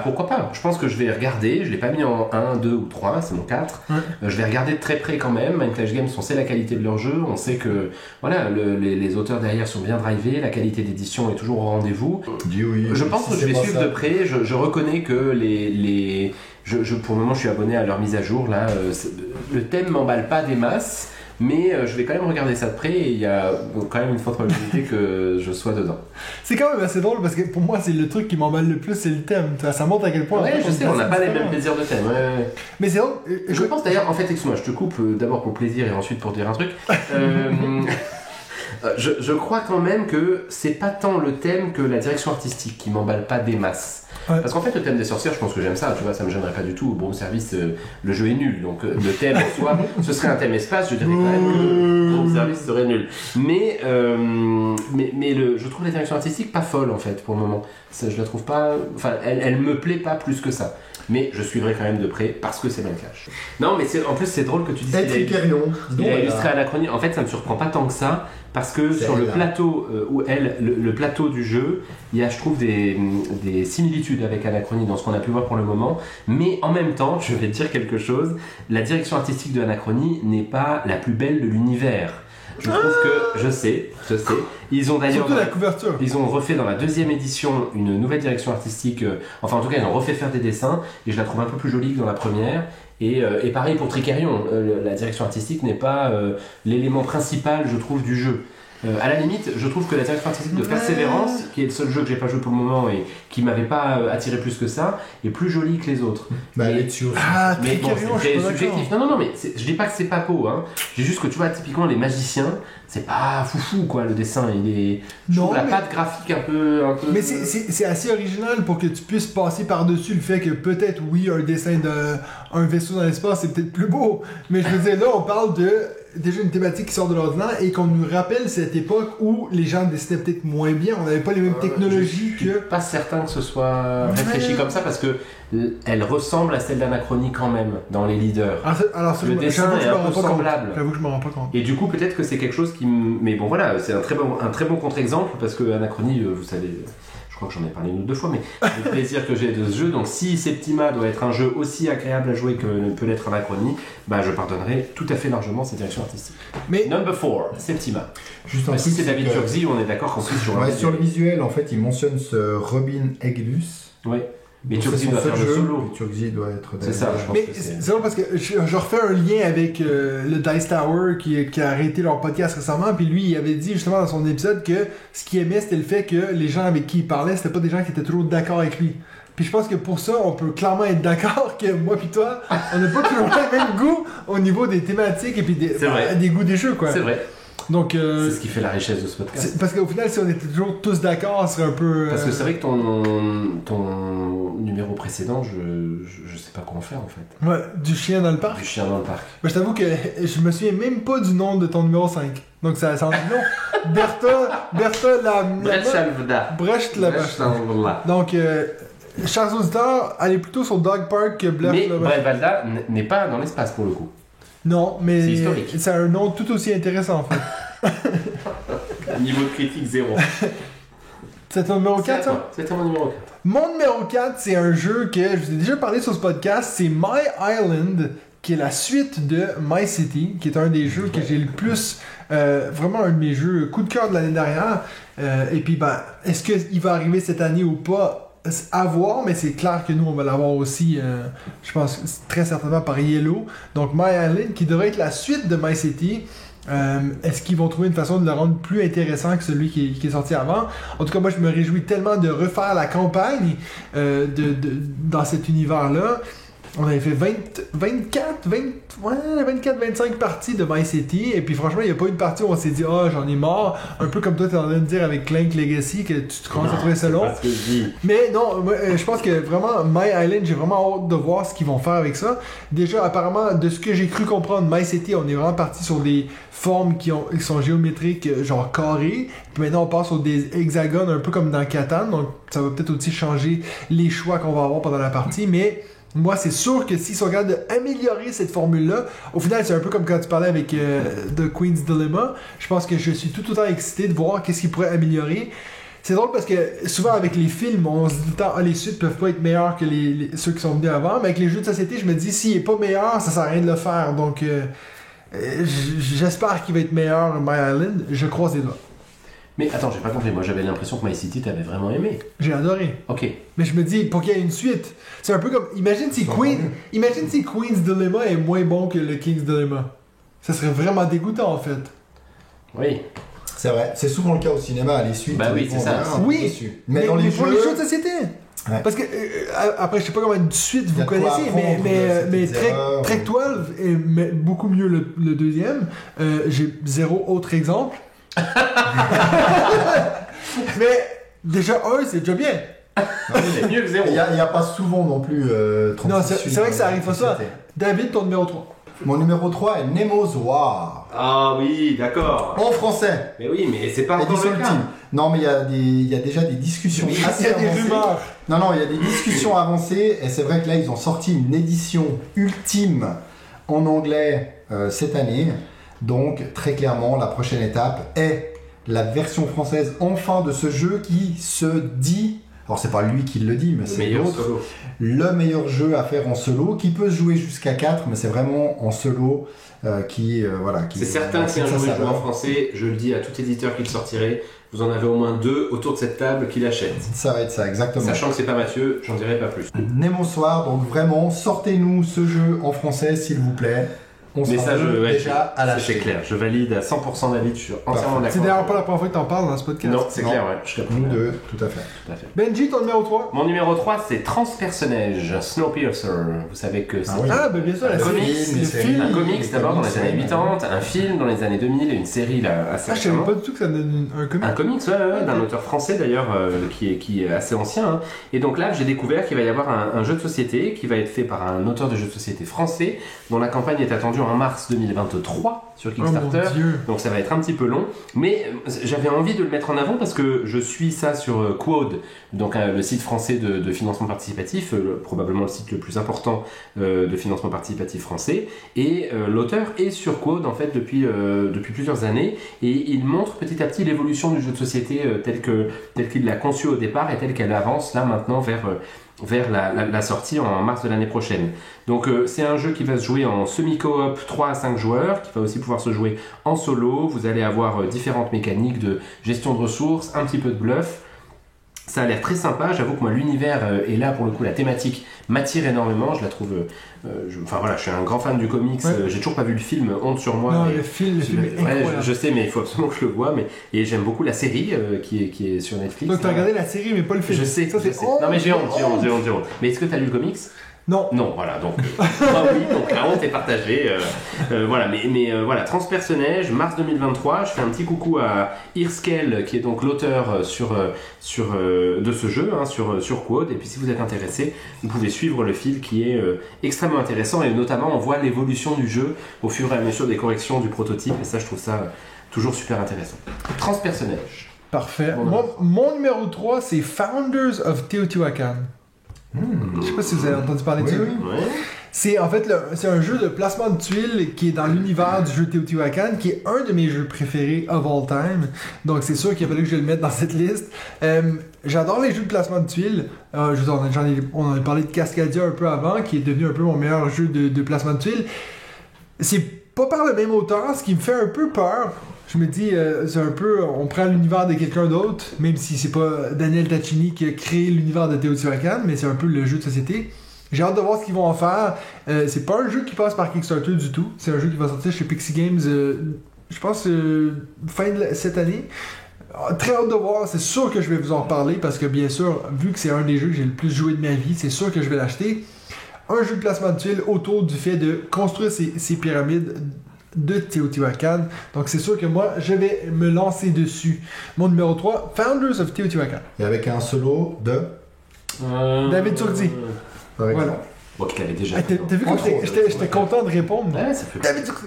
pourquoi pas. Je pense que je vais regarder, je l'ai pas mis en 1, 2 ou 3, c'est mon 4. Je vais regarder de très près quand même. Mancage Games, on sait la qualité de leur jeu, on sait que voilà, les auteurs derrière sont bien drivés, la qualité d'édition est toujours au rendez-vous. Je pense que je vais suivre de près, je reconnais que pour le moment je suis abonné à leur mise à jour, là, le thème m'emballe pas des masses, mais je vais quand même regarder ça de près et il y a quand même une forte probabilité que je sois dedans. C'est quand même assez drôle parce que pour moi c'est le truc qui m'emballe le plus, c'est le thème. Ça montre à quel point. Ouais, en fait, je sais, on n'a pas les mêmes différents. plaisirs de thème. Ouais. Mais c'est drôle. Je pense d'ailleurs, en fait, excuse-moi, je te coupe d'abord pour plaisir et ensuite pour dire un truc. Je crois quand même que c'est pas tant le thème que la direction artistique qui m'emballe pas des masses. Ouais. Parce qu'en fait, le thème des sorcières, je pense que j'aime ça, tu vois, ça me gênerait pas du tout. Bon, au service, le jeu est nul, donc le thème en soi, ce serait un thème espace, je dirais quand même que bon service serait nul. Mais je trouve la direction artistique pas folle en fait pour le moment. Je la trouve pas, enfin, elle me plaît pas plus que ça. Mais je suivrai quand même de près parce que c'est Mancage. Non, mais en plus c'est drôle que tu dises qu'il a illustré Anachronie. En fait, ça me surprend pas tant que ça parce que sur le plateau le plateau du jeu, il y a, je trouve, des similitudes avec Anachronie dans ce qu'on a pu voir pour le moment. Mais en même temps, je vais te dire quelque chose. La direction artistique de Anachronie n'est pas la plus belle de l'univers. Je trouve que, je sais. Ils ont d'ailleurs... Surtout la couverture. Ils ont refait dans la 2e édition une nouvelle direction artistique, enfin en tout cas ils ont refait faire des dessins, et je la trouve un peu plus jolie que dans la première. Et pareil pour Tricarion, la direction artistique n'est pas l'élément principal, je trouve, du jeu. À la limite, je trouve que la direction artistique de Persévérance, qui est le seul jeu que j'ai pas joué pour le moment et qui m'avait pas attiré plus que ça, est plus jolie que les autres. Bah, elle est dessus aussi. Ah, Mais bon, Tricarion, c'est je suis très pas subjectif. d'accord. Non, mais je dis pas que c'est pas beau, hein. Je dis juste que tu vois, typiquement les magiciens, c'est pas foufou quoi, le dessin. Je Non, trouve la mais- patte graphique un peu. Mais c'est assez original pour que tu puisses passer par-dessus le fait que peut-être, oui, un dessin d'un vaisseau dans l'espace, c'est peut-être plus beau. Mais je veux dire, là, on parle de déjà une thématique qui sort de l'ordinaire et qu'on nous rappelle cette époque où les gens dessinaient peut-être moins bien. On n'avait pas les mêmes technologies Je suis que... pas certain que ce soit réfléchi Ouais. comme ça parce que elle ressemble à celle d'Anachronie quand même dans les leaders. Alors, ça, Le dessin j'avoue que est je me un rends peu pas compte. semblable. J'avoue que je me rends pas compte. Et du coup, peut-être que c'est quelque chose qui Mais bon, voilà, c'est un très bon contre-exemple parce que Anachronie, vous savez, je crois que j'en ai parlé une ou deux fois, mais le plaisir que j'ai de ce jeu. Donc, si Septima doit être un jeu aussi agréable à jouer que ne peut l'être Anachronie, bah, je pardonnerai tout à fait largement cette direction artistique. Mais Number 4, Septima. Juste un Bah, si truc, c'est David que- Turzi, on est d'accord qu'en plus sur Ouais, sur le visuel, en fait, il mentionne ce Robin Egglus. Ouais. Mais Donc, Turzi c'est son doit seul faire le jeu, solo. et Turzi doit être... C'est ça, je pense Mais que c'est. c'est drôle parce que je refais un lien avec le Dice Tower qui a arrêté leur podcast récemment, puis lui il avait dit justement dans son épisode que ce qu'il aimait c'était le fait que les gens avec qui il parlait c'était pas des gens qui étaient toujours d'accord avec lui. Puis je pense que pour ça on peut clairement être d'accord que moi puis toi on n'a pas toujours le même goût au niveau des thématiques et puis C'est vrai. des goûts des jeux quoi. C'est vrai. Donc C'est ce qui fait la richesse de ce podcast. parce qu'au final si on était toujours tous d'accord ce serait un peu... Parce que c'est vrai que ton numéro précédent, je sais pas quoi en faire en fait. Ouais, du chien dans le parc. Du chien dans le parc. Mais je t'avoue que je me souviens même pas du nom de ton numéro 5. Donc ça en dit long. Bertha la... Brechalvda. Brecht la vache. Brechalvda. Donc, chers auditeurs, allez plutôt sur Dog Park que Brecht Mais la vache. Brechalvda n'est pas dans l'espace pour le coup. Non, mais C'est historique. c'est un nom tout aussi intéressant en fait. Niveau de critique 0. C'est ton numéro 4 ça? C'était mon numéro 4. Mon numéro 4, c'est un jeu que je vous ai déjà parlé sur ce podcast, c'est My Island, qui est la suite de My City, qui est un des jeux que j'ai le plus, vraiment un de mes jeux coup de cœur de l'année dernière. Et puis, ben, est-ce qu'il va arriver cette année ou pas? À voir, mais c'est clair que nous, on va l'avoir aussi, je pense, très certainement par Yellow. Donc, My Island, qui devrait être la suite de My City. Est-ce qu'ils vont trouver une façon de le rendre plus intéressant que celui qui est sorti avant? En tout cas, moi, je me réjouis tellement de refaire la campagne dans cet univers-là. On avait fait 24-25 parties de My City, et puis franchement, il n'y a pas une partie où on s'est dit « Ah, j'en ai marre », un peu comme toi, tu es en train de dire avec Clank Legacy, que tu commences à trouver ça long. Parce que je dis. Mais non, moi, je pense que vraiment, My Island, j'ai vraiment hâte de voir ce qu'ils vont faire avec ça. Déjà, apparemment, de ce que j'ai cru comprendre, My City, on est vraiment parti sur des formes qui sont géométriques, genre carrées. Puis maintenant, on passe sur des hexagones, un peu comme dans Catan. Donc, ça va peut-être aussi changer les choix qu'on va avoir pendant la partie. Mais moi, c'est sûr que s'ils sont capables d'améliorer cette formule-là, au final, c'est un peu comme quand tu parlais avec The Queen's Dilemma. Je pense que je suis tout autant excité de voir qu'est-ce qu'ils pourraient améliorer. C'est drôle parce que souvent avec les films, on se dit tout le temps, les suites peuvent pas être meilleurs que ceux qui sont venus avant. Mais avec les jeux de société, je me dis, s'il est pas meilleur, ça sert à rien de le faire. Donc, j'espère qu'il va être meilleur, My Island. Je croise les doigts. Mais attends, j'ai pas compris. Moi, j'avais l'impression que My City t'avais vraiment aimé. J'ai adoré. Ok. Mais je me dis, pour qu'il y ait une suite, c'est un peu comme. Imagine si Queen's Dilemma est moins bon que le King's Dilemma. Ça serait vraiment dégoûtant en fait. Oui. C'est vrai, c'est souvent le cas au cinéma, les suites. Bah oui, ils c'est vont ça. bien, Oui. déçus. Mais dans les pour jeux, les jeux de société. Ouais. Parce que, après, je sais pas comment une suite Il y vous a de quoi connaissez, apprendre mais de ces petites erreurs. Trek 12 est beaucoup mieux le deuxième. J'ai zéro autre exemple. Mais déjà, un, c'est déjà bien. C'est mieux que 0. il n'y a pas souvent non plus 36 Non, c'est vrai que ça arrive pas ça. sociétés. David, ton numéro 3. Mon numéro 3 est Nemo's War. Ah oui, d'accord. En français. Mais oui, mais c'est pas encore Édition le cas. ultime. Non, mais il y a déjà des discussions Oui, Il assez y a des avancées. rumeurs. Non, il y a des discussions avancées. Et c'est vrai que là, ils ont sorti une édition ultime en anglais cette année. Donc, très clairement, la prochaine étape est la version française enfin de ce jeu qui se dit... alors c'est pas lui qui le dit, mais c'est Meilleur l'autre, solo. le meilleur jeu à faire en solo, qui peut se jouer jusqu'à 4, mais c'est vraiment en solo qui C'est certain que si un jour il joue en français, je le dis à tout éditeur qui le sortirait, vous en avez au moins 2 autour de cette table qui l'achètent. Ça va être ça, exactement. Sachant que c'est pas Mathieu, j'en dirai pas plus. Nemo Soir, donc vraiment, sortez-nous ce jeu en français, s'il vous plaît. On Mais sera ça, déjà à l'acheter. C'est clair, je valide à 100% David, je suis entièrement d'accord. C'est d'ailleurs pas la première fois que t'en parles dans ce podcast. Non, c'est Non. clair, ouais, je serais Nous prêt. deux, tout à fait. Tout à fait. Benji, ton numéro 3. Mon numéro 3, c'est Transpersonnage, Snowpiercer. Vous savez que c'est Ah oui. Ah, ben bien sûr, la Le série. film, les Le séries. film. un comics d'abord dans les années Oui. 80, un film dans les années 2000 et une série là, assez Ah, je savais récemment. pas du tout que ça donne un comic. Un comics, ouais, d'un auteur français d'ailleurs, qui est assez ancien. Hein. Et donc là, j'ai découvert qu'il va y avoir un jeu de société qui va être fait par un auteur de jeu de société français, dont la campagne est attendue en mars 2023 sur Oh mon Kickstarter. dieu. Donc ça va être un petit peu long, mais j'avais envie de le mettre en avant parce que je suis ça sur Quod, donc le site français de financement participatif, probablement le site le plus important de financement participatif français, et l'auteur est sur Quod en fait depuis plusieurs années, et il montre petit à petit l'évolution du jeu de société tel qu'il l'a conçu au départ et tel qu'elle avance là maintenant vers la sortie en mars de l'année prochaine. Donc c'est un jeu qui va se jouer en semi-coop 3 à 5 joueurs, qui va aussi pouvoir se jouer en solo. Vous allez avoir différentes mécaniques de gestion de ressources, un petit peu de bluff. Ça a l'air très sympa, j'avoue que moi l'univers et là pour le coup la thématique m'attire énormément, je la trouve... je suis un grand fan du comics, Ouais. j'ai toujours pas vu le film, honte sur moi. Non, mais- le film est Ouais, incroyable. je sais, mais il faut absolument que je le voie. Et j'aime beaucoup la série qui est sur Netflix. Donc t'as regardé la série, mais pas le film. Je sais, Ça, je c'est sais. honte, Non mais j'ai honte. honte. Mais est-ce que tu as lu le comics? Non. Non, voilà, donc oui, donc la honte est partagée. Voilà, mais voilà, Transpersonnage, mars 2023. Je fais un petit coucou à Irskel, qui est donc l'auteur de ce jeu, hein, sur Quod. Et puis si vous êtes intéressé, vous pouvez suivre le fil qui est extrêmement intéressant. Et notamment, on voit l'évolution du jeu au fur et à mesure des corrections du prototype. Et ça, je trouve ça toujours super intéressant. Transpersonnage. Parfait. Bon, Moi, mon numéro 3, c'est Founders of Teotihuacan. Je sais pas si vous avez entendu parler de Oui, ça. oui. Ouais. C'est en fait c'est un jeu de placement de tuiles qui est dans l'univers du jeu Teotihuacan, qui est un de mes jeux préférés of all time. Donc c'est sûr qu'il a fallu que je le mette dans cette liste. J'adore les jeux de placement de tuiles. On en a parlé de Cascadia un peu avant, qui est devenu un peu mon meilleur jeu de placement de tuiles. C'est pas par le même auteur, ce qui me fait un peu peur. Je me dis, c'est un peu, on prend l'univers de quelqu'un d'autre, même si c'est pas Daniel Tacchini qui a créé l'univers de Teotihuacan, mais c'est un peu le jeu de société. J'ai hâte de voir ce qu'ils vont en faire. C'est pas un jeu qui passe par Kickstarter du tout. C'est un jeu qui va sortir chez Pixie Games, je pense, fin de cette année. Très hâte de voir. C'est sûr que je vais vous en reparler parce que, bien sûr, vu que c'est un des jeux que j'ai le plus joué de ma vie, c'est sûr que je vais l'acheter. Un jeu de placement de tuiles autour du fait de construire ces pyramides de Teotihuacan. Donc c'est sûr que moi, je vais me lancer dessus. Mon numéro 3, Founders of Teotihuacan. Et avec un solo de... David Turdi. par exemple. Voilà. Bon, qu'il avait déjà. Ah, t'as vu Entre que autres, j'étais content de répondre? Ouais, ça fait David Turdi.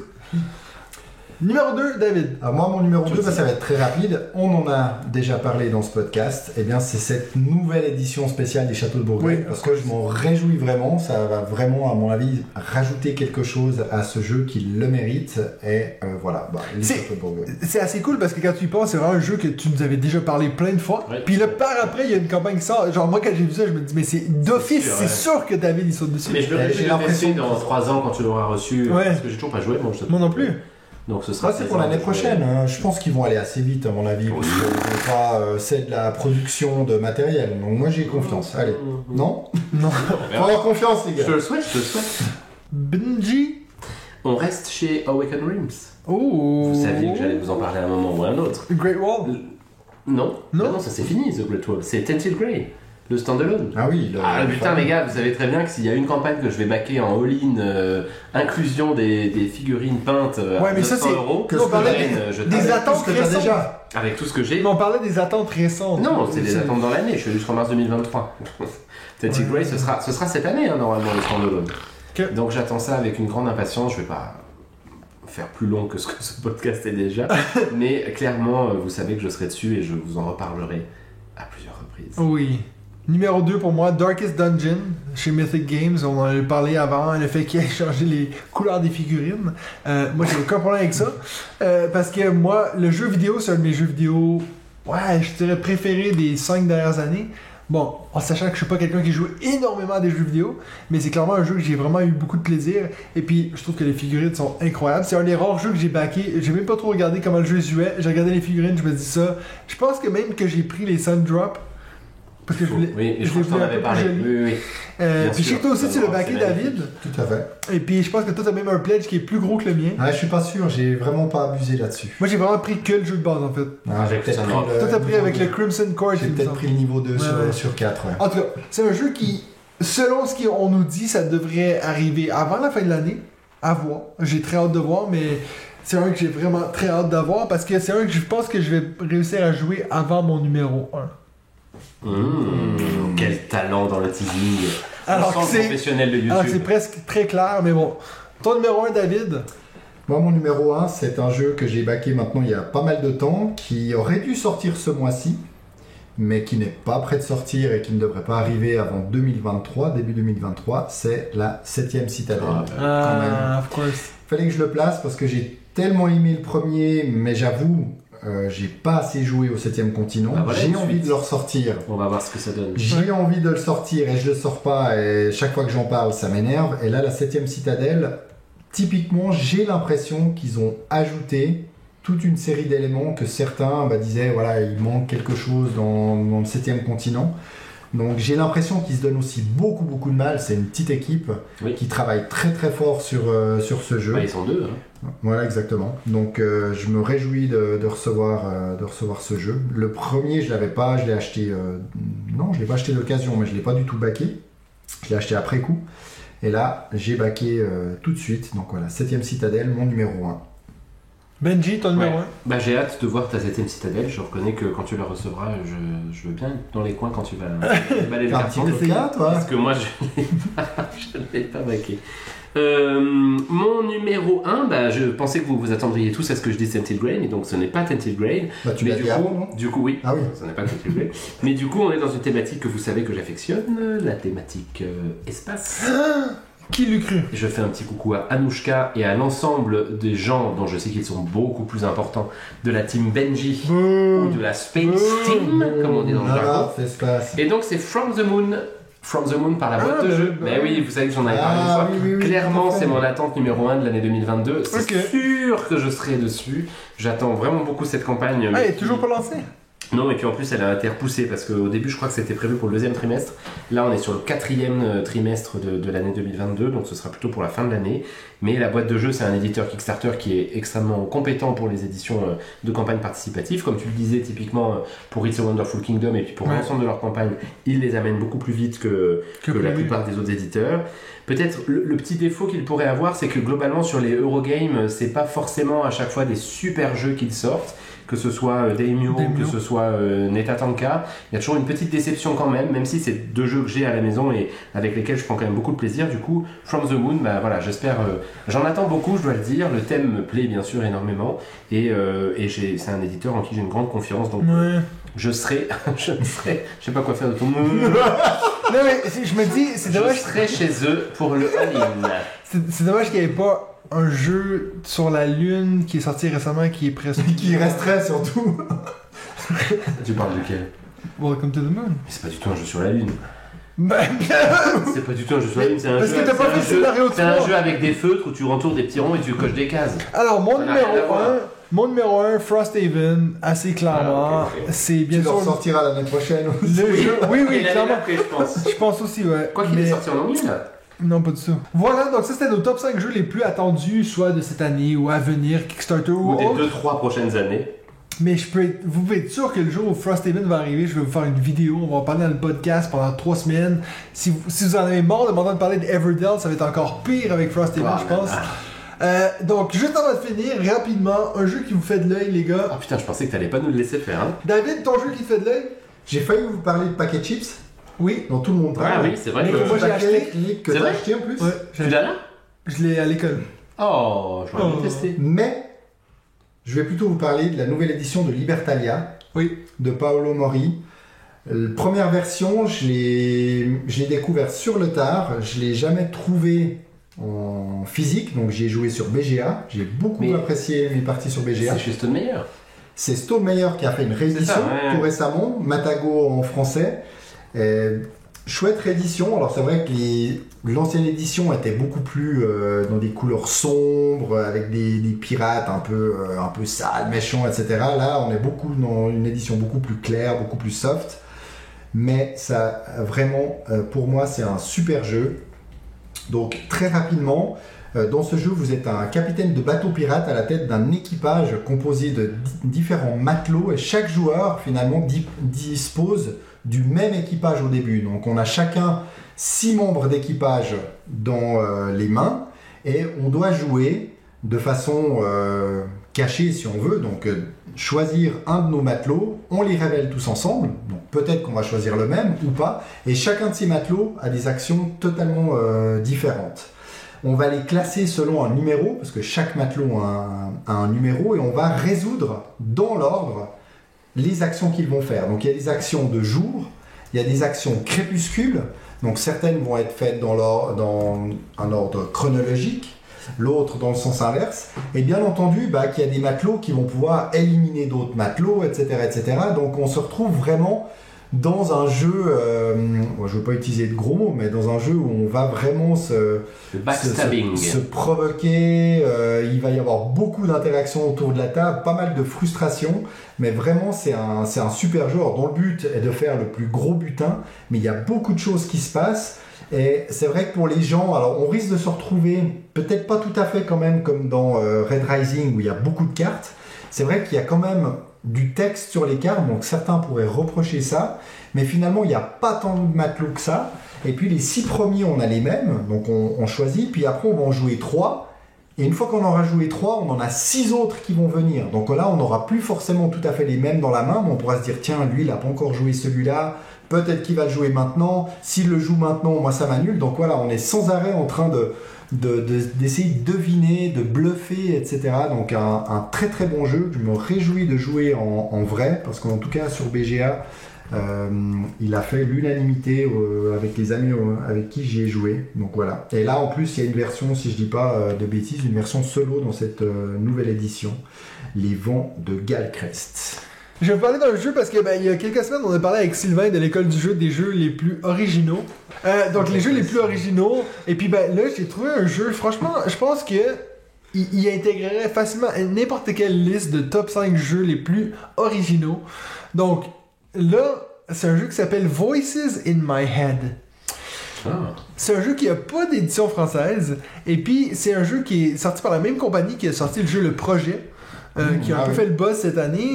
Numéro 2, David. Alors moi, mon numéro 2, ça va être très rapide. On en a déjà parlé dans ce podcast. Eh bien, c'est cette nouvelle édition spéciale des Châteaux de Bourgogne. Oui. Parce que je m'en réjouis vraiment. Ça va vraiment, à mon avis, rajouter quelque chose à ce jeu qui le mérite. Et voilà, les C'est- Châteaux de Bourgogne. C'est assez cool parce que quand tu y penses, c'est vraiment un jeu que tu nous avais déjà parlé plein de fois. Ouais. Puis là, par après, il y a une campagne qui sort. Genre, moi, quand j'ai vu ça, je me dis, mais c'est d'office, sûr, c'est ouais. sûr que David, il saute dessus. Mais je le J'ai l'impression tester dans 3 ans quand tu l'auras reçu. Ouais. Parce que j'ai toujours pas joué. Bon, Moi non plus. Donc ce sera. Ça, c'est pour l'année prochaine. Hein. Je pense qu'ils vont aller assez vite, à mon avis. Parce que c'est de la production de matériel. Donc moi, j'ai confiance. Allez. Non? Non. Faut avoir confiance, les Je te gars. le souhaite, je te le souhaite. Benji. On reste chez Awaken Realms. Oh. Vous saviez que j'allais vous en parler à un moment ou à un autre. Great Wall. Non, Non. Ah non, ça c'est fini, The Great Wall. C'est Tented Grey, le standalone. Ah oui. Ah putain les gars, vous savez très bien que s'il y a une campagne que je vais backer en all-in, inclusion des figurines peintes à Ouais, mais ça, 900 c'est- euros, que on parlait je des tape. attentes que t'as récentes. déjà. Avec tout ce que j'ai. Mais on parlait des attentes récentes. Non, c'est des attentes dans l'année, je suis jusqu'en mars 2023. Tented Grey, ce sera cette année hein, normalement le standalone. Ok. Donc j'attends ça avec une grande impatience, je vais pas faire plus long que ce que ce podcast est déjà, mais clairement vous savez que je serai dessus et je vous en reparlerai à plusieurs reprises. Oui. Numéro 2 pour moi, Darkest Dungeon, chez Mythic Games. On en a parlé avant, le fait qu'il ait changé les couleurs des figurines. Moi, j'ai aucun problème avec ça. Parce que moi, le jeu vidéo, c'est un de mes jeux vidéo, ouais, je dirais préférés des 5 dernières années. Bon, en sachant que je suis pas quelqu'un qui joue énormément à des jeux vidéo, mais c'est clairement un jeu que j'ai vraiment eu beaucoup de plaisir. Et puis, je trouve que les figurines sont incroyables. C'est un des rares jeux que j'ai backé. J'ai même pas trop regardé comment le jeu jouait. J'ai regardé les figurines, je me dis ça. Je pense que même que j'ai pris les Sundrop. Parce que je voulais. Oui, et je crois que t'en avais parlé. Oui. Puis je sais que toi aussi tu l'as backé, David. Tout à fait. Et puis je pense que toi t'as même un pledge qui est plus gros que le mien. Ah, je suis pas sûr, j'ai vraiment pas abusé là-dessus. Moi j'ai vraiment pris que le jeu de base en fait. Ah, j'ai peut-être pris Toi t'as pris avec le Crimson Court. J'ai peut-être pris le niveau 2 sur 4. Ouais. En tout cas, c'est un jeu qui, selon ce qu'on nous dit, ça devrait arriver avant la fin de l'année. À voir. J'ai très hâte de voir, mais c'est un que j'ai vraiment très hâte d'avoir parce que c'est un que je pense que je vais réussir à jouer avant mon numéro 1. Quel talent dans le teasing. Alors Sans le professionnel de YouTube. Alors c'est presque très clair, mais bon. Ton numéro 1, David? Moi, mon numéro 1, c'est un jeu que j'ai backé maintenant il y a pas mal de temps, qui aurait dû sortir ce mois-ci, mais qui n'est pas prêt de sortir et qui ne devrait pas arriver avant 2023, début 2023. C'est la 7ème Citadelle. Quand même. Of course. Fallait que je le place parce que j'ai tellement aimé le premier, mais j'avoue, j'ai pas assez joué au 7ème continent. Bah voilà, j'ai une envie suite. de le ressortir. On va voir ce que ça donne. J'ai envie de le sortir et je le sors pas, et chaque fois que j'en parle ça m'énerve. Et là, la 7ème Citadelle, typiquement, j'ai l'impression qu'ils ont ajouté toute une série d'éléments que certains disaient, voilà, il manque quelque chose dans le 7ème continent. Donc j'ai l'impression qu'ils se donnent aussi beaucoup de mal. C'est une petite équipe qui travaille très fort sur ce jeu. Bah, ils sont deux. Voilà, exactement. Donc je me réjouis de recevoir ce jeu. Le premier, je l'avais pas, je l'ai acheté... non, je l'ai pas acheté d'occasion, mais je l'ai pas du tout backé. Je l'ai acheté après coup. Et là, j'ai backé tout de suite. Donc voilà, 7ème Citadelle, mon numéro 1. Benji, ton numéro 1? Bah, j'ai hâte de voir ta 7ème Citadelle. Je reconnais que quand tu la recevras, je veux bien être dans les coins quand tu vas balayer le T'as un petit carton. coquin, toi? Parce que moi, je ne l'ai pas backé. Mon numéro 1, bah, je pensais que vous vous attendriez tous à ce que je dise Tented Grain, et donc ce n'est pas Tented Grain. Bah, tu l'as dit avant, non? Du coup, oui. Ah oui. Ce n'est pas Tented Grain. Mais du coup, on est dans une thématique que vous savez que j'affectionne, la thématique espace. Qui l'eût cru? Je fais un petit coucou à Anouchka et à l'ensemble des gens dont je sais qu'ils sont beaucoup plus importants de la team Benji ou de la Space Team, comme on dit dans le jargon. c'est espace. Et donc c'est From the Moon. From the Moon par la boîte de jeu. Mais oui, vous savez que j'en avais parlé une fois. Oui, Clairement, tout à fait. c'est mon attente numéro 1 de l'année 2022. C'est sûr que je serai dessus. J'attends vraiment beaucoup cette campagne. Ah, elle est toujours pas lancée? Non, et puis en plus, elle a été repoussée parce qu'au début, je crois que c'était prévu pour le 2e trimestre. Là, on est sur le 4e trimestre de l'année 2022, donc ce sera plutôt pour la fin de l'année. Mais la boîte de jeu, c'est un éditeur Kickstarter qui est extrêmement compétent pour les éditions de campagnes participatives. Comme tu le disais, typiquement pour It's a Wonderful Kingdom et puis pour l'ensemble de leurs campagnes, ils les amènent beaucoup plus vite que la plupart des autres éditeurs. Peut-être le petit défaut qu'ils pourraient avoir, c'est que globalement, sur les Eurogames, c'est pas forcément à chaque fois des super jeux qu'ils sortent. Que ce soit Daimyo, que ce soit Netatanka, il y a toujours une petite déception quand même si c'est deux jeux que j'ai à la maison et avec lesquels je prends quand même beaucoup de plaisir. Du coup, From the Moon, bah voilà, j'espère, j'en attends beaucoup, je dois le dire. Le thème me plaît bien sûr énormément et c'est un éditeur en qui j'ai une grande confiance, donc je sais pas quoi faire de ton nom. Non mais je me dis, c'est dommage. Je serai chez eux pour le all-in. C'est dommage qu'il n'y ait pas un jeu sur la Lune qui est sorti récemment qui est presque... qui resterait surtout. Tu parles duquel? Welcome to the Moon. Mais c'est pas du tout un jeu sur la Lune. Ben... C'est pas du tout un jeu sur la Lune, c'est un Parce jeu. que t'as pas fait le scénario de C'est un sport. jeu avec des feutres où tu rentoures des petits ronds et tu coches des cases. Alors, Ça n'a rien à voir. mon numéro 1, Frosthaven, assez clairement, ok. c'est bien Tu le sûr... ressortiras l'année prochaine Le aussi. jeu... Oui, Et l'année clairement. d'après, je pense. Je pense aussi, ouais. Quoi qu'il Mais- est sorti en anglais là. Non, pas du tout. Voilà, donc ça c'était nos top 5 jeux les plus attendus, soit de cette année ou à venir, Kickstarter ou Ou des autre. 2-3 prochaines années. Mais vous pouvez être sûr que le jour où Frosthaven va arriver, je vais vous faire une vidéo, on va en parler dans le podcast pendant 3 semaines. Si vous en avez marre de m'entendre parler de Everdell, ça va être encore pire avec Frosthaven, je pense. Donc, juste avant de finir, rapidement, un jeu qui vous fait de l'œil, les gars. Ah putain, je pensais que t'allais pas nous le laisser faire. Hein. David, ton jeu qui te fait de l'œil? J'ai failli vous parler de Packet Chips, Oui. dont tout le monde Ah parle. oui, c'est vrai Mais que. moi, j'ai Paquet acheté. Click que C'est t'as vrai acheté en plus. Ouais, Tu l'as là? je l'ai à l'école. Oh, je vais Oh. tester. Mais je vais plutôt vous parler de la nouvelle édition de Libertalia Oui. de Paolo Mori. La première version, je l'ai découvert sur le tard. Je l'ai jamais trouvé en physique, donc j'ai joué sur BGA. J'ai beaucoup Mais- apprécié mes parties sur BGA. C'est chez Stone Meyer. C'est Stonemeyer qui a fait une réédition ça, ouais. tout récemment, Matago en français. Chouette réédition. Alors c'est vrai que l'ancienne édition était beaucoup plus dans des couleurs sombres, avec des pirates un peu sales, méchants, etc. Là, on est beaucoup dans une édition beaucoup plus claire, beaucoup plus soft. Mais ça, vraiment, pour moi, c'est un super jeu. Donc très rapidement, dans ce jeu, vous êtes un capitaine de bateau pirate à la tête d'un équipage composé de différents matelots, et chaque joueur finalement dispose du même équipage au début. Donc on a chacun 6 membres d'équipage dans les mains, et on doit jouer de façon cachée si on veut. Donc choisir un de nos matelots, on les révèle tous ensemble. Donc peut-être qu'on va choisir le même ou pas, et chacun de ces matelots a des actions totalement différentes. On va les classer selon un numéro, parce que chaque matelot a un numéro, et on va résoudre dans l'ordre les actions qu'ils vont faire. Donc il y a des actions de jour, il y a des actions crépuscule, donc certaines vont être faites dans un ordre chronologique, l'autre dans le sens inverse, et bien entendu qu'il y a des matelots qui vont pouvoir éliminer d'autres matelots, etc., etc. Donc on se retrouve vraiment dans un jeu, je ne veux pas utiliser de gros mots, mais dans un jeu où on va vraiment se provoquer, il va y avoir beaucoup d'interactions autour de la table, pas mal de frustration, mais vraiment c'est un super jeu dont le but est de faire le plus gros butin, mais il y a beaucoup de choses qui se passent. Et c'est vrai que pour les gens, alors on risque de se retrouver, peut-être pas tout à fait quand même comme dans Red Rising où il y a beaucoup de cartes. C'est vrai qu'il y a quand même du texte sur les cartes, donc certains pourraient reprocher ça, mais finalement il n'y a pas tant de matelots que ça. Et puis les 6 premiers, on a les mêmes, donc on choisit, puis après on va en jouer 3, et une fois qu'on aura joué 3, on en a 6 autres qui vont venir. Donc là on n'aura plus forcément tout à fait les mêmes dans la main, mais on pourra se dire tiens, lui il n'a pas encore joué celui-là, peut-être qu'il va le jouer maintenant, s'il le joue maintenant, moi ça m'annule. Donc voilà, on est sans arrêt en train d'essayer de deviner, de bluffer, etc. Donc un très très bon jeu. Je me réjouis de jouer en vrai, parce qu'en tout cas sur BGA, il a fait l'unanimité avec les amis avec qui j'y ai joué. Donc voilà. Et là en plus il y a une version, si je dis pas de bêtises, une version solo dans cette nouvelle édition, Les Vents de Galcrest. Je vais vous parler d'un jeu parce que il y a quelques semaines, on a parlé avec Sylvain de l'école du jeu des jeux les plus originaux. Donc les jeux les plus originaux. Et puis là, j'ai trouvé un jeu, franchement, je pense que il intégrerait facilement n'importe quelle liste de top 5 jeux les plus originaux. Donc là, c'est un jeu qui s'appelle Voices in My Head. C'est un jeu qui n'a pas d'édition française. Et puis c'est un jeu qui est sorti par la même compagnie qui a sorti le jeu Le Projet. Qui a un peu fait le buzz cette année.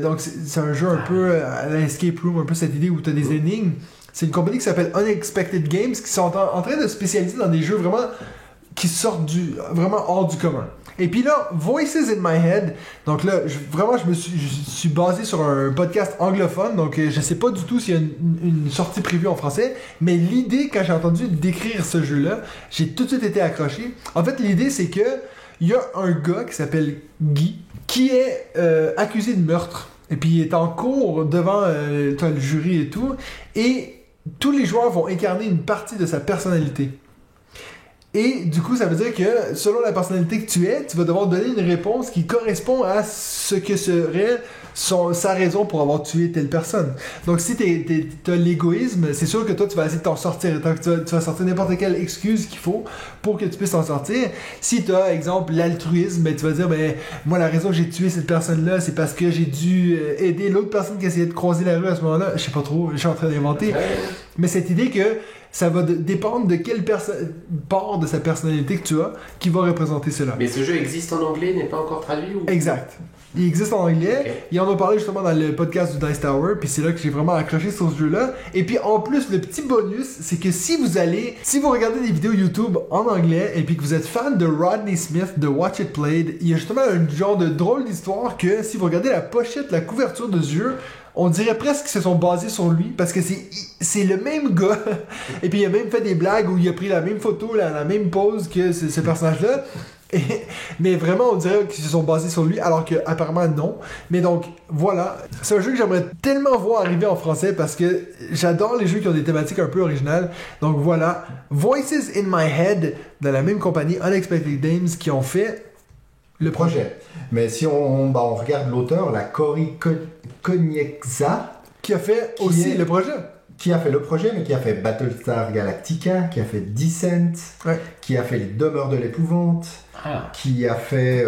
Donc c'est un jeu un peu à l'Escape Room, un peu cette idée où tu as des énigmes. C'est une compagnie qui s'appelle Unexpected Games, qui sont en train de spécialiser dans des jeux vraiment qui sortent vraiment hors du commun. Et puis là, Voices in My Head, donc là, je suis basé sur un podcast anglophone, donc je sais pas du tout s'il y a une sortie prévue en français, mais l'idée, quand j'ai entendu décrire ce jeu-là, j'ai tout de suite été accroché. En fait, l'idée, c'est que il y a un gars qui s'appelle Guy qui est accusé de meurtre. Et puis il est en cours devant le jury et tout. Et tous les joueurs vont incarner une partie de sa personnalité. Et du coup, ça veut dire que selon la personnalité que tu es, tu vas devoir donner une réponse qui correspond à ce que serait sa raison pour avoir tué telle personne. Donc si t'as l'égoïsme, c'est sûr que toi tu vas essayer de t'en sortir. Tu vas sortir n'importe quelle excuse qu'il faut pour que tu puisses t'en sortir. Si t'as, exemple, l'altruisme, ben, tu vas dire, moi la raison que j'ai tué cette personne-là, c'est parce que j'ai dû aider l'autre personne qui essayait de croiser la rue à ce moment-là. Je sais pas trop, je suis en train d'inventer. Mais cette idée que ça va dépendre de quelle part de sa personnalité que tu as qui va représenter cela. Mais ce jeu existe en anglais, n'est pas encore traduit ou... Exact. Il existe en anglais. Okay. Il en a parlé justement dans le podcast du Dice Tower, puis c'est là que j'ai vraiment accroché sur ce jeu-là. Et puis en plus, le petit bonus, c'est que si vous regardez des vidéos YouTube en anglais et puis que vous êtes fan de Rodney Smith, de Watch It Played, il y a justement un genre de drôle d'histoire que si vous regardez la pochette, la couverture de ce jeu, on dirait presque qu'ils se sont basés sur lui parce que c'est le même gars. Et puis il a même fait des blagues où il a pris la même photo, la même pose que ce personnage-là. Mais vraiment, on dirait qu'ils se sont basés sur lui, alors que apparemment non. Mais donc, voilà. C'est un jeu que j'aimerais tellement voir arriver en français parce que j'adore les jeux qui ont des thématiques un peu originales. Donc voilà, Voices in My Head, de la même compagnie, Unexpected Games, qui ont fait le projet. Mais si on regarde l'auteur, la Cory Konieckxa, qui a fait aussi le projet. qui a fait le projet, mais qui a fait Battlestar Galactica, qui a fait Descent, qui a fait Les Demeures de l'épouvante, qui a fait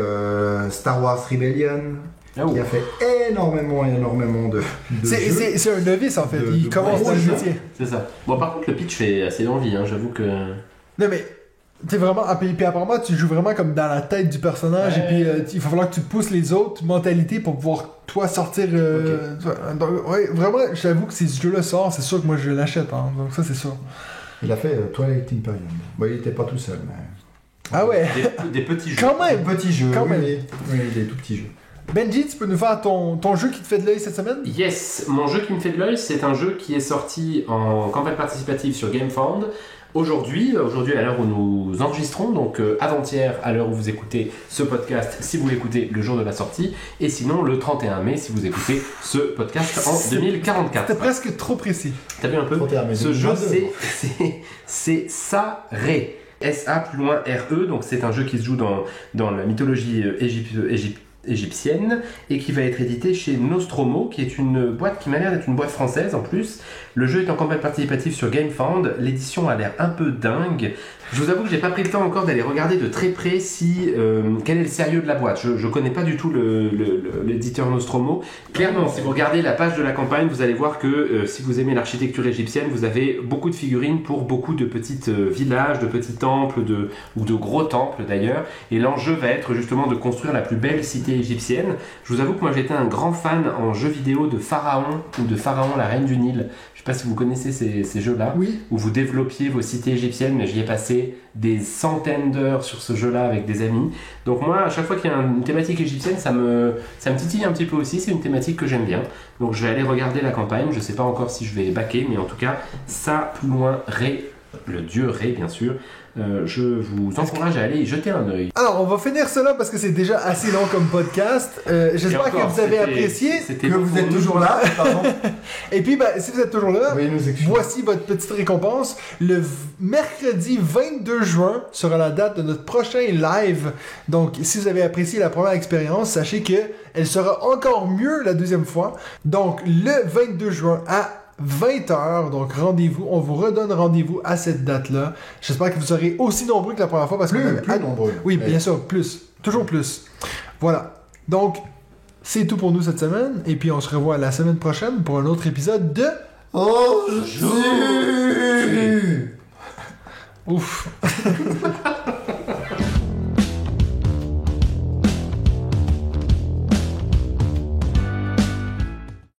Star Wars Rebellion, qui a fait énormément de jeux. C'est un novice en fait, il commence dans le métier. C'est ça. Bon, par contre, le pitch fait assez envie, hein, j'avoue que... Non mais, t'es vraiment, puis apparemment tu joues vraiment comme dans la tête du personnage, et puis il va falloir que tu pousses les autres mentalités pour pouvoir toi sortir. Donc, ouais, vraiment, j'avoue que si ce jeu-là sort, c'est sûr que moi je l'achète, hein, donc ça c'est sûr. Il a fait Twilight Imperium. Bon, il était pas tout seul, mais... Ah ouais. Des petits jeux. Quand même. Des petits jeux. Quand même. Oui, des tout petits jeux. Benji, tu peux nous faire ton jeu qui te fait de l'œil cette semaine? Yes, mon jeu qui me fait de l'œil, c'est un jeu qui est sorti en campagne participative sur GameFound. Aujourd'hui à l'heure où nous enregistrons, donc avant-hier à l'heure où vous écoutez ce podcast, si vous l'écoutez le jour de la sortie, et sinon le 31 mai si vous écoutez ce podcast en 2044. C'était presque trop précis. T'as vu un peu? 31 mai Ce jeu 2022. c'est Sa-Ré. S-A plus loin R-E, donc c'est un jeu qui se joue dans la mythologie égyptienne et qui va être édité chez Nostromo, qui est une boîte qui m'a l'air d'être une boîte française en plus. Le jeu est en campagne participative sur GameFound, l'édition a l'air un peu dingue. Je vous avoue que j'ai pas pris le temps encore d'aller regarder de très près quel est le sérieux de la boîte. Je connais pas du tout l'éditeur Nostromo. Clairement, si vous regardez la page de la campagne, vous allez voir que si vous aimez l'architecture égyptienne, vous avez beaucoup de figurines pour beaucoup de petits villages, de petits temples ou de gros temples d'ailleurs. Et l'enjeu va être justement de construire la plus belle cité égyptienne. Je vous avoue que moi j'étais un grand fan en jeu vidéo de Pharaon ou de Pharaon, la reine du Nil. Je sais pas si vous connaissez ces jeux-là, où vous développiez vos cités égyptiennes, mais j'y ai passé des centaines d'heures sur ce jeu-là avec des amis. Donc moi, à chaque fois qu'il y a une thématique égyptienne, ça me titille un petit peu aussi, c'est une thématique que j'aime bien. Donc je vais aller regarder la campagne, je sais pas encore si je vais backer, mais en tout cas, ça, plus loin, Ré, le dieu Ré bien sûr, je vous encourage à aller y jeter un œil. Alors, on va finir cela parce que c'est déjà assez long comme podcast. J'espère que vous avez apprécié. Que vous êtes toujours là. Pardon. Et puis, si vous êtes toujours là, nous voici votre petite récompense. Le mercredi 22 juin sera la date de notre prochain live. Donc, si vous avez apprécié la première expérience, sachez que elle sera encore mieux la deuxième fois. Donc, le 22 juin à 20h, donc rendez-vous, on vous redonne rendez-vous à cette date-là. J'espère que vous serez aussi nombreux que la première fois parce que plus nombreux. Oui, bien sûr, toujours plus. Voilà. Donc, c'est tout pour nous cette semaine et puis on se revoit la semaine prochaine pour un autre épisode de Oh, Ouf.